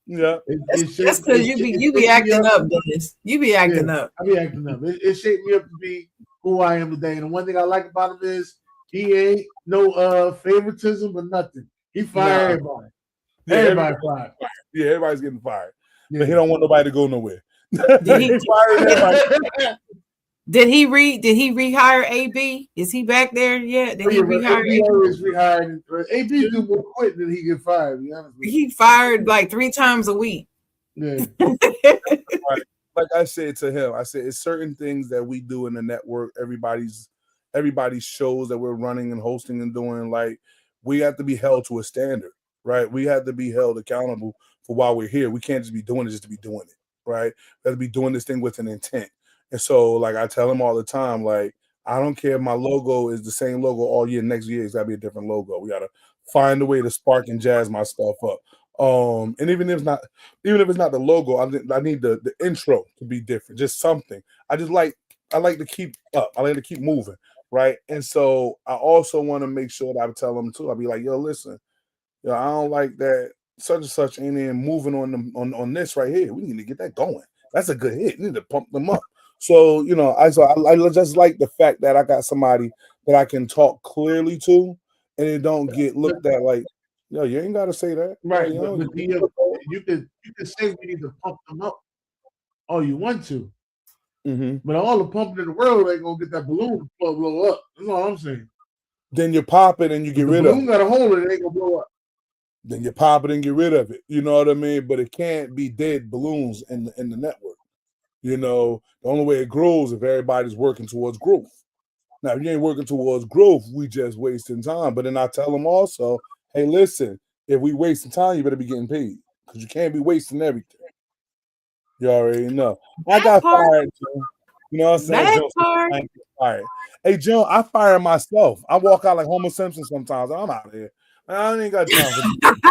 Yeah. That's because you be acting up, Dennis. You be acting up. I be acting up. It shaped me up to be who I am today. And the one thing I like about him is he ain't no favoritism or nothing. He fired everybody. Yeah, Everybody fired. Yeah, everybody's getting fired. Yeah. But he don't want nobody to go nowhere. Did he- He fired everybody. Did he rehire AB? Is he back there yet? Did he rehire AB? Always rehired. AB do more quit than he get fired. To be honest with you. He fired like 3 times a week. Yeah. Like I said to him, I said it's certain things that we do in the network. Everybody's shows that we're running and hosting and doing. Like we have to be held to a standard, right? We have to be held accountable for why we're here. We can't just be doing it just to be doing it, right? We have to be doing this thing with an intent. And so, like I tell him all the time, like I don't care if my logo is the same logo all year. Next year it's got to be a different logo. We got to find a way to spark and jazz my stuff up. And even if it's not the logo, I need the intro to be different, just something. I like to keep up. I like to keep moving, right? And so I also want to make sure that I tell them too. I'll be like, yo, listen, yo, I don't like that such and such ain't in moving on this right here. We need to get that going. That's a good hit. We need to pump them up. So I just like the fact that I got somebody that I can talk clearly to, and it don't get looked at like, yo, you ain't got to say that, Right? You know, But you could say we need to pump them up all you want to, but all the pumping in the world ain't gonna get that balloon to blow up. That's all I'm saying. Then you pop it and you get rid of it. The balloon got a hole in it, ain't gonna blow up. Then you pop it and get rid of it. You know what I mean? But it can't be dead balloons in the network. The only way it grows if everybody's working towards growth. Now, if you ain't working towards growth, we just wasting time. But then I tell them also, hey, listen, if we wasting time, you better be getting paid because you can't be wasting everything. You already know. I got fired, Joe. You know what I'm saying? I ain't get fired. Hey, Joe, I fire myself. I walk out like Homer Simpson sometimes. I'm out of here. I ain't got time for this.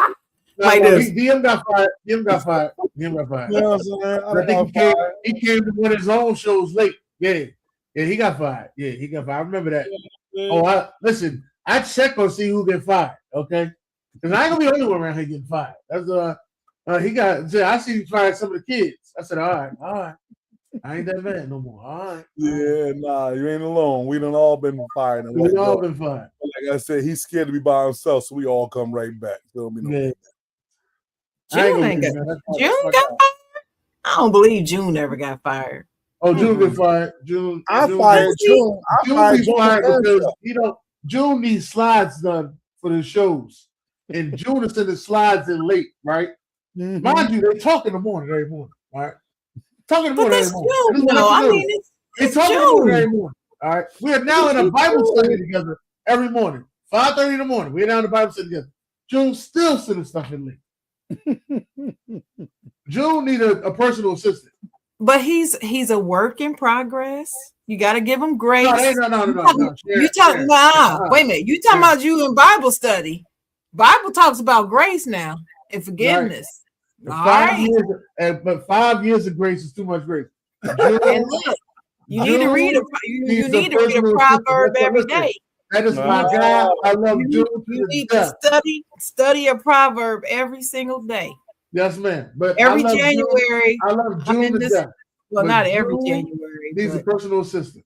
Like this. DM got fired. DM got fired. DM got fired. You know what I'm saying? I think he came to one of his own shows late. Yeah, he got fired. Yeah, he got fired. I remember that. Listen, I check on see who get fired. Okay, because I ain't gonna be the only one around here getting fired. That's he got. I see he fired some of the kids. I said, all right. I ain't that bad no more. All right. Yeah, nah, you ain't alone. We done all been fired. We all been fired. Like I said, he's scared to be by himself, so we all come right back. Feel me? Yeah. June ain't got fired. I don't believe June ever got fired. Oh, June got fired. June fired June. June fired because June needs slides done for the shows, and June is sending slides in late, right? Mind you, they talk in the morning every morning, right? Talk in the morning every morning. No, I mean it's talking in the morning every morning. All right, we are now in a Bible study together every morning, 5:30 in the morning. We're now in the Bible study together. June still sending stuff in late. June need a personal assistant. But he's a work in progress. You got to give him grace. No. You talking wait a minute. You talking about you in Bible study? Bible talks about grace now and forgiveness. Right. But 5 years of grace is too much grace. And look, you need to read a proverb every day. That is my guy. I love June. You need to study a proverb every single day. Yes, ma'am. But every January, I love June to death. Well, not every January. Needs a personal assistant.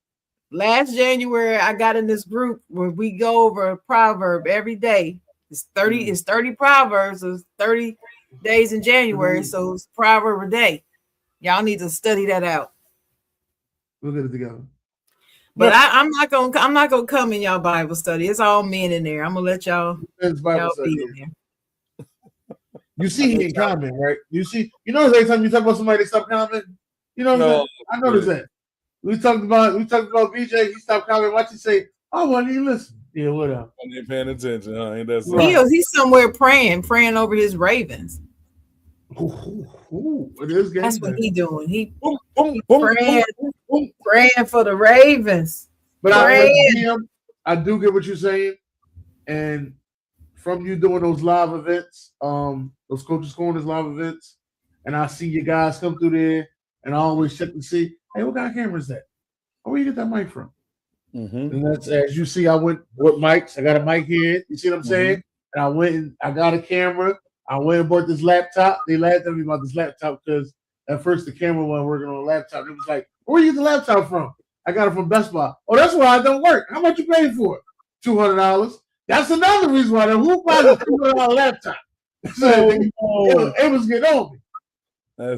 Last January, I got in this group where we go over a proverb every day. It's 30. It's 30 proverbs. It's 30 days in January, so it's a proverb a day. Y'all need to study that out. We'll get it together. But I'm not gonna come in y'all Bible study. It's all men in there. I'm gonna let y'all be in there. You see he ain't commenting, right? You notice every time you talk about somebody, they stop commenting. You know what I'm saying? I noticed that. We talked about BJ. He stopped commenting. Watch you say, "Oh, well, you listen." Yeah, whatever. I ain't paying attention. Huh? Ain't that so? He's somewhere praying over his Ravens. That's what he doing. He praying for the Ravens. But I do get what you're saying, and from you doing those live events, those Coaches Corners live events, and I see you guys come through there, and I always check to see, hey, what kind of camera is that? Where you get that mic from? And that's, as you see, I went with mics. I got a mic here. You see what I'm saying? And I went and I got a camera. I went and bought this laptop. They laughed at me about this laptop because at first the camera wasn't working on a laptop. It was like, where you get the laptop from? I got it from Best Buy. Oh, that's why it don't work. How much you paying for it? $200. That's another reason why who buys a $200 laptop? It was getting on me.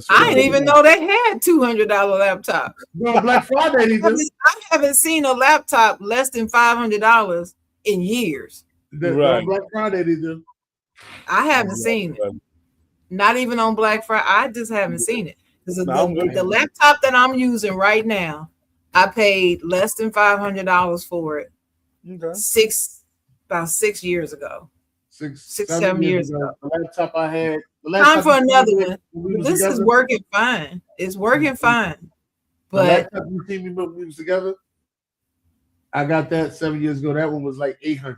I didn't even know they had $200 laptops. On Black Friday, I haven't seen a laptop less than $500 in years. On Black Friday, they do. I haven't seen it. Not even on Black Friday. I just haven't seen it. The laptop that I'm using right now, I paid less than $500 for it. Okay. About 6 years ago. 7 years ago. The laptop I had. Time for another one. This is working fine. It's working fine. But the laptop you see me when we was together, I got that 7 years ago. That one was like $800.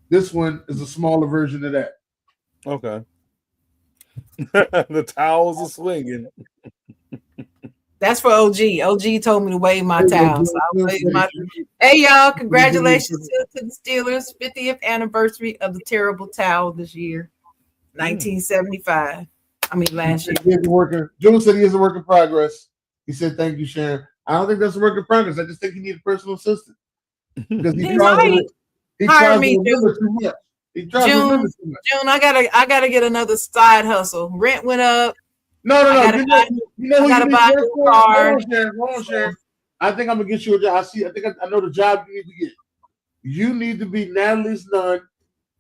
This one is a smaller version of that. Okay. The towels are swinging. That's for OG. OG told me to wave my towels. Hey, y'all, congratulations to the Steelers' 50th anniversary of the terrible towel this year, 1975. I mean, last year. Joe said he is a work in progress. He said, thank you, Sharon. I don't think that's a work in progress. I just think he needs a personal assistant. Because he hire me, June. June, I gotta get another side hustle. Rent went up. No. You gotta buy a new car. Hold on, Sharon. I think I'm gonna get you a job. I know the job you need to get. You need to be Natalie's Nunn,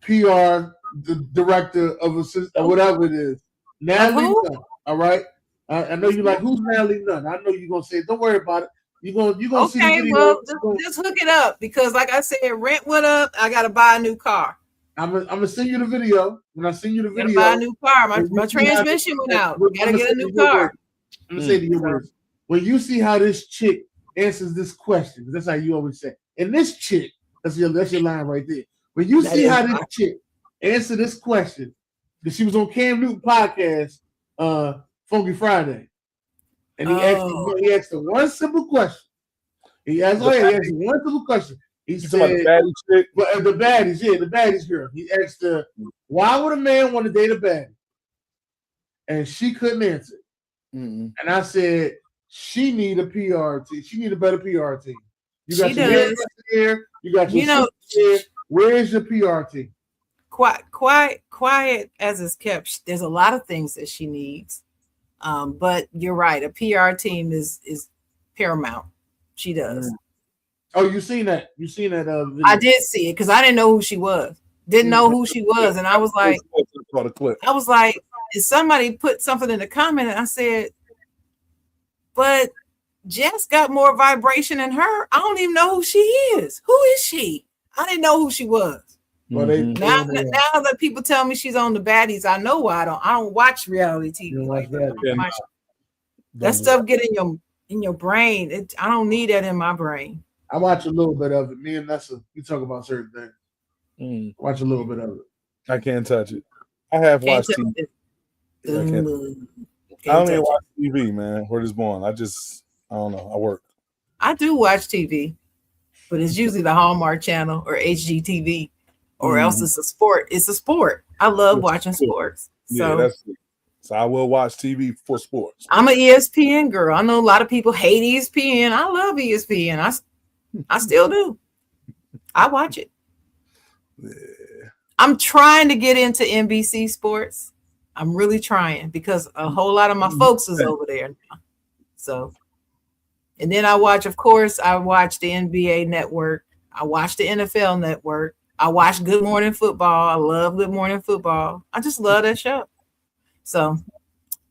PR, the director of assist or whatever it is. Natalie Nunn. All right. I know you like who's Natalie Nunn. I know you're gonna say, don't worry about it. You're gonna see the video. Well, just hook it up because, like I said, rent went up. I gotta buy a new car. I'm gonna send you the video. When I send you the video, buy a new car. My transmission went out. Gotta get a new car. I'm gonna say to your words. When you see how this chick answers this question, that's how you always say. And this chick, that's your line right there. When you see how this chick answer this question, because she was on Cam Newton podcast, Funky Friday, and he asked her one simple question. He asked one simple question. He said, the baddies girl. He asked her, why would a man want to date a baddie? And she couldn't answer. Mm-hmm. And I said, she need a PR team. She need a better PR team. You got your hairdresser here. You got your here. Where is your PR team? Quiet as it's kept. There's a lot of things that she needs. But you're right. A PR team is paramount. She does. Mm-hmm. Oh, you seen that? Video? I did see it because I didn't know who she was. Didn't know who she was, and I was like, if somebody put something in the comment, and I said, but Jess got more vibration than her. I don't even know who she is. Who is she? I didn't know who she was. Well, now that people tell me she's on the baddies, I know why I don't watch reality TV like that. That stuff get in your brain. I don't need that in my brain. I watch a little bit of it. Me and Nessa, we talk about certain things. Watch a little bit of it. I can't touch it. I have watched TV. I don't even watch TV, man. Where it's born. I don't know. I work. I do watch TV, but it's usually the Hallmark Channel or HGTV, or else it's a sport. It's a sport. I love watching sports. So I will watch TV for sports. I'm an ESPN girl. I know a lot of people hate ESPN. I love ESPN. I still do. I watch it. Yeah. I'm trying to get into NBC Sports. I'm really trying because a whole lot of my folks is over there now. So, and then I watch the NBA Network. I watch the NFL Network. I watch Good Morning Football. I love Good Morning Football. I just love that show. So,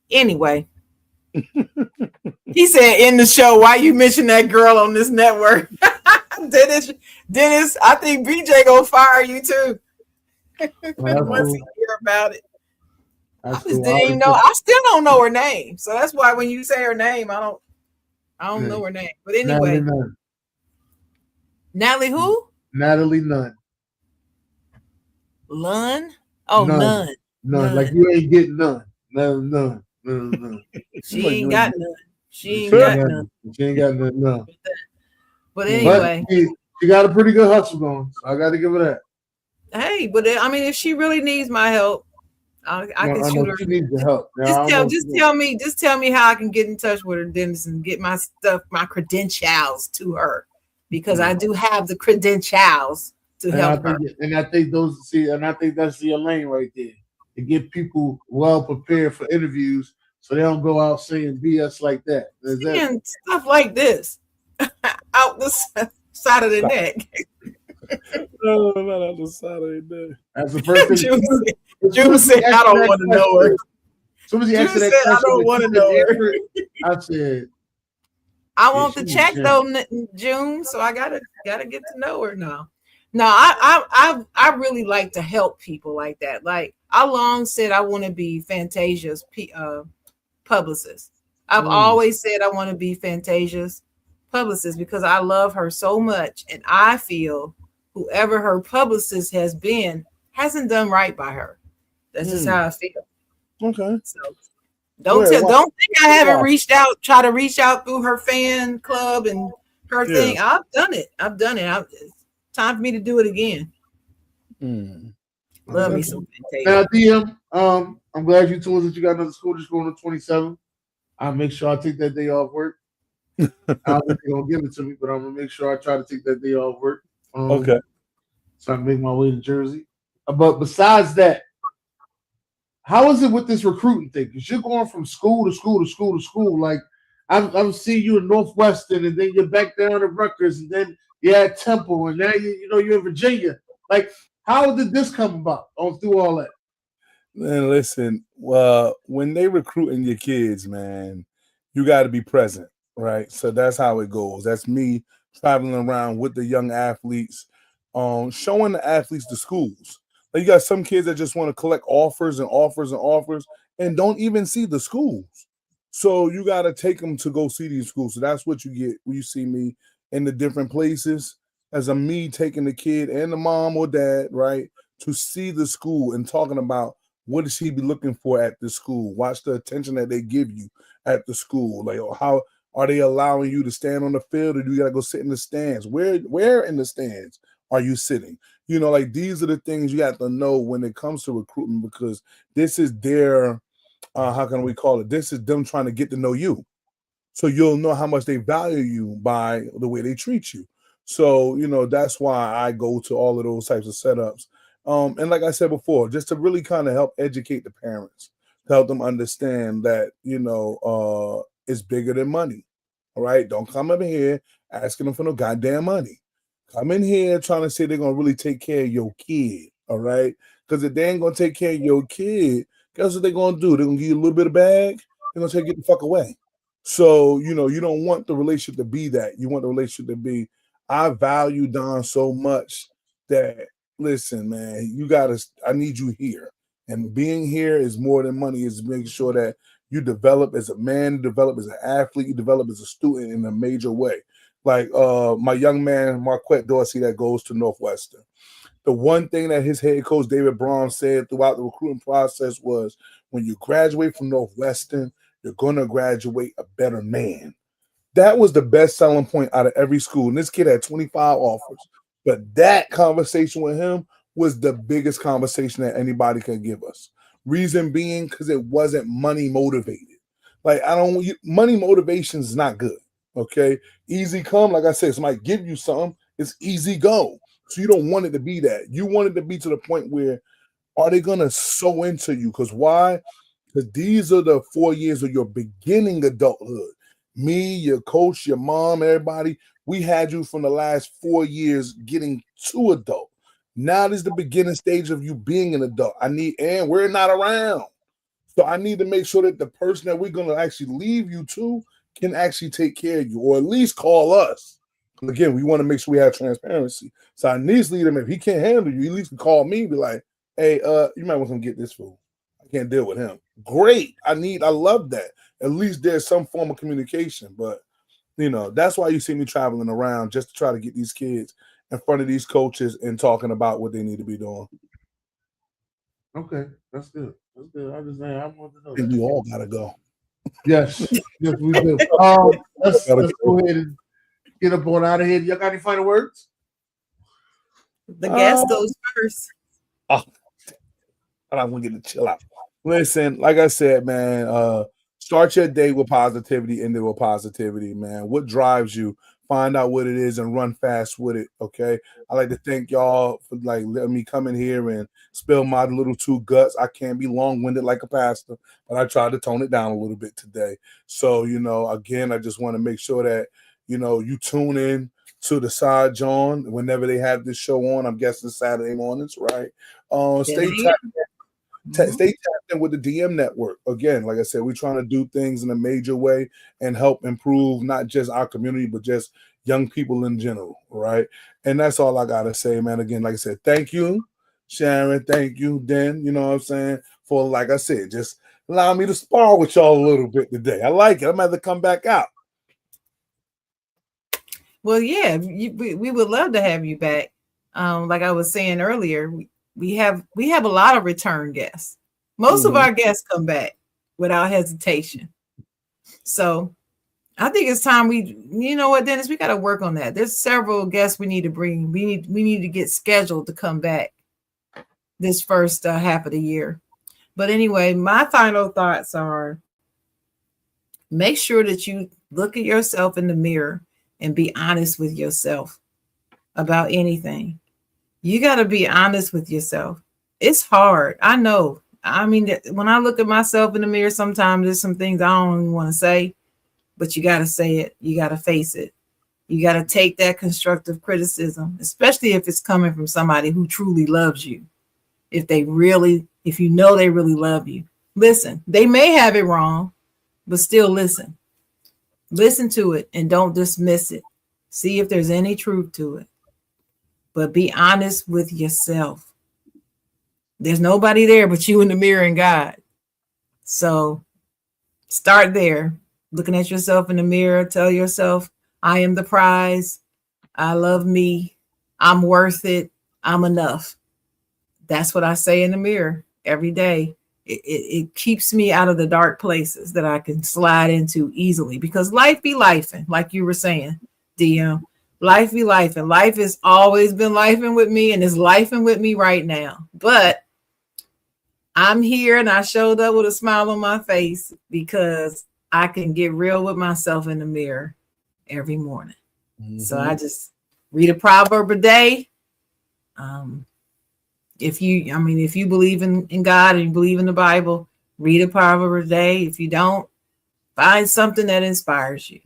anyway. He said in the show, why you mention that girl on this network? Dennis, I think BJ gonna fire you too. Once he hear about it. I just didn't even know. I still don't know her name. So that's why when you say her name, I don't know her name. But anyway. Natalie who? Natalie Nunn. Lund? Oh, Nunn. None. Like you ain't getting none. None. She ain't got none. She ain't got none. No. But anyway. But she got a pretty good hustle going. So I got to give her that. Hey, but I mean, if she really needs my help, I can shoot her. She needs the help. Just tell me how I can get in touch with her, Dennis, and get my stuff, my credentials to her, because I do have the credentials to help her. And I think that's your lane right there. To get people well prepared for interviews so they don't go out saying BS like that. And stuff like this out the side of the neck. No, not out the side of the neck. That's the first thing. June said, I don't want to know her. Soon as he answered that question, I don't want to know her. I said, I want the check though, June. So I gotta get to know her now. No, I really like to help people like that. Like I long said I want to be Fantasia's publicist. I've always said I want to be Fantasia's publicist because I love her so much, and I feel whoever her publicist has been hasn't done right by her. That's just how I feel. Okay. So don't think I haven't try to reach out through her fan club and her thing. I've done it. It's time for me to do it again. Love me some Fantasia. Now, DM, I'm glad you told us that you got another school just going to 27. I'll make sure I take that day off work. I don't think they're gonna give it to me, but I'm gonna make sure I try to take that day off work. Okay. So I can make my way to Jersey. But besides that, how is it with this recruiting thing? Because you're going from school to school to school to school. Like I'm seeing you in Northwestern, and then you're back down at Rutgers, and then you're at Temple, and now you're in Virginia. Like, how did this come about? Through all that. Man, listen. When they recruiting your kids, man, you got to be present, right? So that's how it goes. That's me traveling around with the young athletes, showing the athletes the schools. Like you got some kids that just want to collect offers and offers and offers and don't even see the schools. So you got to take them to go see these schools. So that's what you get when you see me in the different places as a me taking the kid and the mom or dad, right, to see the school and talking about what does he be looking for at the school. Watch the attention that they give you at the school. Like, how are they allowing you to stand on the field, or do you got to go sit in the stands? Where in the stands are you sitting? Like these are the things you have to know when it comes to recruitment, because this is their, how can we call it? This is them trying to get to know you. So you'll know how much they value you by the way they treat you. So, that's why I go to all of those types of setups. And like I said before, just to really kind of help educate the parents, to help them understand that, it's bigger than money. All right. Don't come over here asking them for no goddamn money. Come in here trying to say they're going to really take care of your kid. All right. Because if they ain't going to take care of your kid, guess what they're going to do? They're going to give you a little bit of bag. They're going to get the fuck away. So, you don't want the relationship to be that. You want the relationship to be, I value Don so much that, listen, man, I need you here. And being here is more than money. Is making sure that you develop as a man, develop as an athlete, you develop as a student in a major way. Like my young man, Marquette Dorsey, that goes to Northwestern. The one thing that his head coach, David Braun, said throughout the recruiting process was, when you graduate from Northwestern, you're going to graduate a better man. That was the best selling point out of every school. And this kid had 25 offers. But that conversation with him was the biggest conversation that anybody could give us. Reason being, because it wasn't money motivated. Like, money motivation is not good. Okay. Easy come, like I said, somebody give you something, it's easy go. So you don't want it to be that. You want it to be to the point where, are they going to sow into you? Because why? Because these are the 4 years of your beginning adulthood. Me, your coach, your mom, everybody, we had you from the last 4 years getting to adult. Now this is the beginning stage of you being an adult. And we're not around. So I need to make sure that the person that we're going to actually leave you to can actually take care of you, or at least call us. Again, we want to make sure we have transparency. So I need to lead him. If he can't handle you, at least call me and be like, hey, you might want to get this fool. I can't deal with him. Great. I love that. At least there's some form of communication. But, that's why you see me traveling around, just to try to get these kids in front of these coaches and talking about what they need to be doing. Okay, that's good. That's good. I just saying, I want to know. And we all gotta go. Yes, yes, we do. Let's go ahead and get up on out of here. Y'all got any final words? The guest goes first. I don't want to get to chill out. Listen, like I said, man, start your day with positivity, end it with positivity, man. What drives you? find out what it is and run fast with it. Okay. I like to thank y'all for like letting me come in here and spill my little two guts. I can't be long-winded like a pastor, but I tried to tone it down a little bit today. So, again, I just want to make sure that, you tune in to the side, Jawn, whenever they have this show on. I'm guessing Saturday mornings, right? Stay tapped in with the DM network. Again, like I said, we're trying to do things in a major way and help improve not just our community, but just young people in general, right? And that's all I gotta say, man. Again, like I said, thank you, Sharon. Thank you, Den. You know what I'm saying? For, like I said, just allow me to spar with y'all a little bit today. I like it. I'm gonna have to come back out. Well, yeah, we would love to have you back. Like I was saying earlier, we have a lot of return guests. Most of our guests come back without hesitation. So I think it's time you know what, Dennis, we got to work on that. There's several guests we need to bring. We need to get scheduled to come back this first half of the year. But anyway, my final thoughts are: make sure that you look at yourself in the mirror and be honest with yourself about anything. You got to be honest with yourself. It's hard. I know. I mean, when I look at myself in the mirror, sometimes there's some things I don't even want to say, but you got to say it. You got to face it. You got to take that constructive criticism, especially if it's coming from somebody who truly loves you. If you know they really love you, listen. They may have it wrong, but still listen. Listen to it and don't dismiss it. See if there's any truth to it. But be honest with yourself. There's nobody there but you in the mirror and God. So start there. Looking at yourself in the mirror, tell yourself, I am the prize. I love me. I'm worth it. I'm enough. That's what I say in the mirror every day. It keeps me out of the dark places that I can slide into easily, because life be lifing, like you were saying, DM. Life be lifing. Life has always been lifing with me and is lifing with me right now. But I'm here and I showed up with a smile on my face because I can get real with myself in the mirror every morning. So I just read a proverb a day. If you believe in God and you believe in the Bible, read a proverb a day. If you don't, find something that inspires you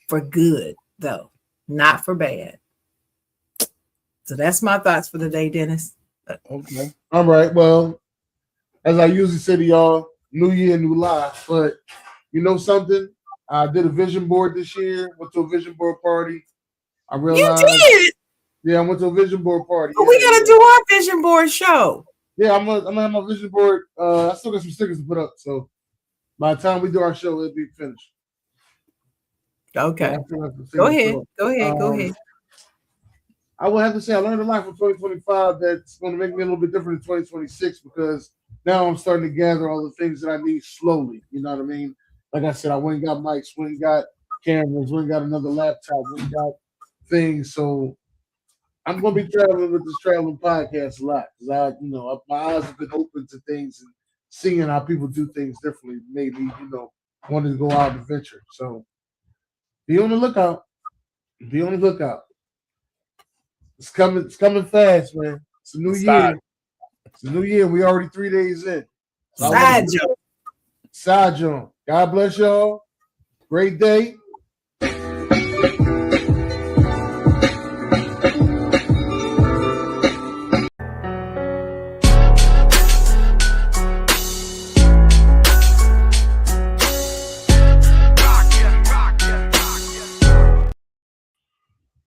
for good, though, not for bad. So that's my thoughts for the day, Dennis. Okay. All right. Well, as I usually say to y'all, new year, new life. But you know something? I did a vision board this year. Went to a vision board party. I realized. You did? Yeah, I went to a vision board party. But we gotta do our vision board show. Yeah, I'm gonna have my vision board. I still got some stickers to put up, so by the time we do our show, it'll be finished. Okay. Go ahead. I will have to say I learned a lot from 2025 that's going to make me a little bit different in 2026, because now I'm starting to gather all the things that I need slowly. You know what I mean? Like I said, I went and got mics, went and got cameras, went and got another laptop, went and got things. So I'm going to be traveling with this traveling podcast a lot, because my eyes have been open to things, and seeing how people do things differently made me, wanting to go out and venture. So be on the lookout. Be on the lookout. It's coming fast, man. It's a new year. It's a new year. We already 3 days in. Side Jawn. God bless y'all. Great day.